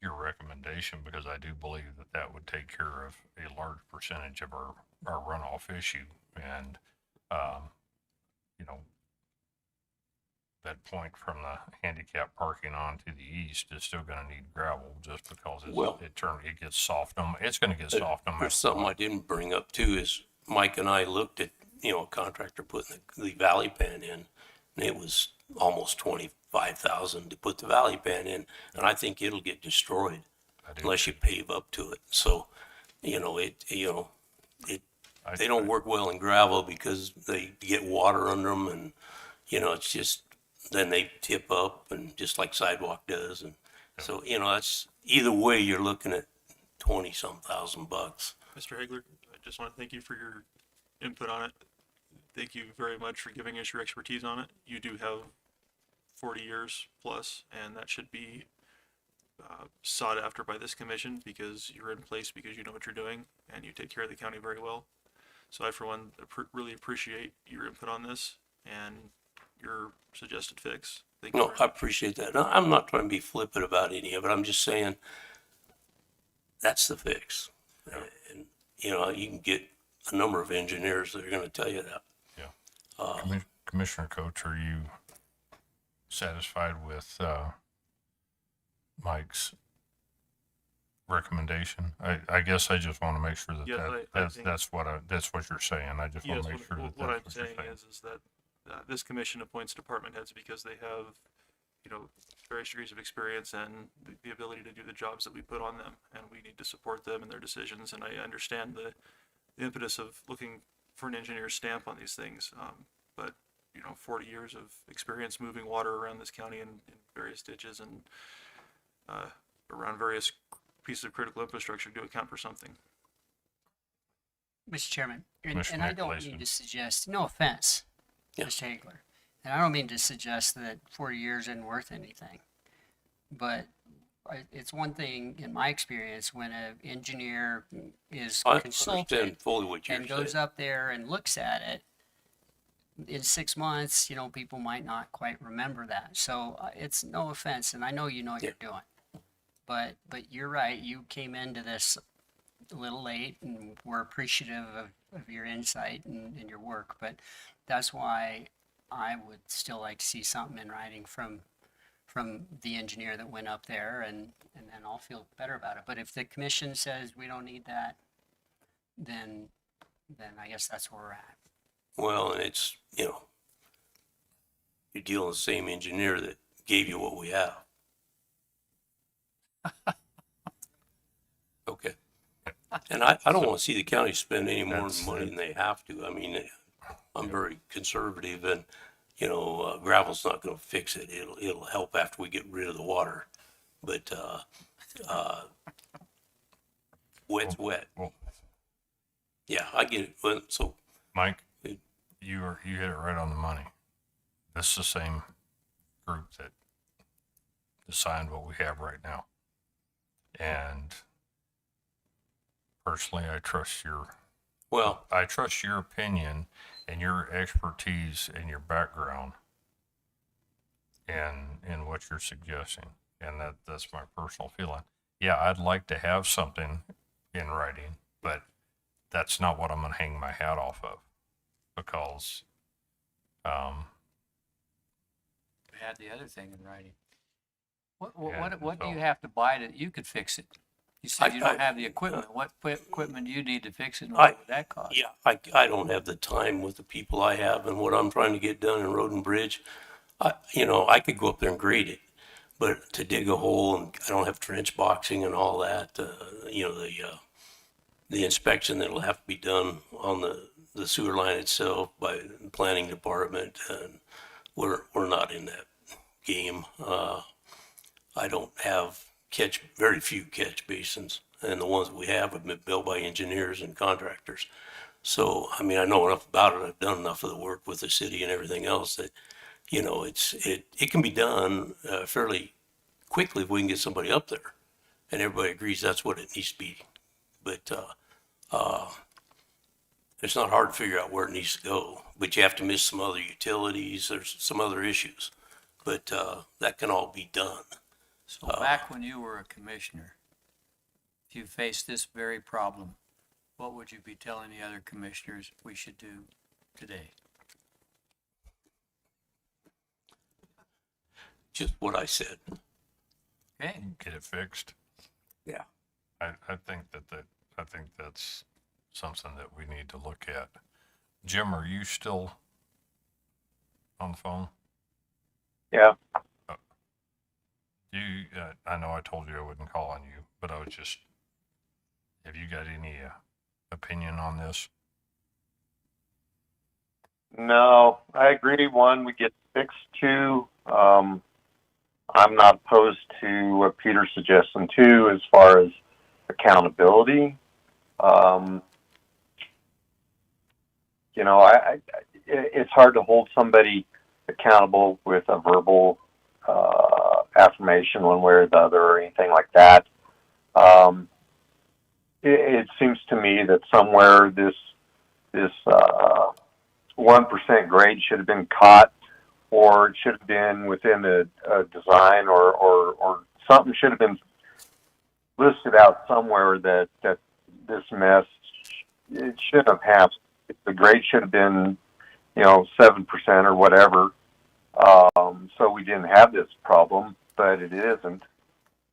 your recommendation, because I do believe that that would take care of a large percentage of our runoff issue, and you know, that point from the handicap parking on to the east is still going to need gravel, just because Well- it gets soft. It's going to get soft no matter There's something I what. didn't bring up too, is Mike and I looked at, you know, a contractor putting the valley pan in, and it was almost 25,000 to put the valley pan in, and I think it'll get destroyed I do. unless you pave up to it. So, you know, they don't work well in gravel because they get water under them, and, you know, it's just, then they tip up, and just like sidewalk does, and so, you know, that's, either way, you're looking at 20-some thousand bucks. Mr. Hegler, I just want to thank you for your input on it. Thank you very much for giving us your expertise on it. You do have 40 years plus, and that should be sought after by this commission because you're in place because you know what you're doing and you take care of the county very well. So I, for one, really appreciate your input on this and your suggested fix. Thank you No, very I much. appreciate that. No, I'm not trying to be flippant about any of it. I'm just saying that's the fix. And, you know, you can get a number of engineers that are going to tell you that. Commissioner Coach, are you satisfied with Mike's recommendation? I guess I just want to make sure that, Yes, that's what you're saying. I just want Yes, to make sure that what I'm that's what saying you're saying. is that this commission appoints department heads because they have, you know, various degrees of experience and the ability to do the jobs that we put on them, and we need to support them in their decisions. And I understand the impetus of looking for an engineer's stamp on these things, but you know, 40 years of experience moving water around this county in various ditches and around various pieces of critical infrastructure do account for something. Mr. Chairman, and Commissioner I don't Nicolaisis. mean to suggest, no offense, Yeah. Mr. Hagler, and I don't mean to suggest that 40 years isn't worth anything, but it's one thing in my experience when an engineer is I consulted understand fully what you're and goes saying. up there and looks at it, in 6 months, you know, people might not quite remember that. So it's no offense, and I know you know what you're doing, but you're right. You came into this a little late, and we're appreciative of your insight and your work. But that's why I would still like to see something in writing from the engineer that went up there, and then I'll feel better about it. But if the commission says we don't need that, then I guess that's where we're at. Well, and it's, you know, you're dealing with the same engineer that gave you what we have. Okay. And I don't want to see the county spend any more money than they have to. I mean, I'm very conservative and, you know, gravel's not going to fix it. It'll help after we get rid of the water. But, wet's wet. Well, Yeah, I get it. Well, so, Mike, you hit it right on the money. This is the same group that designed what we have right now. And personally, I trust your opinion and your expertise and your background in what you're suggesting. And that's my personal feeling. Yeah, I'd like to have something in writing, but that's not what I'm going to hang my hat off of, because We had the other thing in writing. Yeah, What do so- you have to buy that you could fix it? You said you don't have the equipment. What equipment do you need to fix it? And what would that cost? yeah, I don't have the time with the people I have and what I'm trying to get done in Road and Bridge. You know, I could go up there and grade it, but to dig a hole, and I don't have trench boxing and all that, you know, the inspection that'll have to be done on the sewer line itself by the planning department, and we're not in that game. I don't have very few catch basins, and the ones that we have been built by engineers and contractors. So, I mean, I know enough about it. I've done enough of the work with the city and everything else that, you know, it can be done fairly quickly if we can get somebody up there, and everybody agrees that's what it needs to be. But it's not hard to figure out where it needs to go. But you have to miss some other utilities. There's some other issues, but that can all be done. So back when you were a commissioner, if you faced this very problem, what would you be telling the other commissioners we should do today? Just what I said. Okay. Get it fixed. Yeah. I think I think that's something that we need to look at. Jim, are you still on the phone? Yeah. I know I told you I wouldn't call on you, but I was just, have you got any opinion on this? No, I agree. One, we get fixed. Two, I'm not opposed to what Peter's suggesting. Two, as far as accountability, you know, it's hard to hold somebody accountable with a verbal affirmation one way or the other or anything like that. It seems to me that somewhere this 1% grade should have been caught, or it should have been within a design, or something should have been listed out somewhere that this mess, it shouldn't have happened. The grade should have been, 7% or whatever. So we didn't have this problem, but it isn't.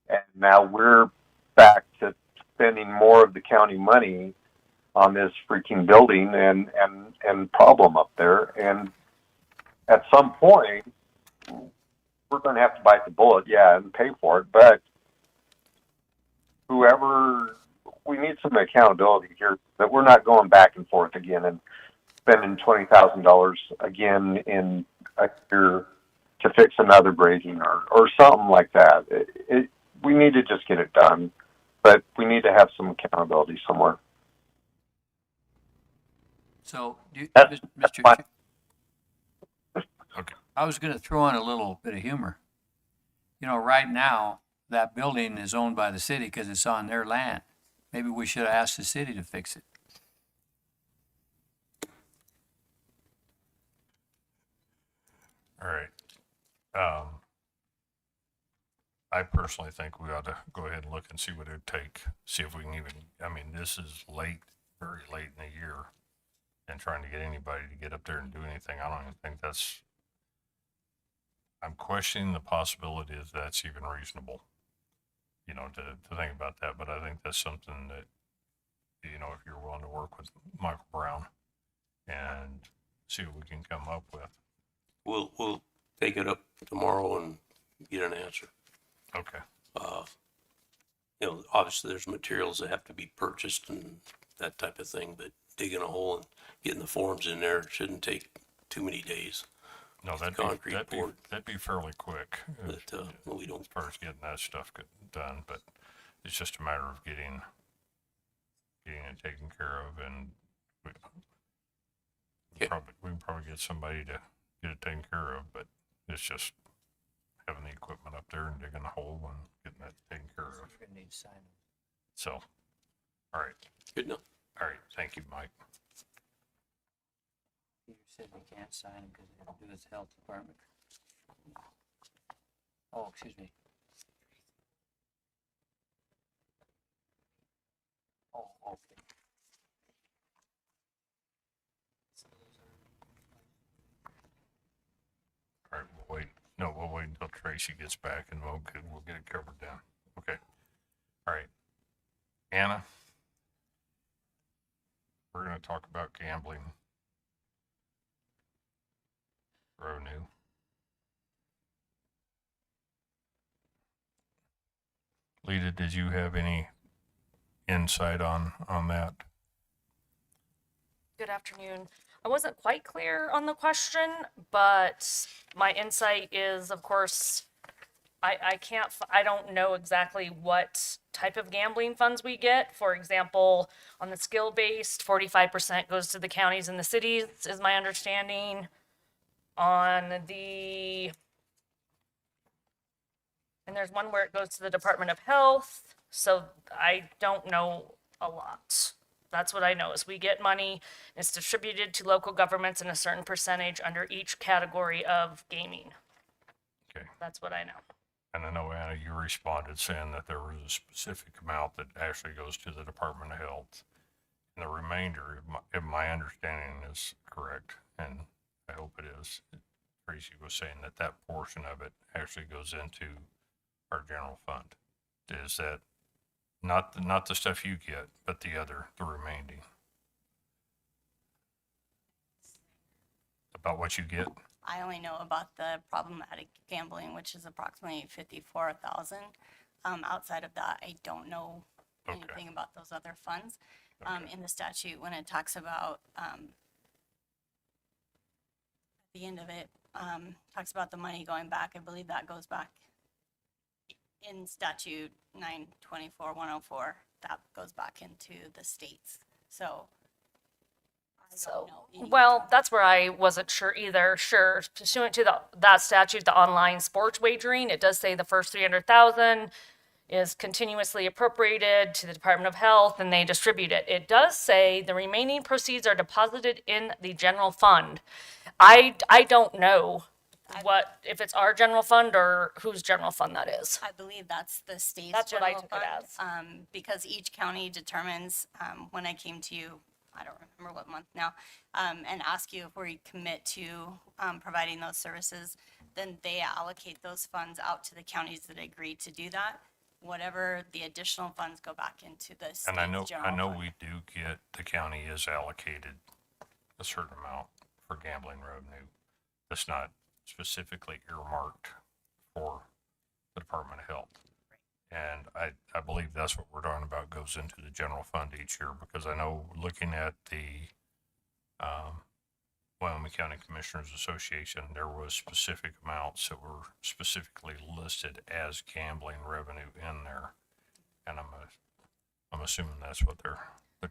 And now we're back to spending more of the county money on this freaking building and problem up there. And at some point, we're going to have to bite the bullet, and pay for it. But we need some accountability here, that we're not going back and forth again and spending $20,000 again in a year to fix another grading or something like that. We need to just get it done, but we need to have some accountability somewhere. So, That's Mr. fine. Okay. I was going to throw in a little bit of humor. Right now, that building is owned by the city because it's on their land. Maybe we should have asked the city to fix it. All right. I personally think we ought to go ahead and look and see what it would take, see if we can even, this is late, very late in the year, and trying to get anybody to get up there and do anything, I don't even think I'm questioning the possibility that that's even reasonable, to think about that. But I think that's something that, if you're willing to work with Michael Brown and see what we can come up with. We'll take it up tomorrow and get an answer. Okay. Obviously there's materials that have to be purchased and that type of thing, but digging a hole and getting the forms in there shouldn't take too many days. No, that'd be fairly quick. But we don't. As far as getting that stuff done, but it's just a matter of getting it taken care of, and we can probably get somebody to get it taken care of, but it's just having the equipment up there and digging a hole and getting that taken care of. So, all right. Good enough. All right. Thank you, Mike. Peter said they can't sign them because they have to do with the health department. Oh, excuse me. Oh, okay. All right. We'll wait. No, we'll wait until Tracy gets back and we'll get it covered down. Okay. All right. Anna, we're going to talk about gambling revenue. Lita, did you have any insight on that? Good afternoon. I wasn't quite clear on the question, but my insight is, of course, I don't know exactly what type of gambling funds we get. For example, on the skill-based, 45% goes to the counties and the cities, is my understanding. And there's one where it goes to the Department of Health, so I don't know a lot. That's what I know, is we get money, it's distributed to local governments in a certain percentage under each category of gaming. Okay. That's what I know. And I know, Anna, you responded saying that there was a specific amount that actually goes to the Department of Health. And the remainder, if my understanding is correct, and I hope it is, Tracy was saying that portion of it actually goes into our general fund. Is that not the stuff you get, but the remaining? About what you get? I only know about the problematic gambling, which is approximately 54,000. Outside of that, I don't know anything about those other funds. In the statute, when it talks about, at the end of it, talks about the money going back, I believe that goes back in statute 924-104, that goes back into the states. So I So, know any- well, that's where I wasn't sure either. Sure, pursuant to that statute, the online sports wagering, it does say the first 300,000 is continuously appropriated to the Department of Health and they distribute it. It does say the remaining proceeds are deposited in the general fund. I don't know if it's our general fund or whose general fund that is. I believe that's the state's That's what I general took it fund, as. because each county determines, when I came to you, I don't remember what month now, and ask you if we commit to, providing those services, then they allocate those funds out to the counties that agree to do that. Whatever the additional funds go back into the state's And general I know fund. we do get, the county is allocated a certain amount for gambling revenue. That's not specifically earmarked for the Department of Health. And I believe that's what we're talking about goes into the general fund each year, because I know looking at the Wyoming County Commissioners Association, there was specific amounts that were specifically listed as gambling revenue in there. And I'm assuming that's what they're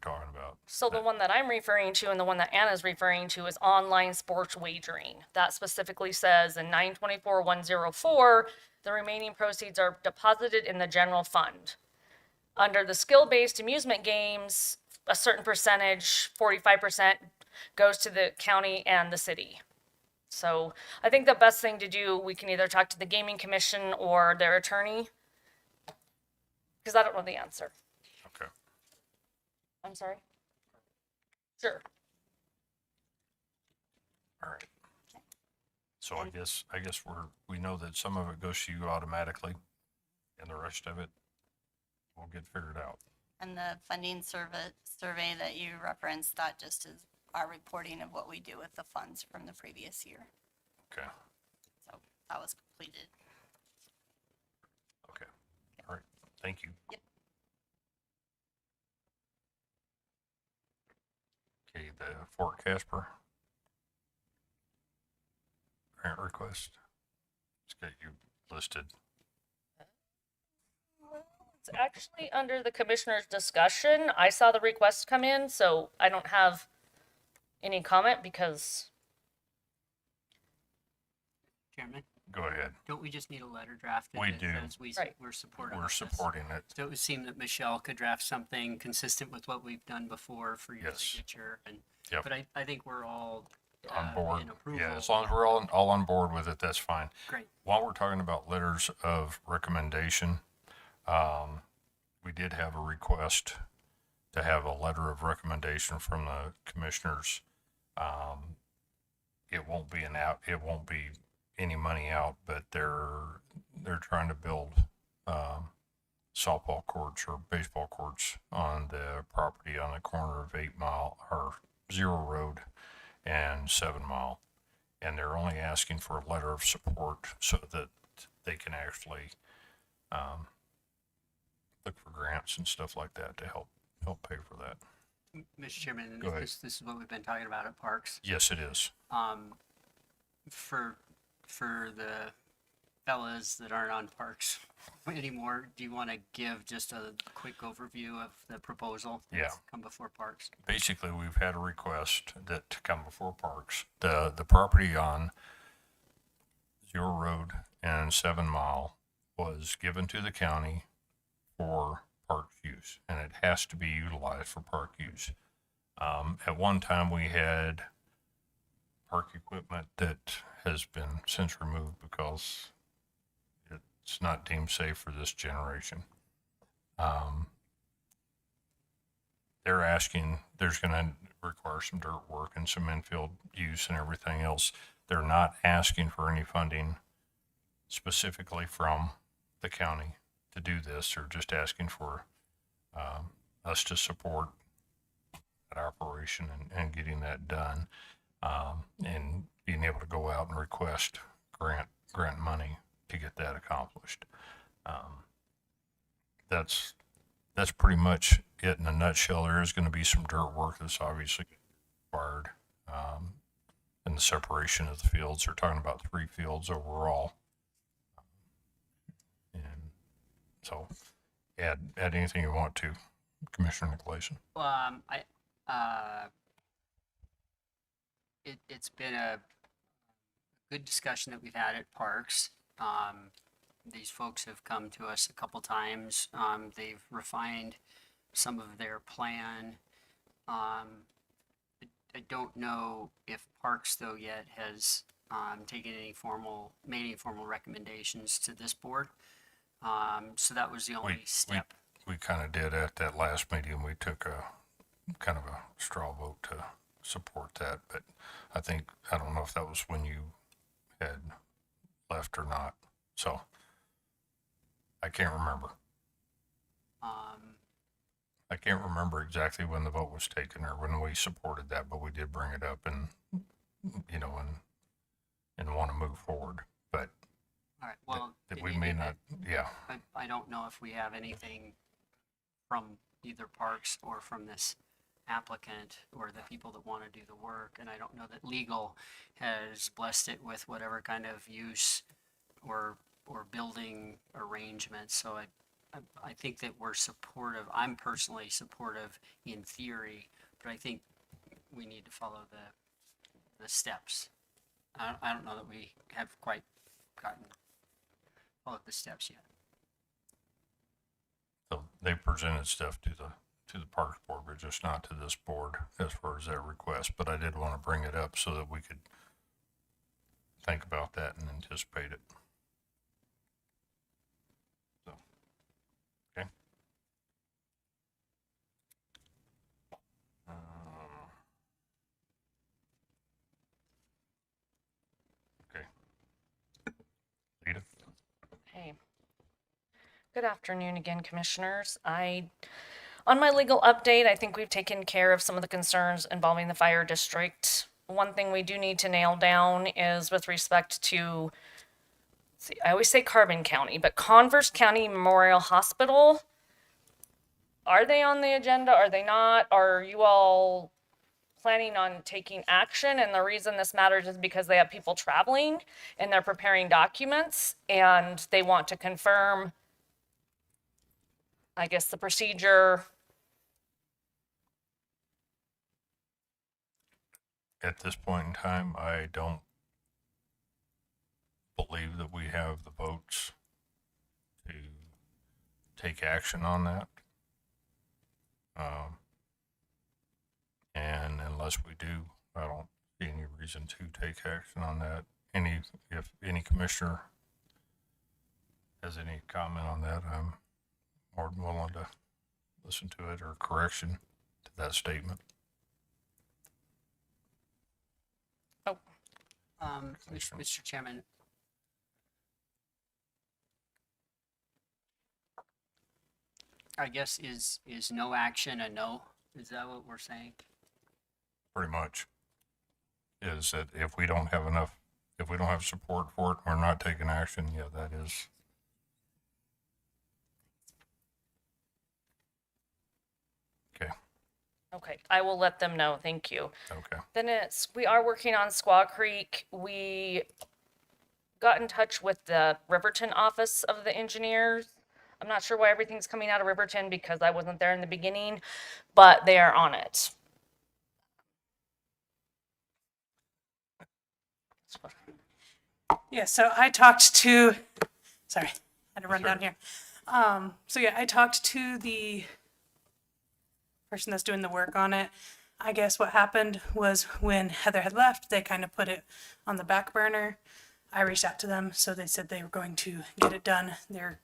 talking about. So the one that I'm referring to and the one that Anna's referring to is online sports wagering. That specifically says in 924-104, the remaining proceeds are deposited in the general fund. Under the skill-based amusement games, a certain percentage, 45%, goes to the county and the city. So I think the best thing to do, we can either talk to the gaming commission or their attorney, because I don't know the answer. Okay. I'm sorry? Sure. All right. So I guess we know that some of it goes to you automatically and the rest of it will get figured out. And the funding survey that you referenced, that just is our reporting of what we do with the funds from the previous year. Okay. So that was completed. Okay. All right. Thank you. Yep. Okay, the Fort Casper grant request. Let's get you listed. It's actually under the commissioner's discussion. I saw the request come in, so I don't have any comment because Chairman, Go ahead. don't we just need a letter drafted? We that do. says Right. We're supporting We're this? supporting it. So it would seem that Michelle could draft something consistent with what we've done before for your Yes. signature. And, Yep. but I think we're all On board. in approval. Yeah, as long as we're all on board with it, that's fine. Great. While we're talking about letters of recommendation, we did have a request to have a letter of recommendation from the commissioners. It won't be any money out, but they're trying to build softball courts or baseball courts on the property on the corner of 8 Mile or 0 Road and 7 Mile. And they're only asking for a letter of support so that they can actually look for grants and stuff like that to help pay for that. Mr. Chairman, and Go ahead. this is what we've been talking about at Parks. Yes, it is. For the fellas that aren't on Parks anymore, do you want to give just a quick overview of the proposal that's Yeah. come before Parks? Basically, we've had a request that to come before Parks. The property on 0 Road and 7 Mile was given to the county for park use, and it has to be utilized for park use. At one time, we had park equipment that has been since removed because it's not deemed safe for this generation. They're asking, there's going to require some dirt work and some infield use and everything else. They're not asking for any funding specifically from the county to do this. They're just asking for us to support that operation and getting that done, and being able to go out and request grant money to get that accomplished. That's pretty much it in a nutshell. There is going to be some dirt work that's obviously required in the separation of the fields. They're talking about 3 fields overall. And so add anything you want to, Commissioner Nicolason. it's been a good discussion that we've had at Parks. These folks have come to us a couple times. They've refined some of their plan. I don't know if Parks though yet has taken made any formal recommendations to this board. So that was the only step. We kind of did at that last meeting. We took a kind of a straw vote to support that, but I don't know if that was when you had left or not. So I can't remember. I can't remember exactly when the vote was taken or when we supported that, but we did bring it up and want to move forward. But All right. Well, we may not. Yeah. I don't know if we have anything from either Parks or from this applicant or the people that want to do the work, and I don't know that legal has blessed it with whatever kind of use or building arrangement. So I think that we're supportive. I'm personally supportive in theory, but I think we need to follow the steps. I don't know that we have quite followed the steps yet. So they presented stuff to the Parks Board, but just not to this board as far as their request. But I did want to bring it up so that we could think about that and anticipate it. So, okay. Okay. Lita? Hey. Good afternoon again, Commissioners. On my legal update, I think we've taken care of some of the concerns involving the fire district. One thing we do need to nail down is with respect to, I always say Carbon County, but Converse County Memorial Hospital. Are they on the agenda? Are they not? Are you all planning on taking action? And the reason this matters is because they have people traveling and they're preparing documents and they want to confirm, I guess, the procedure. At this point in time, I don't believe that we have the votes to take action on that. And unless we do, I don't see any reason to take action on that. If any commissioner has any comment on that, I'm more than willing to listen to it or correction to that statement. Mr. Chairman, I guess is no action a no? Is that what we're saying? Pretty much. Is that if we don't have support for it, we're not taking action. Yeah, that is. Okay. Okay, I will let them know. Thank you. Okay. Then we are working on Squaw Creek. We got in touch with the Riverton office of the engineers. I'm not sure why everything's coming out of Riverton because I wasn't there in the beginning, but they are on it. Yeah, so I talked to, sorry, I had to run down here. So yeah, I talked to the person that's doing the work on it. I guess what happened was when Heather had left, they kind of put it on the back burner. I reached out to them, so they said they were going to get it done. They're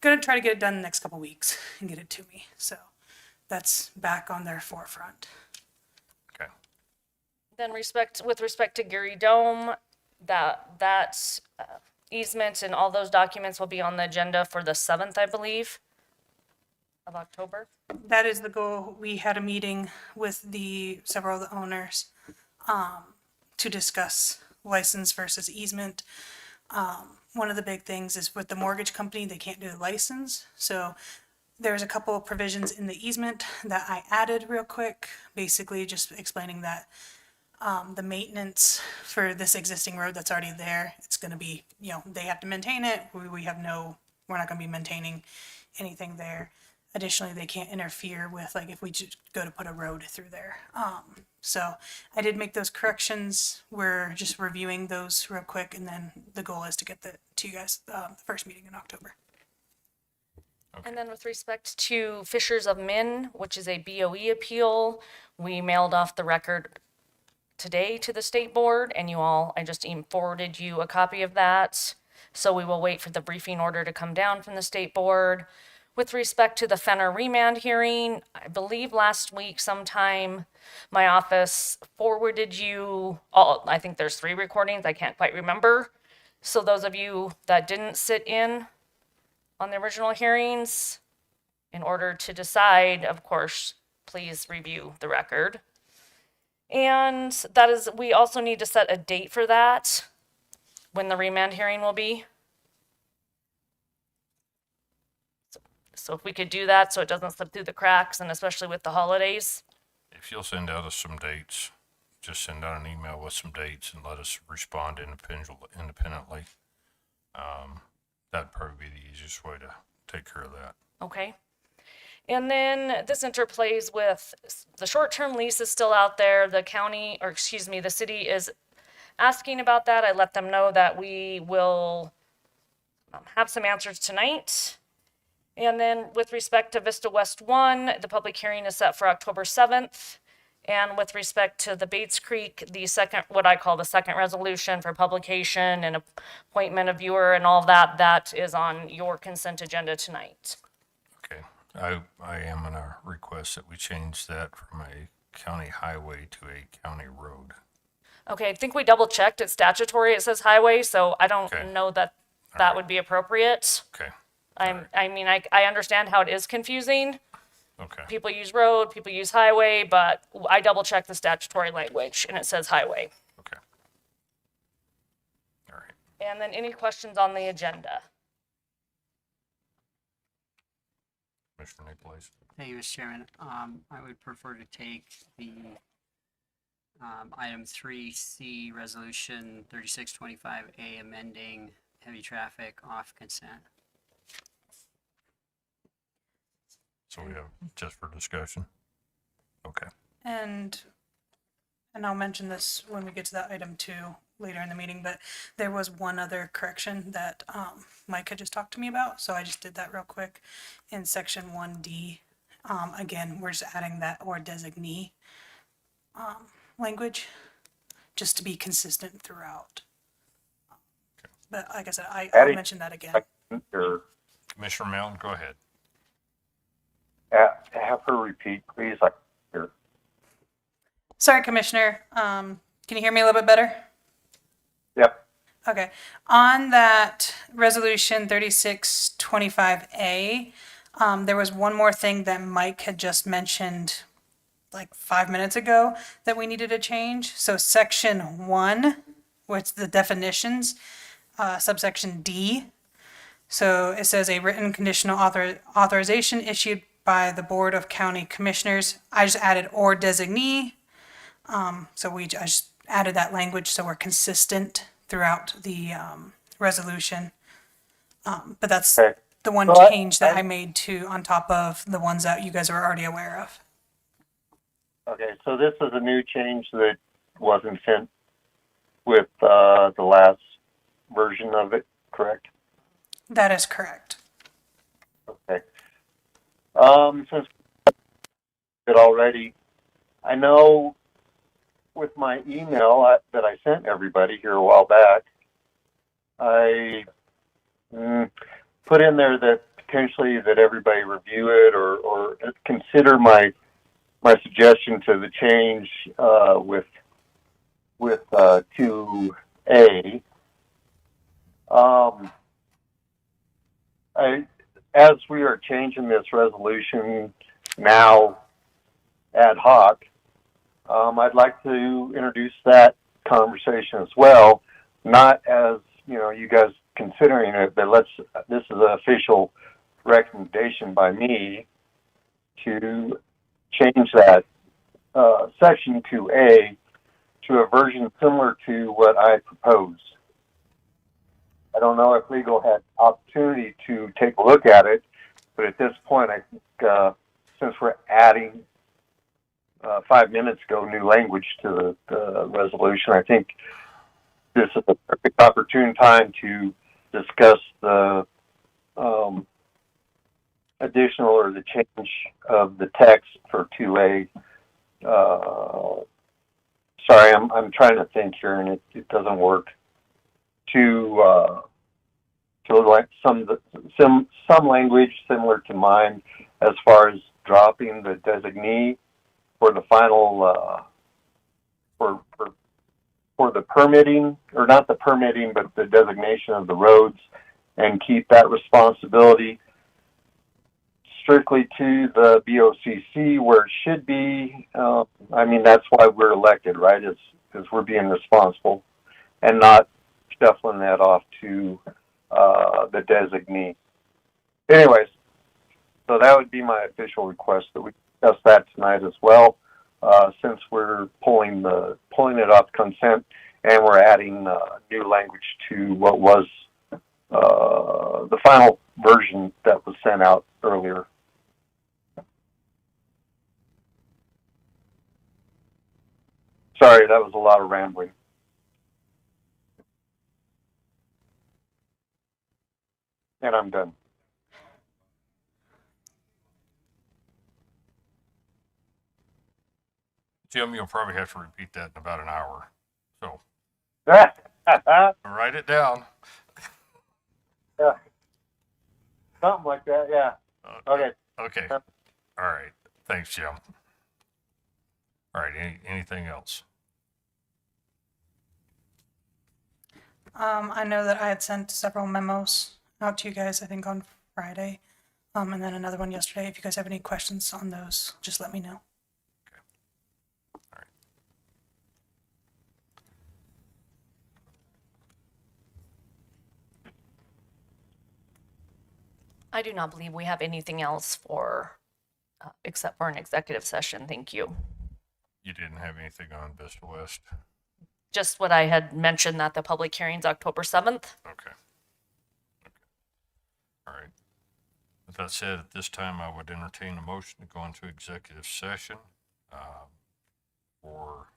going to try to get it done in the next couple weeks and get it to me. So that's back on their forefront. Okay. Then with respect to Geary Dome, that easement and all those documents will be on the agenda for the 7th, I believe, of October. That is the goal. We had a meeting with several of the owners to discuss license versus easement. One of the big things is with the mortgage company, they can't do the license. So there's a couple of provisions in the easement that I added real quick, basically just explaining that the maintenance for this existing road that's already there, it's going to be, they have to maintain it. We're not going to be maintaining anything there. additionally, they can't interfere with, like, if we just go to put a road through there. So I did make those corrections. We're just reviewing those real quick, and then the goal is to get to you guys, the first meeting in October. And then with respect to Fishers of Min, which is a BOE appeal, we mailed off the record today to the state board, and I just forwarded you a copy of that. So we will wait for the briefing order to come down from the state board. With respect to the Fenner remand hearing, I believe last week sometime my office forwarded you all, I think there's 3 recordings, I can't quite remember. So those of you that didn't sit in on the original hearings, in order to decide, of course, please review the record. And we also need to set a date for that, when the remand hearing will be. So if we could do that so it doesn't slip through the cracks, and especially with the holidays. If you'll send out us some dates, just send out an email with some dates and let us respond independently. That'd probably be the easiest way to take care of that. Okay. And then this interplays with the short-term lease is still out there. The city is asking about that. I let them know that we will have some answers tonight. And then with respect to Vista West 1, the public hearing is set for October 7th. And with respect to the Bates Creek, what I call the second resolution for publication and appointment of viewer and all of that, that is on your consent agenda tonight. Okay. I am gonna request that we change that from a county highway to a county road. Okay, I think we double checked. It's statutory. It says highway, so I don't know that would be appropriate. Okay. I understand how it is confusing. Okay. People use road, people use highway, but I double checked the statutory language and it says highway. Okay. All right. And then any questions on the agenda? Commissioner Nick, please. Thank you, Mr. Chairman. I would prefer to take the item 3C, Resolution 3625A, amending heavy traffic off consent. So we have just for discussion? Okay. And I'll mention this when we get to that item 2 later in the meeting, but there was one other correction that Mike had just talked to me about, so I just did that real quick. In section 1D, again, we're just adding that or designee language, just to be consistent throughout. But like I said, I'll mention that again. Commissioner Mountain, go ahead. Have her repeat, please. Sorry, Commissioner. Can you hear me a little bit better? Yep. Okay. On that resolution 3625A, there was one more thing that Mike had just mentioned like 5 minutes ago that we needed to change. So section 1, what's the definitions, subsection D. So it says a written conditional authorization issued by the Board of County Commissioners. I just added or designee. So I just added that language so we're consistent throughout the resolution. But that's the one change that I made on top of the ones that you guys are already aware of. Okay, so this is a new change that wasn't sent with the last version of it, correct? That is correct. Okay. Since it already, I know with my email that I sent everybody here a while back, I put in there that potentially that everybody review it or consider my suggestion to the change with 2A. As we are changing this resolution now ad hoc, I'd like to introduce that conversation as well, not as, you guys considering it, but this is an official recommendation by me to change that section 2A to a version similar to what I proposed. I don't know if legal had opportunity to take a look at it, But at this point, I think, since we're adding, 5 minutes ago, new language to the resolution, I think this is a perfect opportune time to discuss the, additional or the change of the text for 2A. Sorry, I'm trying to think here and it doesn't work. To like some language similar to mine as far as dropping the designee for the final, for the permitting, or not the permitting, but the designation of the roads, and keep that responsibility strictly to the BOCC where it should be. I mean, that's why we're elected, right? Is we're being responsible and not shuffling that off to the designee. Anyways, so that would be my official request that we discuss that tonight as well, since we're pulling it off consent and we're adding new language to what was the final version that was sent out earlier. Sorry, that was a lot of rambling. And I'm done. Jim, you'll probably have to repeat that in about an hour. So Yeah, write it down. something like that. Yeah. Okay. Okay. All right. Thanks, Jim. All right. Anything else? I know that I had sent several memos out to you guys, I think on Friday, and then another one yesterday. If you guys have any questions on those, just let me know. I do not believe we have anything else for, except for an executive session. Thank you. You didn't have anything on Vista West? Just what I had mentioned, that the public hearing's October 7th. Okay. All right. With that said, at this time, I would entertain a motion to go into executive session for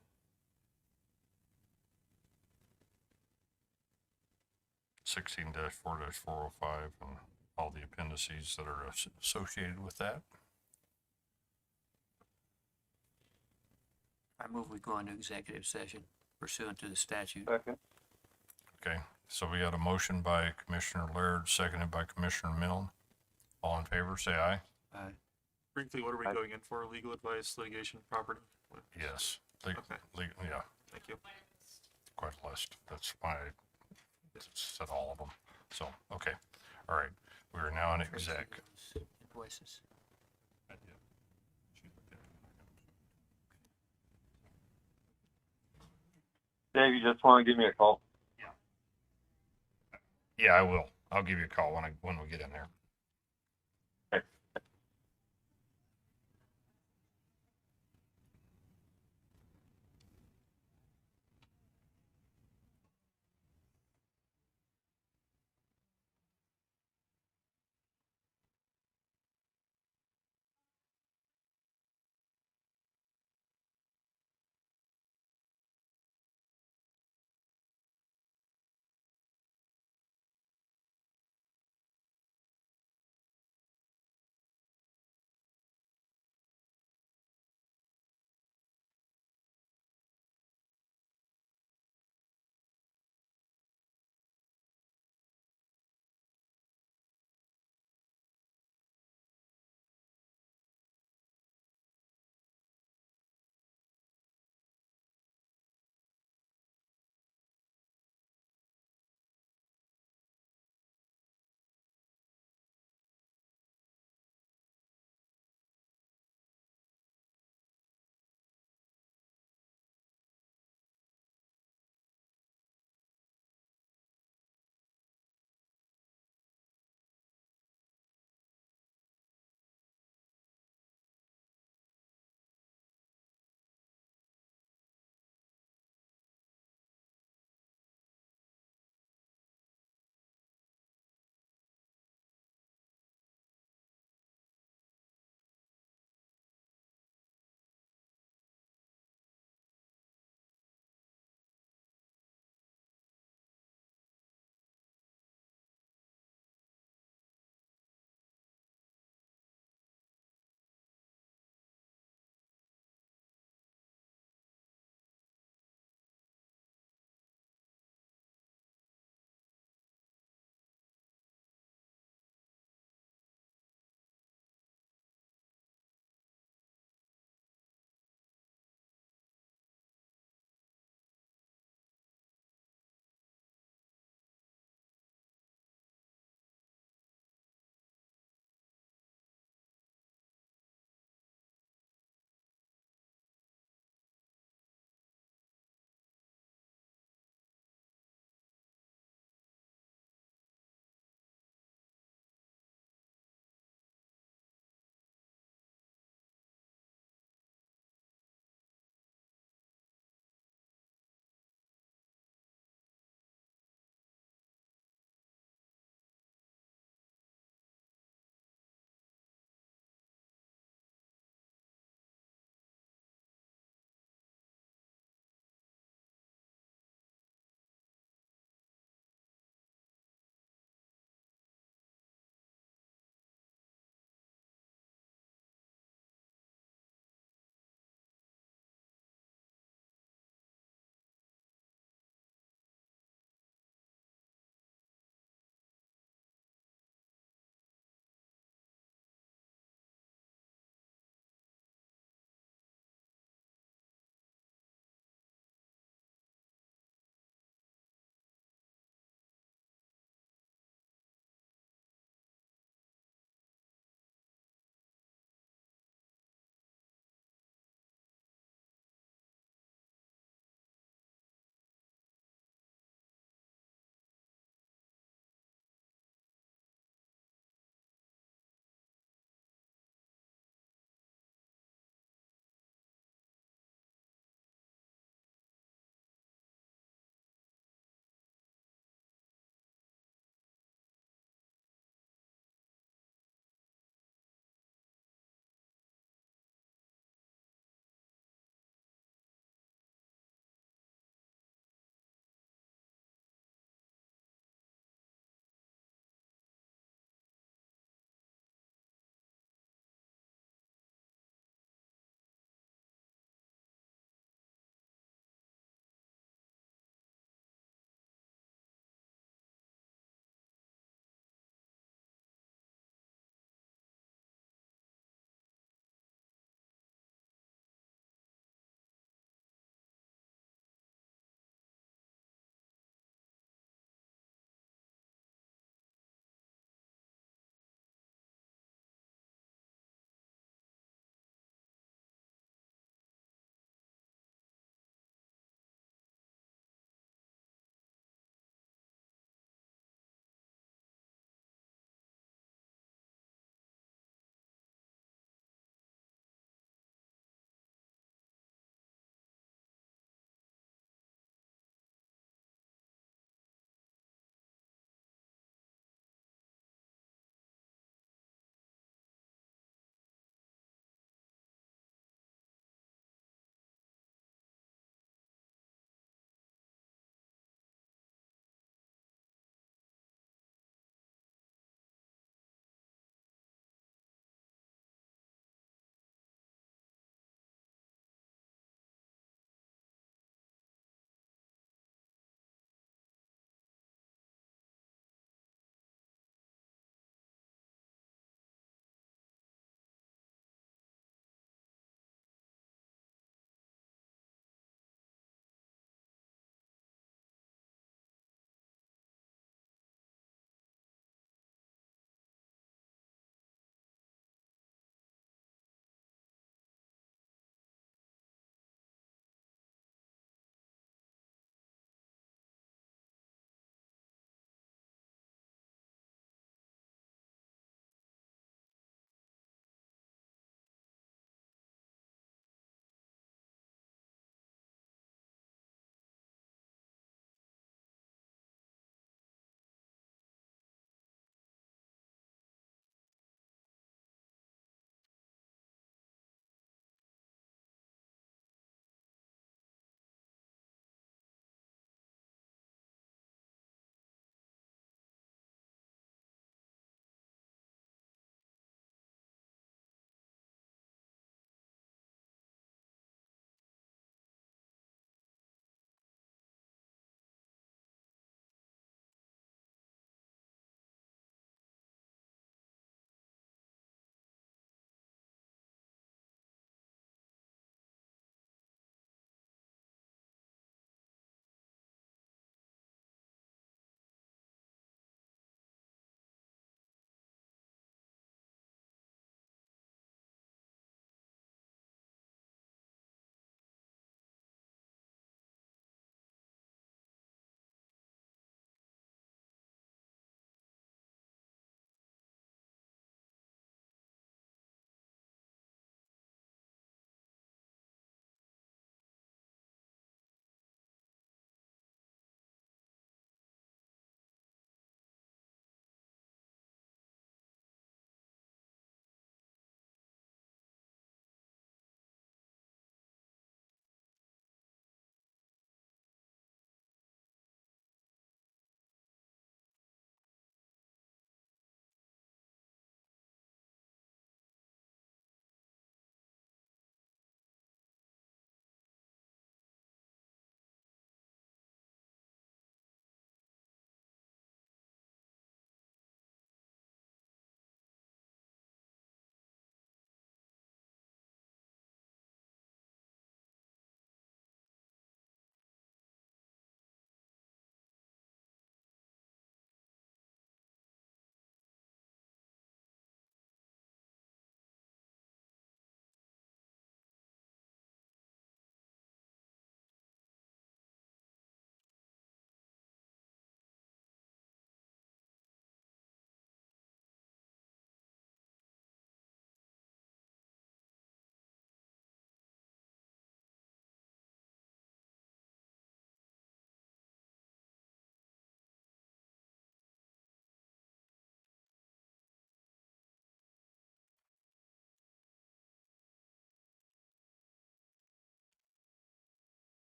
(16-4-405) and all the appendices that are associated with that. I move we go into executive session pursuant to the statute. Second. Okay, so we got a motion by Commissioner Laird, seconded by Commissioner Milne. All in favor, say aye. Aye. Briefly, what are we going in for? Legal advice, litigation, property? What- Yes. Okay. Yeah, Thank you. quite a list. That's why I said all of them. So, okay. All right. We are now in exec. Invoices. Dave, you just want to give me a call? Yeah, I will. I'll give you a call when we get in there.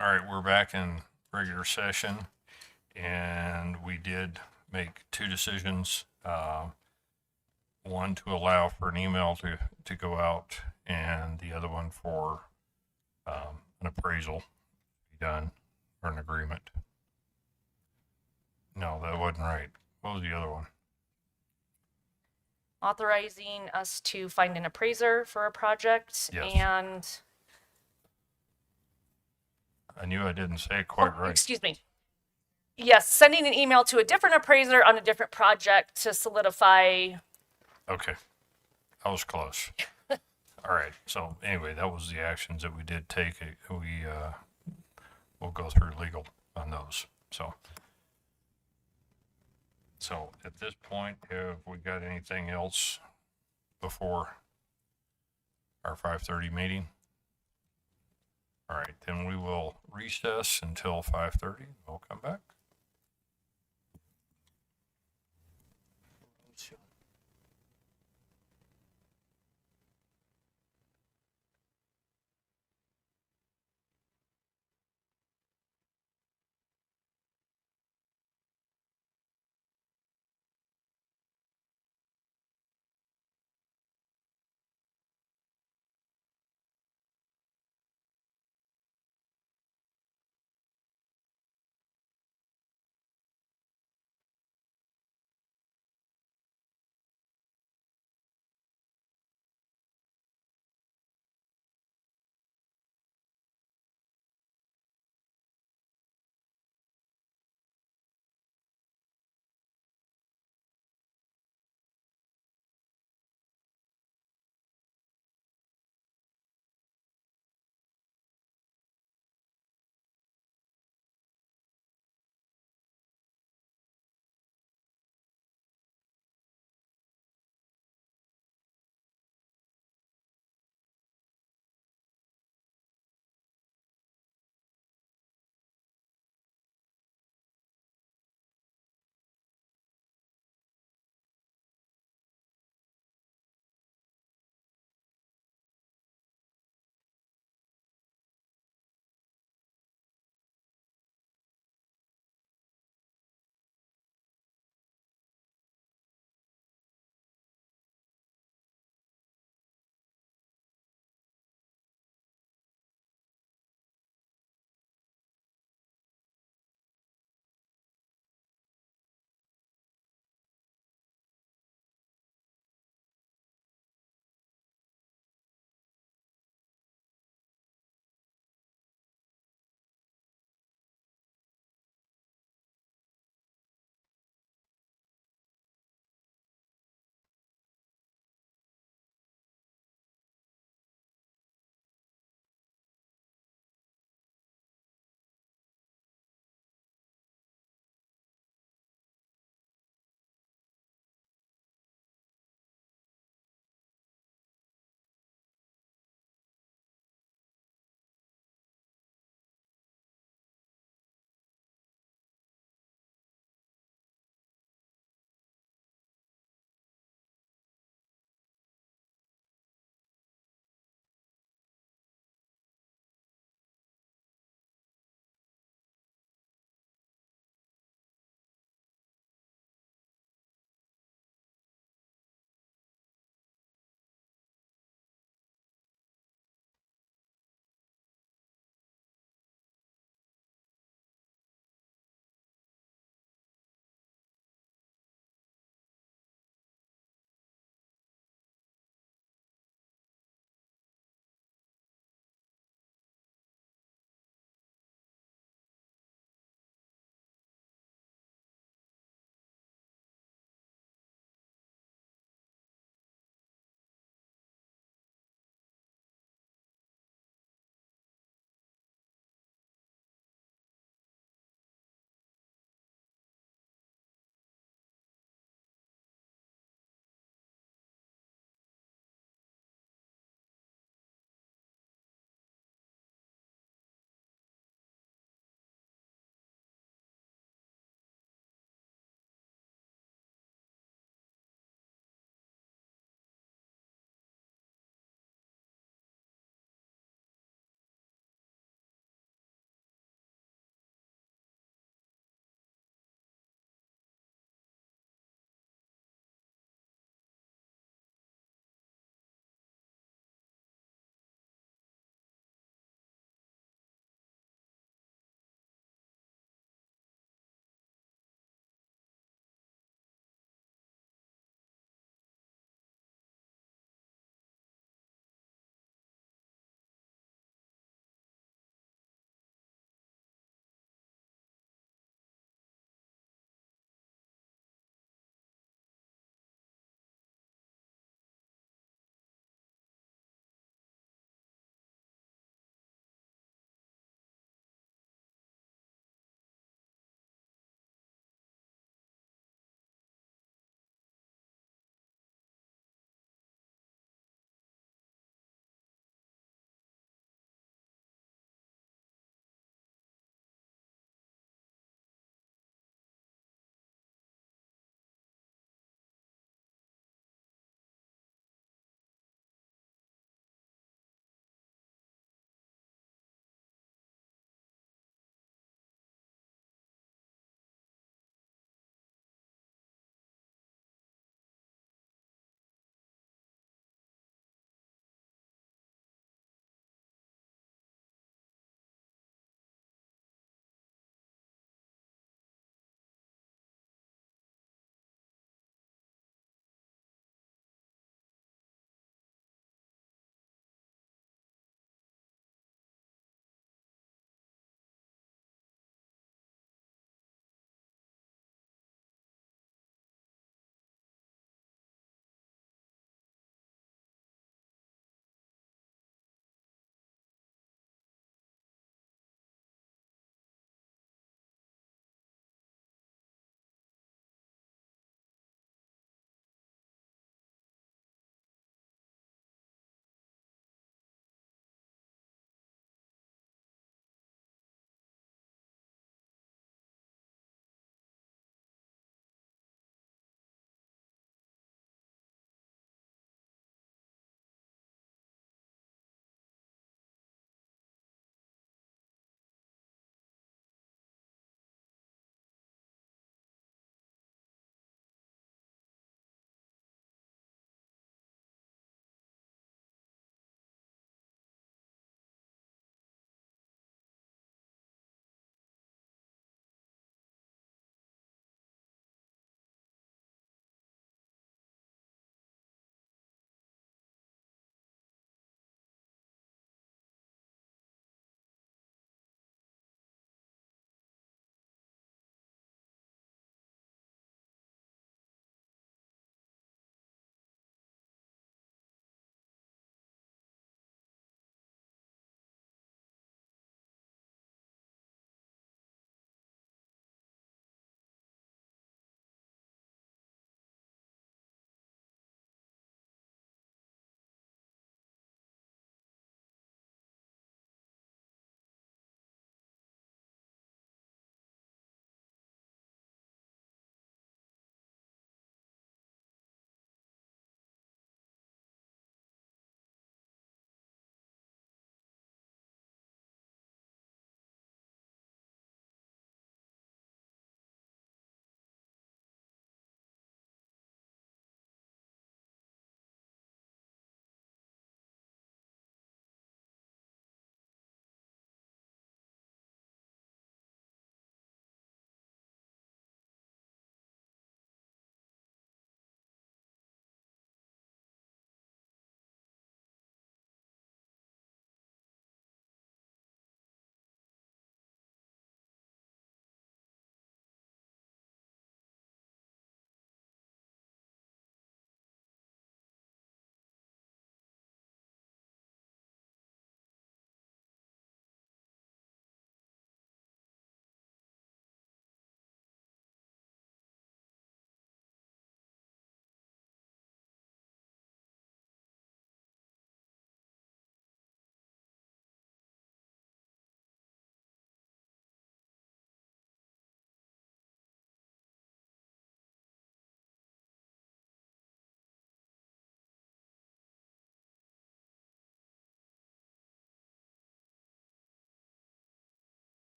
All right, we're back in regular session, and we did make two decisions. One to allow for an email to go out, and the other one for an appraisal to be done, or an agreement. No, that wasn't right. What was the other one? Authorizing us to find an appraiser for a project Yes. and, I knew I didn't say it quite right. excuse me. Yes, sending an email to a different appraiser on a different project to solidify. Okay, I was close. All right, so anyway, that was the actions that we did take. We'll go through legal on those, so. So at this point, have we got anything else before our 5:30 meeting? All right, then we will recess until 5:30. We'll come back.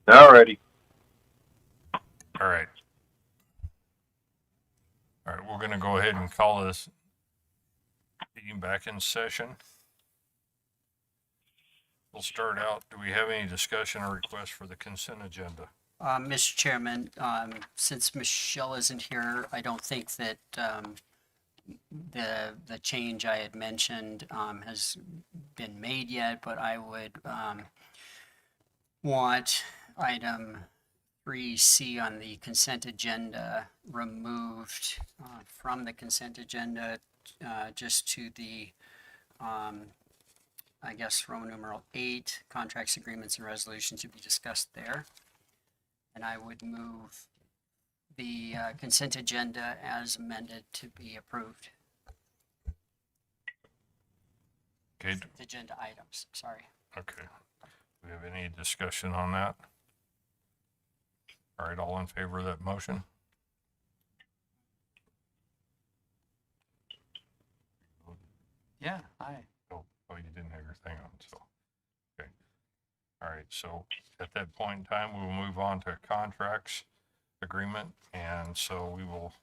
Alrighty. All right. All right, we're gonna go ahead and call this meeting back in session. We'll start out, do we have any discussion or requests for the consent agenda? Mr. Chairman, since Michelle isn't here, I don't think that the change I had mentioned has been made yet, but I would want item 3C on the consent agenda removed from the consent agenda just to the I guess Roman numeral 8, contracts, agreements, and resolutions to be discussed there. And I would move the consent agenda as amended to be approved. Okay, Agenda items, sorry. okay. Do we have any discussion on that? All right, all in favor of that motion? Yeah, aye. Oh, you didn't have your thing on, so, okay. All right, so at that point in time, we will move on to contracts agreement, and so we will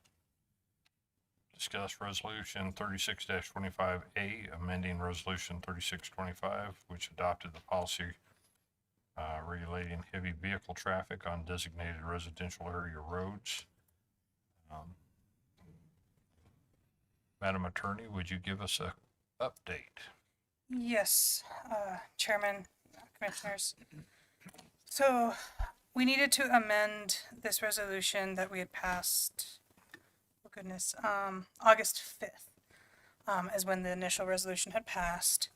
discuss resolution 36-25A, amending resolution 3625, which adopted the policy regulating heavy vehicle traffic on designated residential area roads. Madam Attorney, would you give us a update? Yes, Chairman, Commissioners. So we needed to amend this resolution that we had passed, oh goodness, August 5th, is when the initial resolution had passed.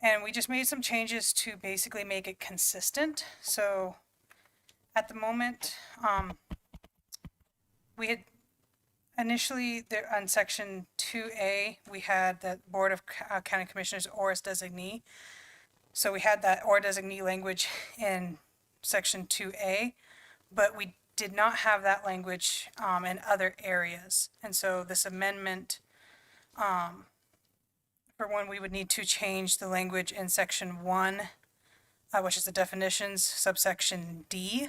And we just made some changes to basically make it consistent. So at the moment, we had initially there on section 2A, we had the Board of County Commissioners or its designee. So we had that or designee language in section 2A, but we did not have that language in other areas. And so this amendment, for one, we would need to change the language in section 1, which is the definitions, subsection D,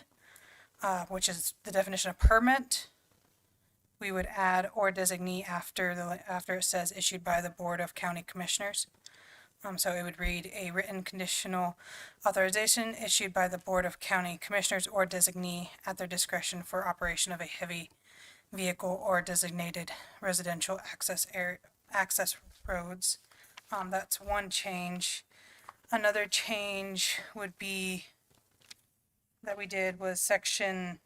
which is the definition of permit. We would add or designee after it says issued by the Board of County Commissioners. So it would read a written conditional authorization issued by the Board of County Commissioners or designee at their discretion for operation of a heavy vehicle or designated residential access roads. That's one change. Another change would be that we did was section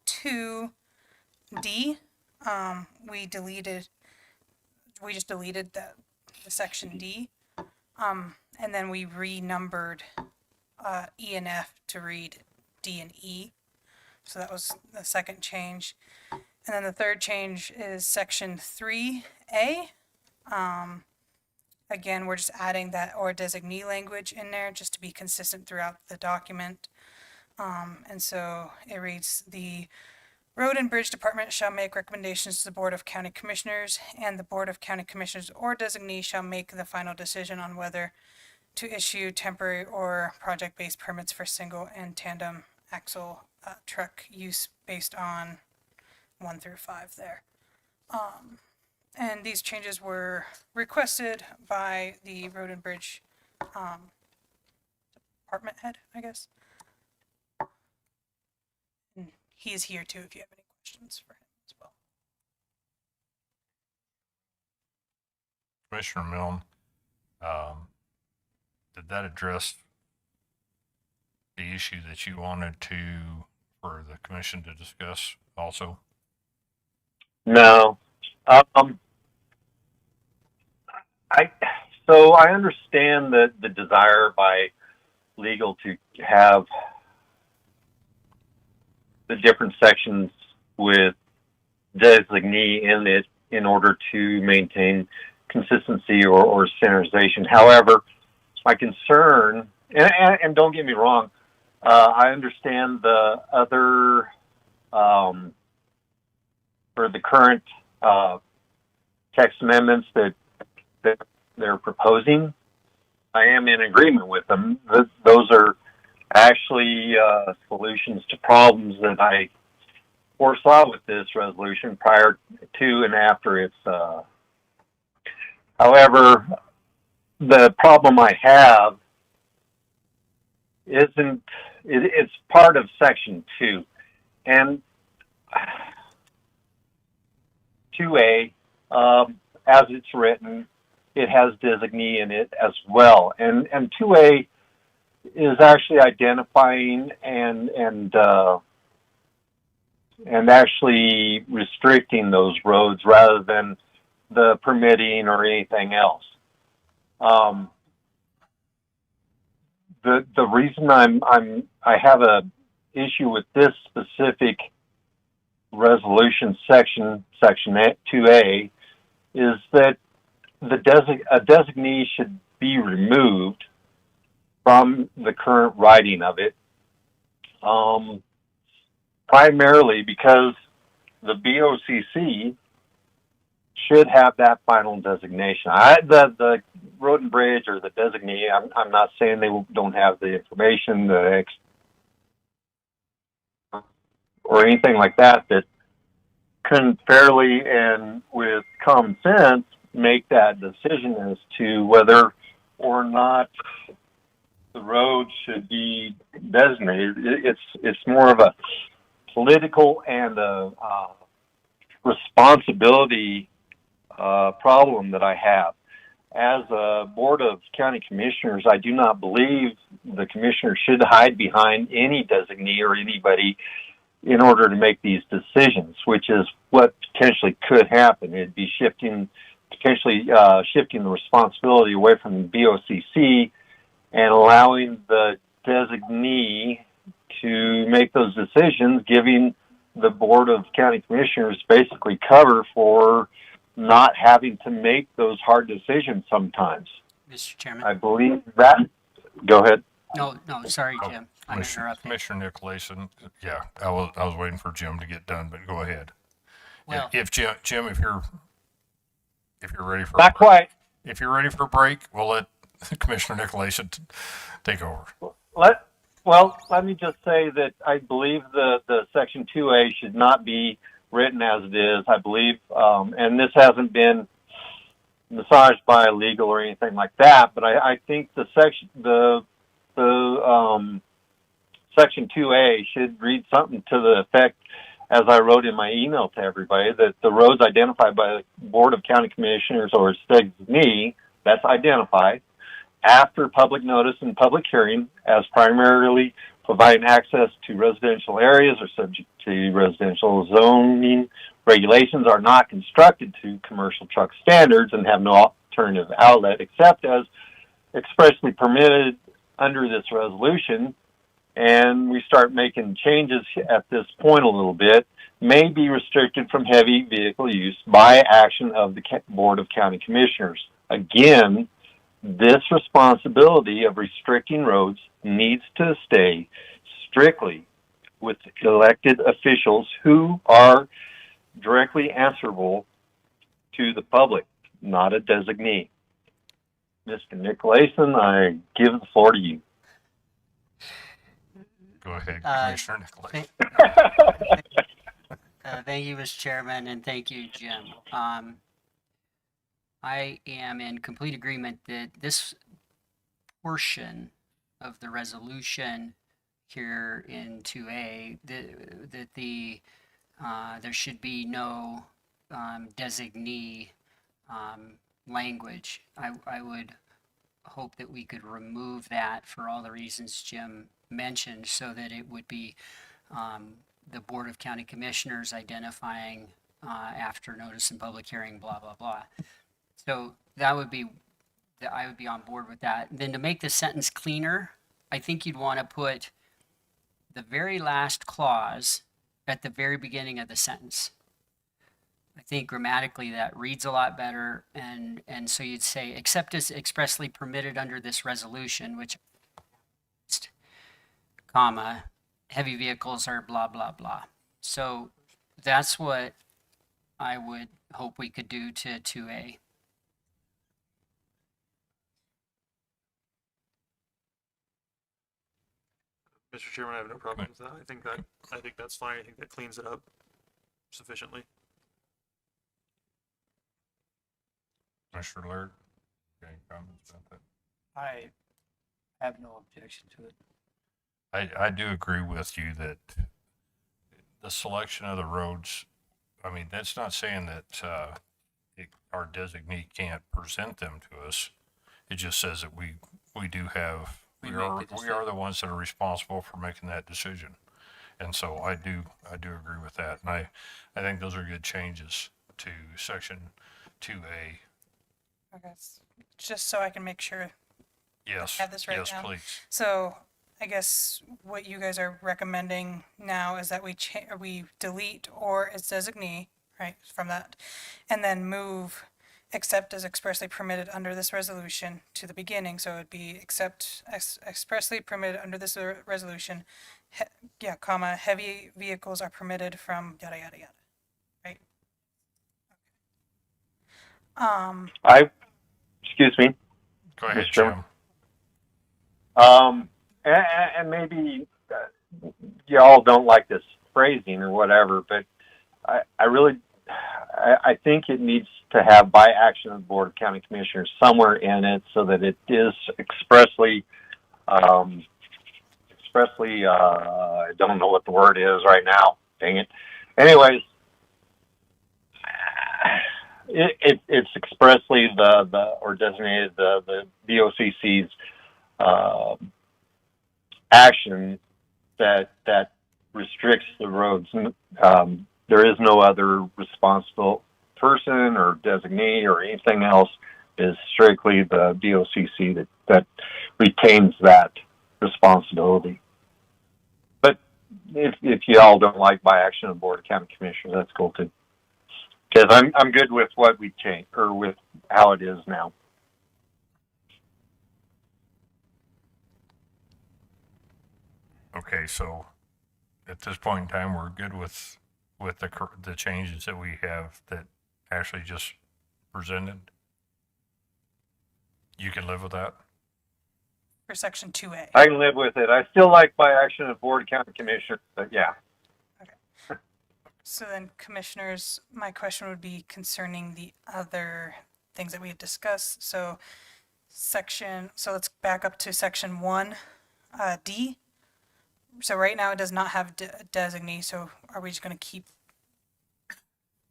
2D. We just deleted the section D. And then we renumbered E and F to read D and E. So that was the second change. And then the third change is section 3A. Again, we're just adding that or designee language in there just to be consistent throughout the document. And so it reads, the Road and Bridge Department shall make recommendations to the Board of County Commissioners, and the Board of County Commissioners or designee shall make the final decision on whether to issue temporary or project-based permits for single and tandem axle truck use based on 1 through 5 there. And these changes were requested by the Road and Bridge department head, I guess. And he is here too if you have any questions for him as well. Commissioner Milne, did that address the issue that you wanted for the commission to discuss also? No. So I understand the desire by legal to have the different sections with designee in it in order to maintain consistency or standardization. However, my concern, and don't get me wrong, I understand the other, or the current text amendments that they're proposing. I am in agreement with them. Those are actually solutions to problems that I foresaw with this resolution prior to and after its. However, the problem I have isn't. It's part of Section 2, and 2A, as it's written, it has designee in it as well, and 2A is actually identifying and actually restricting those roads rather than the permitting or anything else. The reason I have a issue with this specific resolution section 2A is that a designee should be removed from the current writing of it, primarily because the BOCC should have that final designation. The road and bridge or the designee, I'm not saying they don't have the information, or anything like that couldn't fairly and with common sense make that decision as to whether or not the road should be designated. It's more of a political and a responsibility problem that I have. As a board of county commissioners, I do not believe the commissioner should hide behind any designee or anybody in order to make these decisions, which is what potentially could happen. It'd be potentially shifting the responsibility away from the BOCC and allowing the designee to make those decisions, giving the Board of County Commissioners basically cover for not having to make those hard decisions sometimes. Mr. Chairman. I believe that. Go ahead. No, sorry, Jim. I interrupted. Commissioner Nicolason, yeah, I was waiting for Jim to get done, but go ahead. Well, if Jim, if you're ready for not quite. If you're ready for a break, we'll let Commissioner Nicolason take over. Let me just say that I believe the Section 2A should not be written as it is. I believe, and this hasn't been massaged by legal or anything like that, but I think the Section 2A should read something to the effect, as I wrote in my email to everybody, that the roads identified by the Board of County Commissioners or designee, that's identified, after public notice and public hearing as primarily providing access to residential areas or subject to residential zoning regulations, are not constructed to commercial truck standards and have no alternative outlet except as expressly permitted under this resolution, and we start making changes at this point a little bit, may be restricted from heavy vehicle use by action of the Board of County Commissioners. Again, this responsibility of restricting roads needs to stay strictly with elected officials who are directly answerable to the public, not a designee. Mr. Nicolason, I give the floor to you. Go ahead, Commissioner Nicolason. Thank you, Mr. Chairman, and thank you, Jim. I am in complete agreement that this portion of the resolution here in 2A, that there should be no designee language. I would hope that we could remove that for all the reasons Jim mentioned, so that it would be the Board of County Commissioners identifying after notice and public hearing, blah, blah, blah. So I would be on board with that. Then to make the sentence cleaner, I think you'd want to put the very last clause at the very beginning of the sentence. I think grammatically that reads a lot better, and so you'd say, except as expressly permitted under this resolution, which, comma, heavy vehicles are blah, blah, blah. So that's what I would hope we could do to 2A. Mr. Chairman, I have no problem with that. I think that's fine. I think that cleans it up sufficiently. Commissioner Laird, any comments about that? I have no objection to it. I do agree with you that the selection of the roads, I mean, that's not saying that our designee can't present them to us. It just says that we do have, we are the ones that are responsible for making that decision. And so I do agree with that. And I think those are good changes to section 2A. Okay, just so I can make sure Yes, I have this right yes, now. please. So I guess what you guys are recommending now is that we delete or its designee, right, from that, and then move except as expressly permitted under this resolution to the beginning. So it'd be expressly permitted under this resolution, comma, heavy vehicles are permitted from yada, yada, yada, right? Excuse me. Go ahead, Mr. Chairman. Jim. And maybe y'all don't like this phrasing or whatever, but I think it needs to have by action of the Board of County Commissioners somewhere in it so that it is expressly, I don't know what the word is right now. Dang it. Anyways, it's expressly or designated the DOCC's action that restricts the roads. There is no other responsible person or designee or anything else. It is strictly the DOCC that retains that responsibility. But if y'all don't like by action of the Board of County Commissioners, that's cool too. Because I'm good with what we changed or with how it is now. Okay, so at this point in time, we're good with the changes that we have that Ashley just presented. You can live with that? For section 2A. I can live with it. I still like by action of Board of County Commissioners, but yeah. So then, commissioners, my question would be concerning the other things that we had discussed. So let's back up to section 1, D. So right now it does not have designee, so are we just going to keep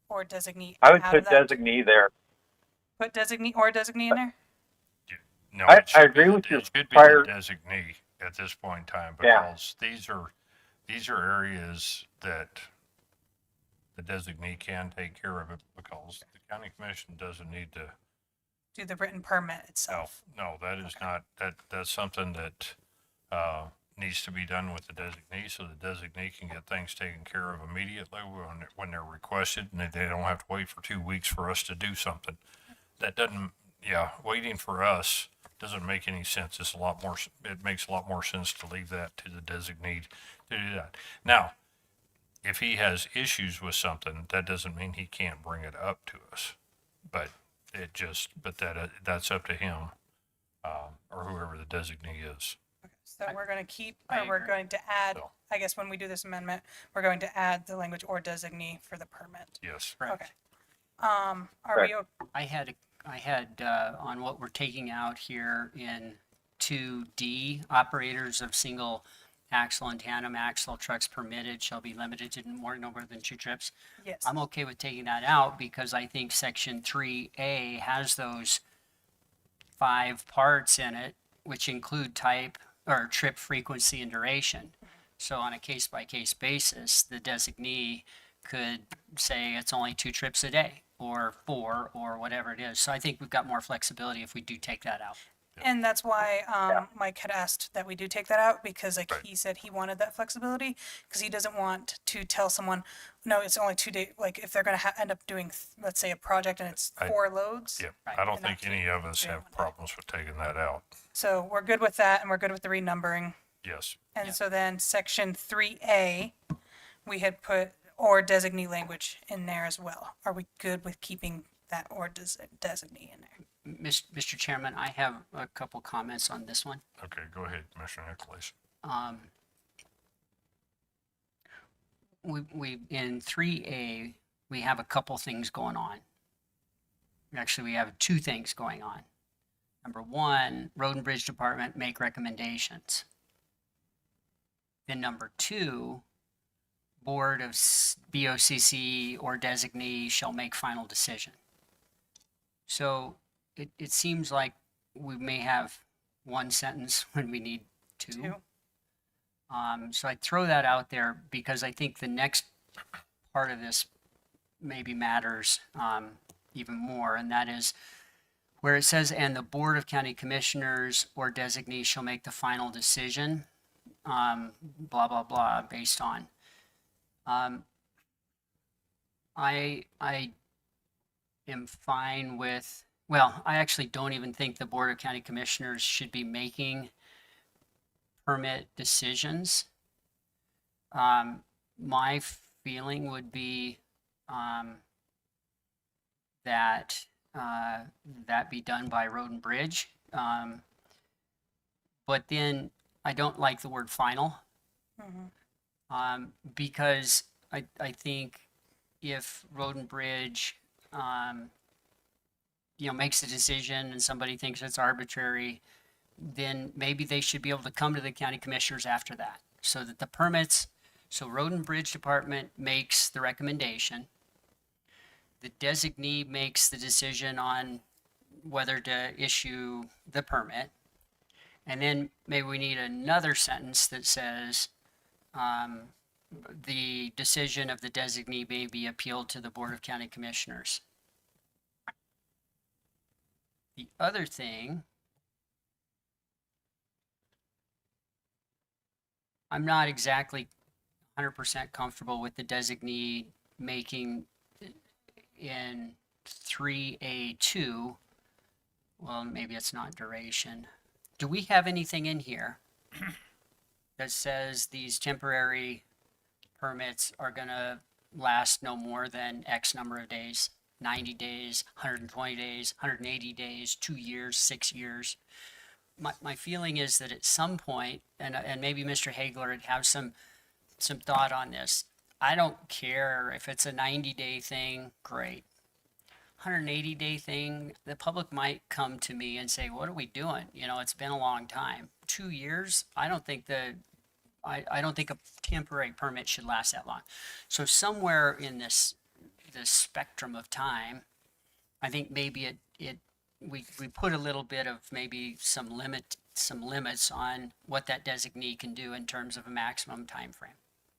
or designee I would out put of that? designee there. Put designee or designee in there? No, I it should agree be with the, your it should be prior. the designee at this point in time Yeah. because these are areas that the designee can take care of it because the county commission doesn't need to. Do the written permit itself? No, that is not, that's something that, needs to be done with the designee, so the designee can get things taken care of immediately when they're requested, and they don't have to wait for 2 weeks for us to do something. That doesn't, waiting for us doesn't make any sense. It makes a lot more sense to leave that to the designee to do that. Now, if he has issues with something, that doesn't mean he can't bring it up to us, but that's up to him, or whoever the designee is. So we're going to keep, or we're going to add, I guess when we do this amendment, we're going to add the language or designee for the permit. Yes. Okay. Are we, I had on what we're taking out here in 2D, operators of single axle and tandem axle trucks permitted shall be limited to no more than 2 trips. yes. I'm okay with taking that out because I think section 3A has those 5 parts in it, which include type or trip frequency and duration. So on a case by case basis, the designee could say it's only 2 trips a day or 4 or whatever it is. So I think we've got more flexibility if we do take that out. And that's why Mike had asked that we do take that out because he said he wanted that flexibility because he doesn't want to tell someone, no, it's only 2 days. Like if they're going to end up doing, let's say, a project and it's 4 loads. Yeah, I don't think any of us have problems with taking that out. So we're good with that and we're good with the renumbering. Yes. And so then section 3A, we had put or designee language in there as well. Are we good with keeping that or designee in there? Mr. Chairman, I have a couple comments on this one. Okay, go ahead, Commissioner Nicholas. we in 3A, we have a couple things going on. Actually, we have two things going on. Number one, Road and Bridge Department make recommendations. Then number two, Board of BOCC or designee shall make final decision. So it seems like we may have one sentence when we need two. So I'd throw that out there because I think the next part of this maybe matters even more, and that is where it says, and the Board of County Commissioners or designee shall make the final decision, blah, blah, blah, based on. I am fine with, well, I actually don't even think the Board of County Commissioners should be making permit decisions. My feeling would be that that be done by Road and Bridge. But then I don't like the word final because I think if Road and Bridge makes a decision and somebody thinks it's arbitrary, then maybe they should be able to come to the county commissioners after that, so that the permits, so Road and Bridge Department makes the recommendation, the designee makes the decision on whether to issue the permit, and then maybe we need another sentence that says the decision of the designee may be appealed to the Board of County Commissioners. The other thing, I'm not exactly 100% comfortable with the designee making in 3A2, well, maybe it's not duration. Do we have anything in here that says these temporary permits are going to last no more than X number of days? 90 days, 120 days, 180 days, 2 years, 6 years. My feeling is that at some point, and maybe Mr. Hagler would have some thought on this. I don't care if it's a 90-day thing, great. 180-day thing, the public might come to me and say, what are we doing? It's been a long time. 2 years, I don't think I don't think a temporary permit should last that long. So somewhere in this spectrum of time, I think maybe we put a little bit of maybe some limits on what that designee can do in terms of a maximum time frame.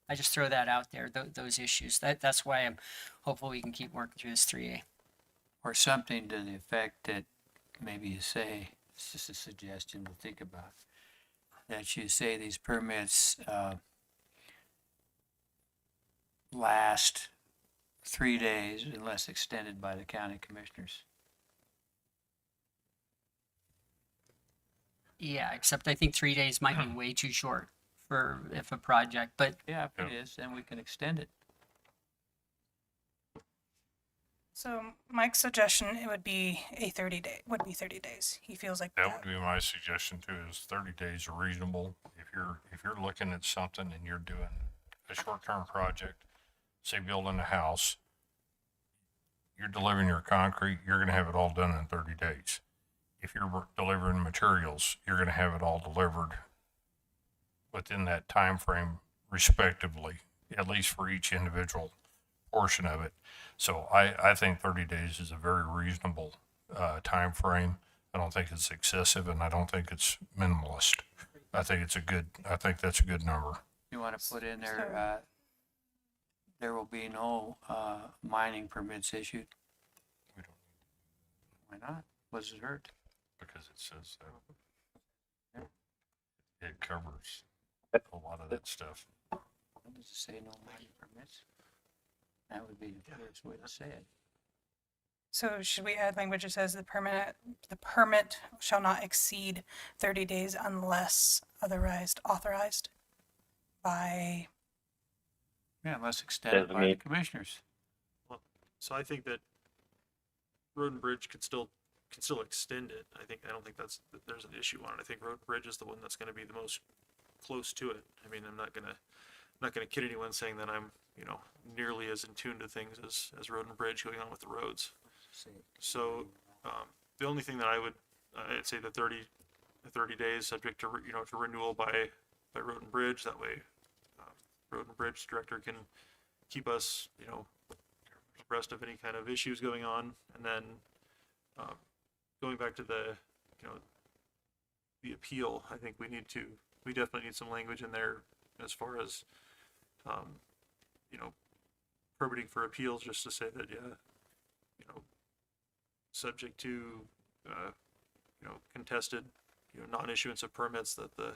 I just throw that out there, those issues. That's why I'm hopeful we can keep working through this 3A. Or something to the effect that maybe you say, it's just a suggestion to think about, that you say these permits last 3 days unless extended by the county commissioners. Yeah, except I think 3 days might be way too short for if a project, but Yeah, if it is, then we can extend it. So Mike's suggestion, it would be 30 days. He feels like That would be my suggestion too, is 30 days are reasonable. If you're looking at something and you're doing a short-term project, say building a house, you're delivering your concrete, you're gonna have it all done in 30 days. If you're delivering materials, you're gonna have it all delivered within that time frame respectively, at least for each individual portion of it. So I think 30 days is a very reasonable time frame. I don't think it's excessive, and I don't think it's minimalist. I think that's a good number. You want to put in there, there will be no mining permits issued? We don't Why not? What does it hurt? because it says that it covers a lot of that stuff. What does it say, no mining permits? That would be the clearest way to say it. So should we add language that says the permit shall not exceed 30 days unless otherwise authorized by? Yeah, unless extended by the commissioners. So I think that Road and Bridge can still extend it. I don't think there's an issue on it. I think Road and Bridge is the one that's going to be the most close to it. I mean, I'm not going to not going to kid anyone saying that I'm, nearly as in tune to things as Road and Bridge going on with the roads. So, the only thing that I'd say the 30 days subject to, to renewal by Road and Bridge. That way, Road and Bridge director can keep us, abreast of any kind of issues going on. And then, going back to the appeal, I think we definitely need some language in there as far as, permitting for appeals, just to say that, subject to, contested, non-issuance of permits, that the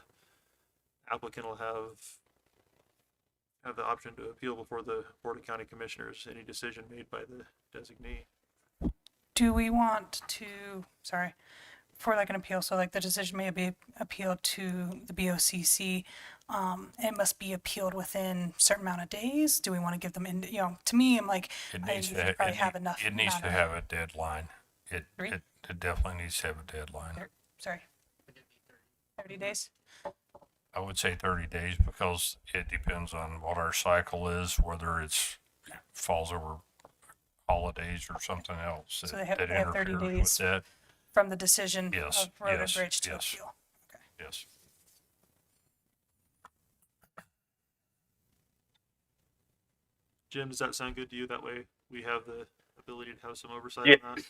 applicant will have the option to appeal before the Board of County Commissioners any decision made by the designee. Do we want to, sorry, for like an appeal, so like the decision may be appealed to the BOCC, it must be appealed within a certain amount of days? Do we want to give them, to me, I'm like, It I needs think to we have, probably have enough. it needs amount to of- have a deadline. It Three? it definitely needs to have a deadline. Sorry. 30 days? I would say 30 days because it depends on what our cycle is, whether it's falls over holidays or something else So that, they have 30 interferes days with that. from the decision Yes, of Road and yes, Bridge to yes. appeal. Yes. Jim, does that sound good to you? That way we have the ability to have some oversight Yeah. on that.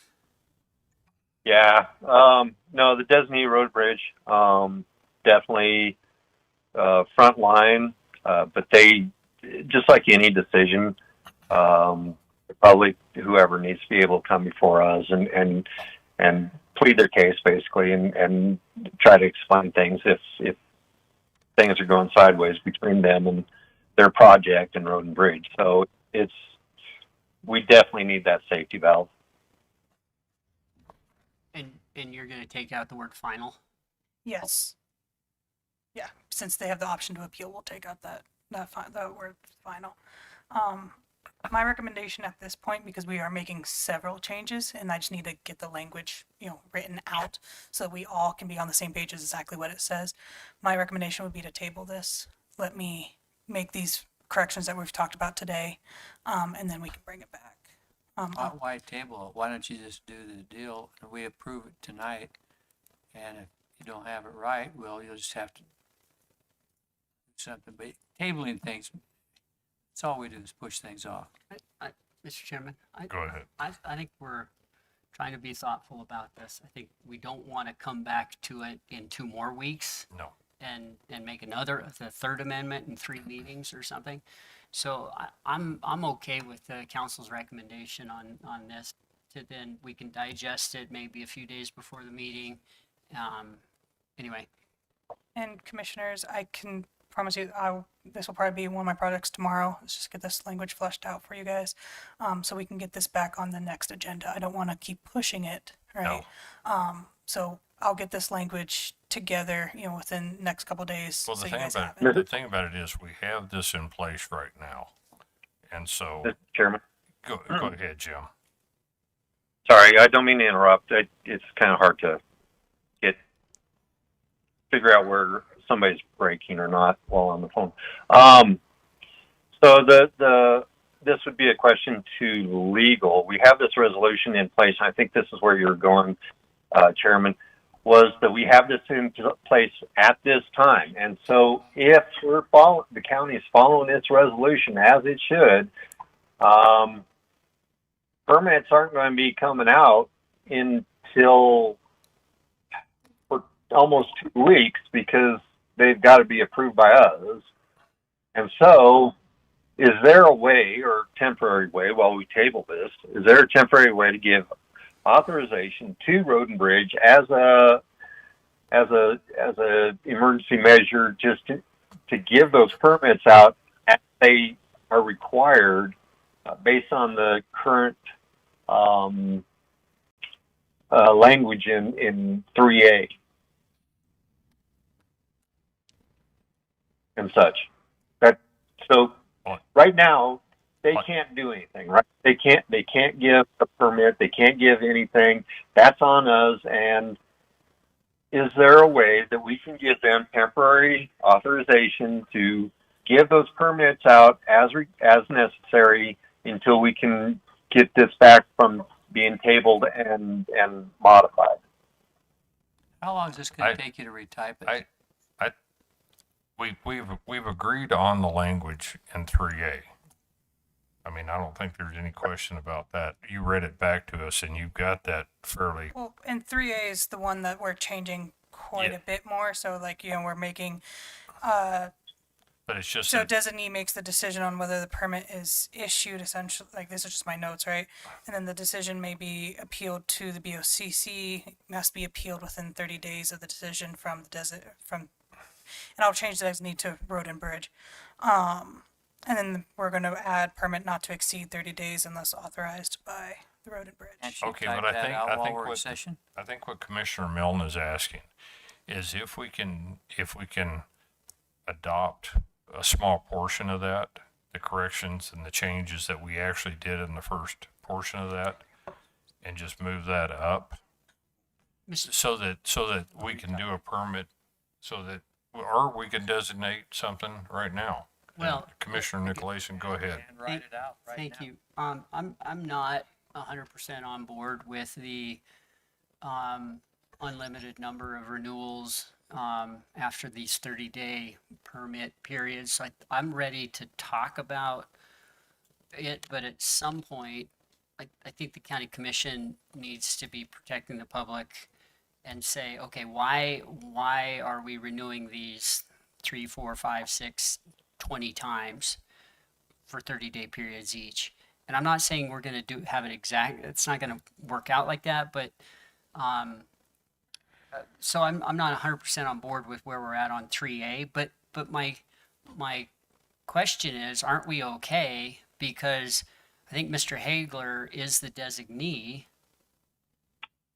Yeah. No, the Designee Road Bridge, definitely, front line, but they, just like any decision, probably whoever needs to be able to come before us and plead their case basically and try to explain things if things are going sideways between them and their project and Road and Bridge. So we definitely need that safety valve. And you're gonna take out the word final? Yes. Yeah, since they have the option to appeal, we'll take out that word final. My recommendation at this point, because we are making several changes and I just need to get the language, written out so that we all can be on the same page as exactly what it says. My recommendation would be to table this. Let me make these corrections that we've talked about today, and then we can bring it back. Why table it? Why don't you just do the deal and we approve it tonight? And if you don't have it right, well, you'll just have to do something. But tabling things, that's all we do is push things off. Mr. Chairman, Go ahead. I think we're trying to be thoughtful about this. I think we don't want to come back to it in 2 more weeks No. and make the third amendment in 3 meetings or something. So I'm okay with the council's recommendation on this. To then we can digest it maybe a few days before the meeting. Anyway, And commissioners, I can promise you, this will probably be one of my projects tomorrow. Let's just get this language fleshed out for you guys, so we can get this back on the next agenda. I don't want to keep pushing it, right? So I'll get this language together, within the next couple days. Well, so the you thing guys about have it. the thing about it is we have this in place right now, and so Mr. Chairman. go ahead, Jim. Sorry, I don't mean to interrupt. It's kind of hard to figure out where somebody's breaking or not while on the phone. So this would be a question to legal. We have this resolution in place. And I think this is where you're going, Chairman, was that we have this in place at this time. And so if the county is following this resolution as it should, permits aren't going to be coming out until for almost 2 weeks because they've got to be approved by us. And so is there a way or temporary way while we table this, is there a temporary way to give authorization to Road and Bridge as a emergency measure just to give those permits out as they are required based on the current language in 3A and such. So right now they can't do anything, right? They can't give a permit, they can't give anything. That's on us. And is there a way that we can give them temporary authorization to give those permits out as necessary until we can get this back from being tabled and modified. How long is this going to take you to retype it? We've agreed on the language in 3A. I mean, I don't think there's any question about that. You read it back to us and you've got that fairly, Well, and 3A is the one that we're changing quite Yeah. a bit more. So like, we're making, but it's just, so that- designee makes the decision on whether the permit is issued essentially, like this is just my notes, right? And then the decision may be appealed to the BOCC, must be appealed within 30 days of the decision from and I'll change the designee to road and bridge. And then we're going to add permit not to exceed 30 days unless authorized by the road and bridge. Can't you okay, type but that out I while think we're in what, session? I think what Commissioner Milne is asking is if we can adopt a small portion of that, the corrections and the changes that we actually did in the first portion of that, and just move that up so that we can do a permit, or we can designate something right now. Well, Commissioner Nicolason, go ahead. And write it out right Thank now. you. I'm not 100% on board with the unlimited number of renewals after these 30-day permit periods. I'm ready to talk about it, but at some point, I think the county commission needs to be protecting the public and say, okay, why are we renewing these 3, 4, 5, 6, 20 times for 30-day periods each? And I'm not saying we're going to have it exact. It's not going to work out like that, but so I'm not 100% on board with where we're at on 3A. But my question is, aren't we okay? Because I think Mr. Hagler is the designee,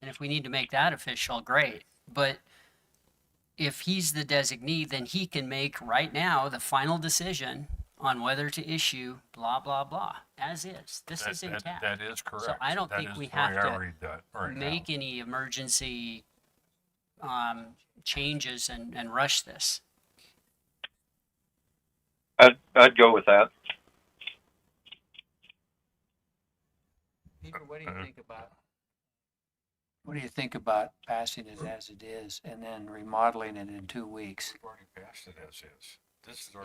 and if we need to make that official, great. But if he's the designee, then he can make right now the final decision on whether to issue blah, blah, blah, as is. This is intact. That is correct. So I don't That think is we the way have I to read that right now. make any emergency changes and rush this. I'd go with that. Peter, what do you think about? What do you think about passing it as it is and then remodeling it in 2 weeks? We've already passed it as is. This has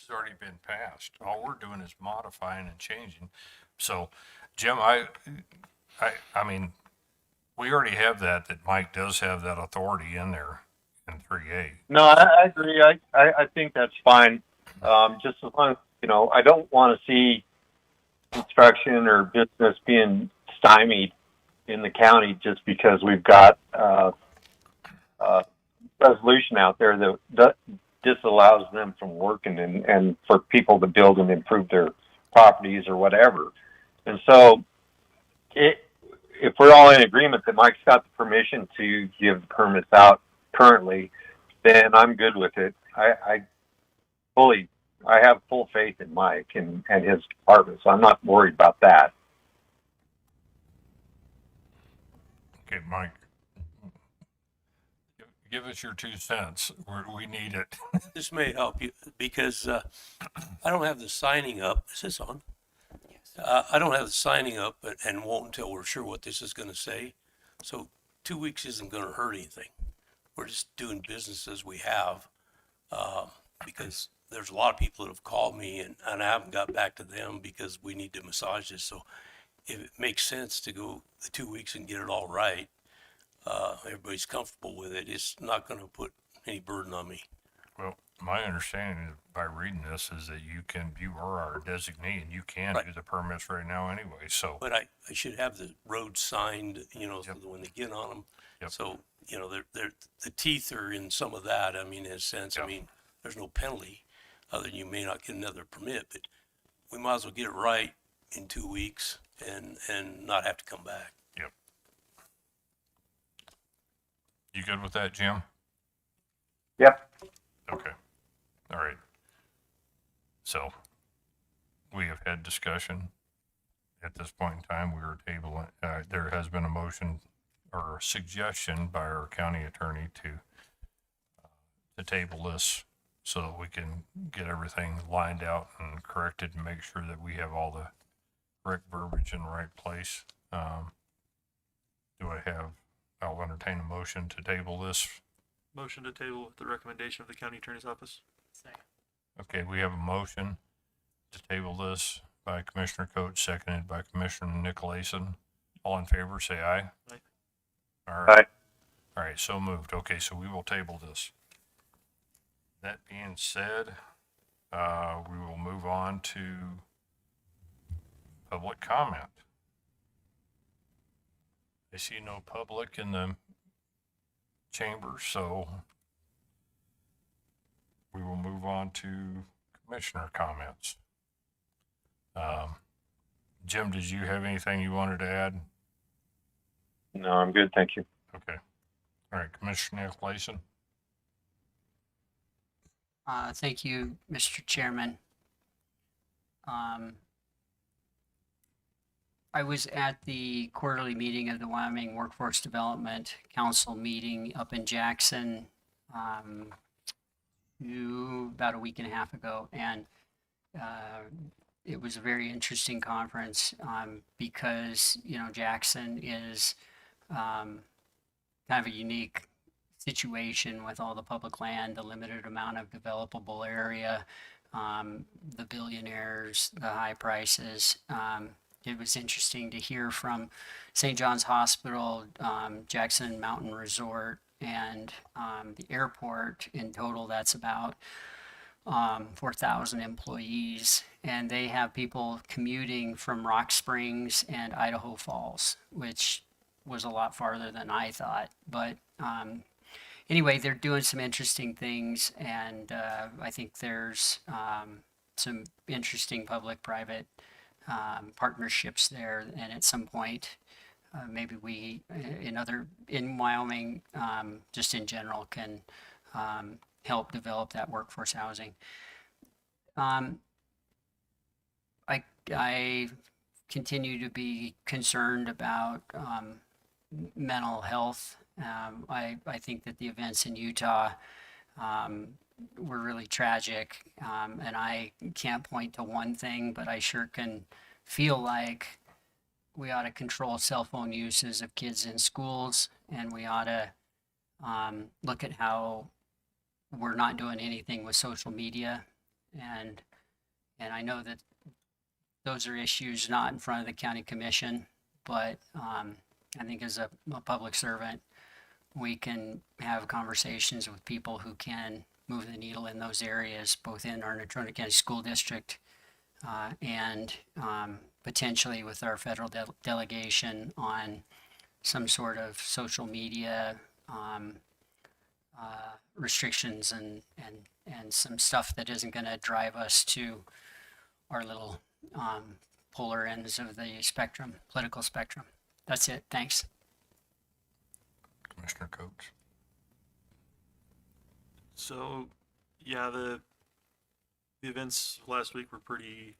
already been passed. All we're doing is modifying and changing. So, Jim, I mean, we already have that Mike does have that authority in there in 3A. No, I agree. I think that's fine. Just as long as, I don't want to see construction or business being stymied in the county just because we've got a resolution out there that disallows them from working and for people to build and improve their properties or whatever. And so if we're all in agreement that Mike's got the permission to give permits out currently, then I'm good with it. I have full faith in Mike and his department, so I'm not worried about that. Okay, Mike, give us your 2 cents. We need it. This may help you because I don't have the signing up. Is this on? I don't have the signing up and won't until we're sure what this is going to say. So 2 weeks isn't going to hurt anything. We're just doing business as we have because there's a lot of people that have called me and I haven't got back to them because we need to massage this. So if it makes sense to go the 2 weeks and get it all right, everybody's comfortable with it, it's not going to put any burden on me. Well, my understanding by reading this is that you are our designee and you can Right. do the permits right now anyway, so. But I should have the roads signed, so that when they get on them. Yep. So, the teeth are in some of that. I mean, in a sense, I mean, there's no penalty other than you may not get another permit, but we might as well get it right in 2 weeks and not have to come back. Yep. You good with that, Jim? Yep. Okay. All right. So we have had discussion. At this point in time, we are tabling, there has been a motion or a suggestion by our county attorney to table this so that we can get everything lined out and corrected and make sure that we have all the correct verbiage in the right place. I'll entertain a motion to table this. Motion to table with the recommendation of the county attorney's office. Okay, we have a motion to table this by Commissioner Coates, seconded by Commissioner Nicolason. All in favor, say aye. Aye. All right. Aye. All right, so moved. Okay, so we will table this. That being said, we will move on to public comment. I see no public in the chamber, so we will move on to commissioner comments. Jim, did you have anything you wanted to add? No, I'm good, thank you. Okay. All right, Commissioner Nicolason. Thank you, Mr. Chairman. I was at the quarterly meeting of the Wyoming Workforce Development Council meeting up in Jackson about a week and a half ago, and it was a very interesting conference because, Jackson is kind of a unique situation with all the public land, the limited amount of developable area, the billionaires, the high prices. It was interesting to hear from St. John's Hospital, Jackson Mountain Resort, and the airport. In total, that's about 4,000 employees, and they have people commuting from Rock Springs and Idaho Falls, which was a lot farther than I thought. But anyway, they're doing some interesting things, and I think there's some interesting public-private partnerships there. And at some point, maybe we in Wyoming, just in general, can help develop that workforce housing. I continue to be concerned about mental health. I think that the events in Utah were really tragic, and I can't point to one thing, but I sure can feel like we ought to control cell phone uses of kids in schools, and we ought to look at how we're not doing anything with social media, and I know that those are issues not in front of the county commission, but I think as a public servant, we can have conversations with people who can move the needle in those areas, both in our Natrona County School District and potentially with our federal delegation on some sort of social media restrictions and some stuff that isn't going to drive us to our little polar ends of the spectrum, political spectrum. That's it. Thanks. Commissioner Coates. So, yeah, the events last week were pretty,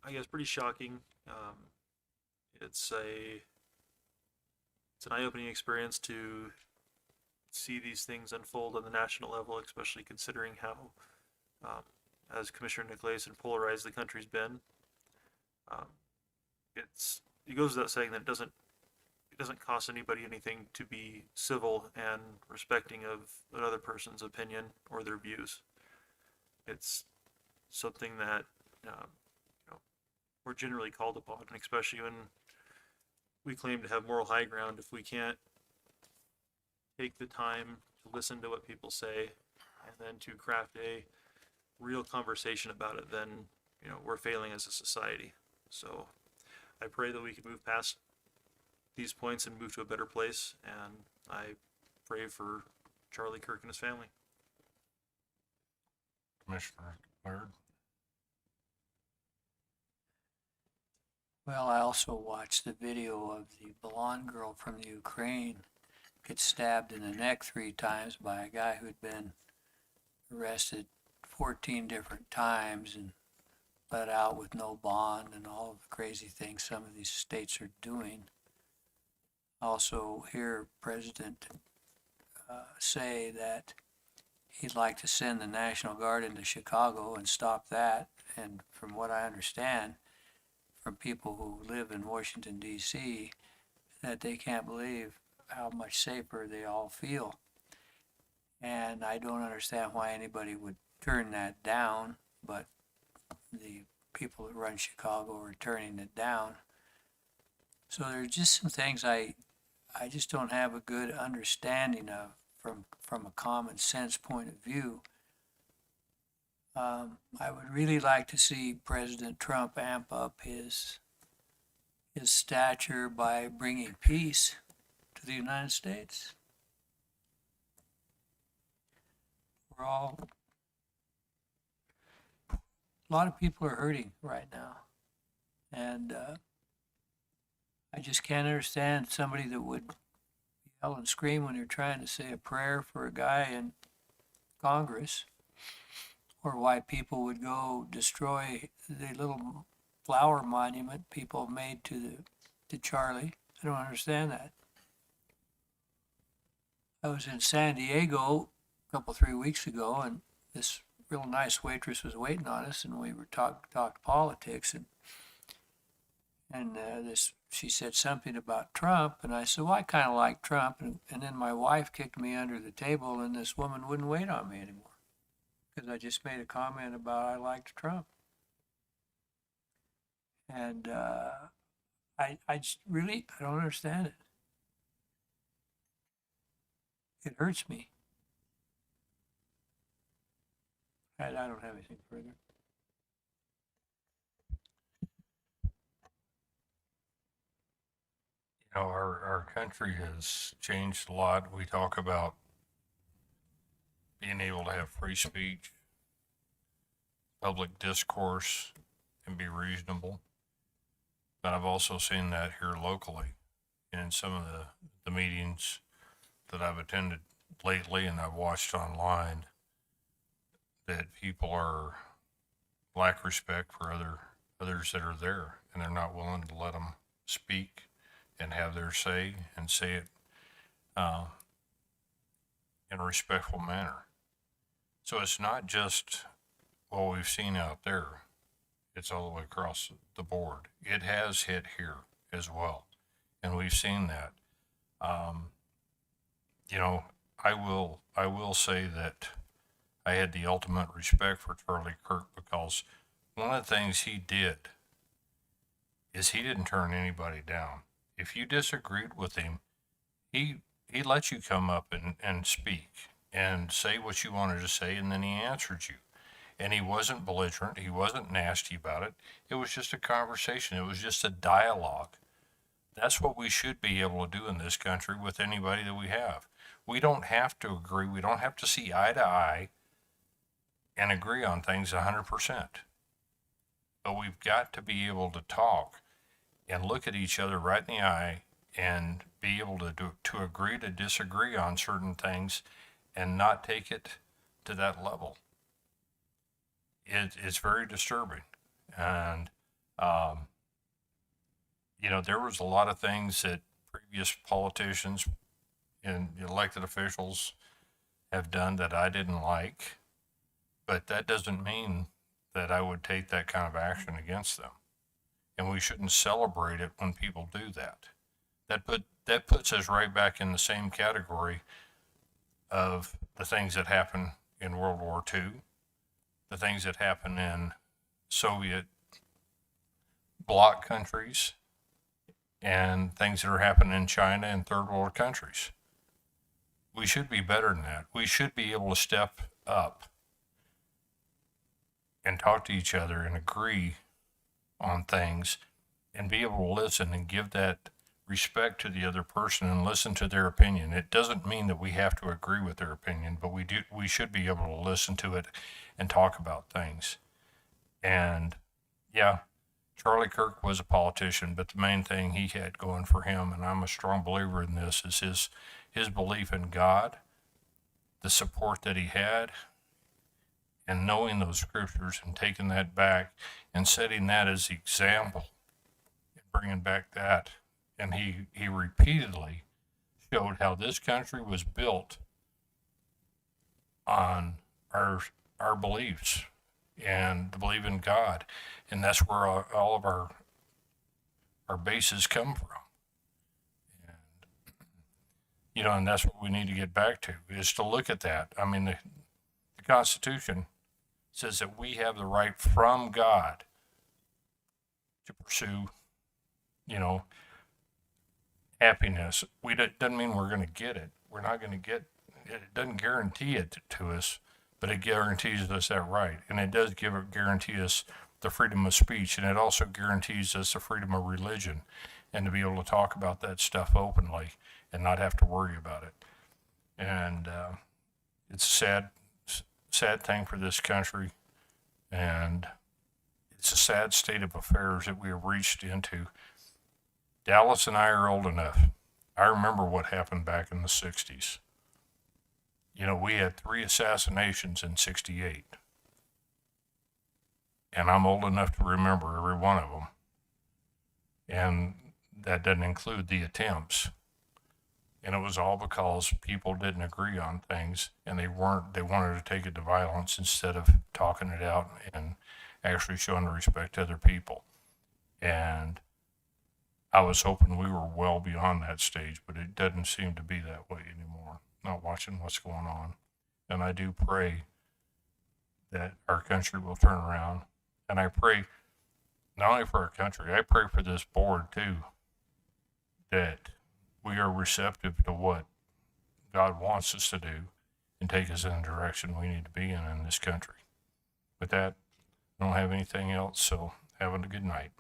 I guess, pretty shocking. It's an eye-opening experience to see these things unfold on the national level, especially considering how, as Commissioner Nicolason, polarized the country's been. It goes without saying that it doesn't cost anybody anything to be civil and respecting of another person's opinion or their views. It's something that we're generally called upon, and especially when we claim to have moral high ground. If we can't take the time to listen to what people say and then to craft a real conversation about it, then we're failing as a society. So I pray that we can move past these points and move to a better place, and I pray for Charlie Kirk and his family. Commissioner Laird. Well, I also watched the video of the blonde girl from the Ukraine get stabbed in the neck 3 times by a guy who'd been arrested 14 different times and let out with no bond, and all of the crazy things some of these states are doing. Also, here President say that he'd like to send the National Guard into Chicago and stop that. And from what I understand from people who live in Washington, D.C., that they can't believe how much safer they all feel. And I don't understand why anybody would turn that down, but the people that run Chicago are turning it down. So there's just some things I just don't have a good understanding of from a common sense point of view. I would really like to see President Trump amp up his stature by bringing peace to the United States. A lot of people are hurting right now. And I just can't understand somebody that would yell and scream when they're trying to say a prayer for a guy in Congress, or why people would go destroy the little flower monument people made to Charlie. I don't understand that. I was in San Diego a couple, 3 weeks ago, and this real nice waitress was waiting on us, and we were talked politics, and she said something about Trump, and I said, well, I kind of like Trump, and then my wife kicked me under the table, and this woman wouldn't wait on me anymore because I just made a comment about I liked Trump. And I just really, I don't understand it. It hurts me. I don't have anything further. You know, our country has changed a lot. We talk about being able to have free speech, public discourse, and be reasonable. But I've also seen that here locally in some of the meetings that I've attended lately and I've watched online, that people lack respect for others that are there, and they're not willing to let them speak and have their say and say it in a respectful manner. So it's not just what we've seen out there. It's all the way across the board. It has hit here as well, and we've seen that. You know, I will say that I had the ultimate respect for Charlie Kirk, because one of the things he did is he didn't turn anybody down. If you disagreed with him, he let you come up and speak and say what you wanted to say, and then he answered you. And he wasn't belligerent. He wasn't nasty about it. It was just a conversation. It was just a dialogue. That's what we should be able to do in this country with anybody that we have. We don't have to agree. We don't have to see eye to eye and agree on things 100%. But we've got to be able to talk and look at each other right in the eye and be able to agree to disagree on certain things and not take it to that level. It's very disturbing. And, you know, there was a lot of things that previous politicians and elected officials have done that I didn't like, but that doesn't mean that I would take that kind of action against them. And we shouldn't celebrate it when people do that. That puts us right back in the same category of the things that happened in World War II, the things that happened in Soviet bloc countries, and things that are happening in China and third world countries. We should be better than that. We should be able to step up and talk to each other and agree on things and be able to listen and give that respect to the other person and listen to their opinion. It doesn't mean that we have to agree with their opinion, but we should be able to listen to it and talk about things. And yeah, Charlie Kirk was a politician, but the main thing he had going for him, and I'm a strong believer in this, is his belief in God, the support that he had, and knowing those scriptures and taking that back and setting that as the example and bringing back that. And he repeatedly showed how this country was built on our beliefs and to believe in God. And that's where all of our bases come from. And, you know, and that's what we need to get back to, is to look at that. I mean, the Constitution says that we have the right from God to pursue, you know, happiness. Doesn't mean we're going to get it. We're not going to get it. It doesn't guarantee it to us, but it guarantees us that right. And it does guarantee us the freedom of speech, and it also guarantees us the freedom of religion, and to be able to talk about that stuff openly and not have to worry about it. And it's a sad thing for this country, and it's a sad state of affairs that we have reached into. Dallas and I are old enough. I remember what happened back in the 60s. You know, we had 3 assassinations in 68. And I'm old enough to remember every one of them. And that doesn't include the attempts. And it was all because people didn't agree on things, and they wanted to take it to violence instead of talking it out and actually showing respect to other people. And I was hoping we were well beyond that stage, but it doesn't seem to be that way anymore, not watching what's going on. And I do pray that our country will turn around. And I pray not only for our country, I pray for this board too, that we are receptive to what God wants us to do and take us in the direction we need to be in this country. With that, I don't have anything else, so have a good night.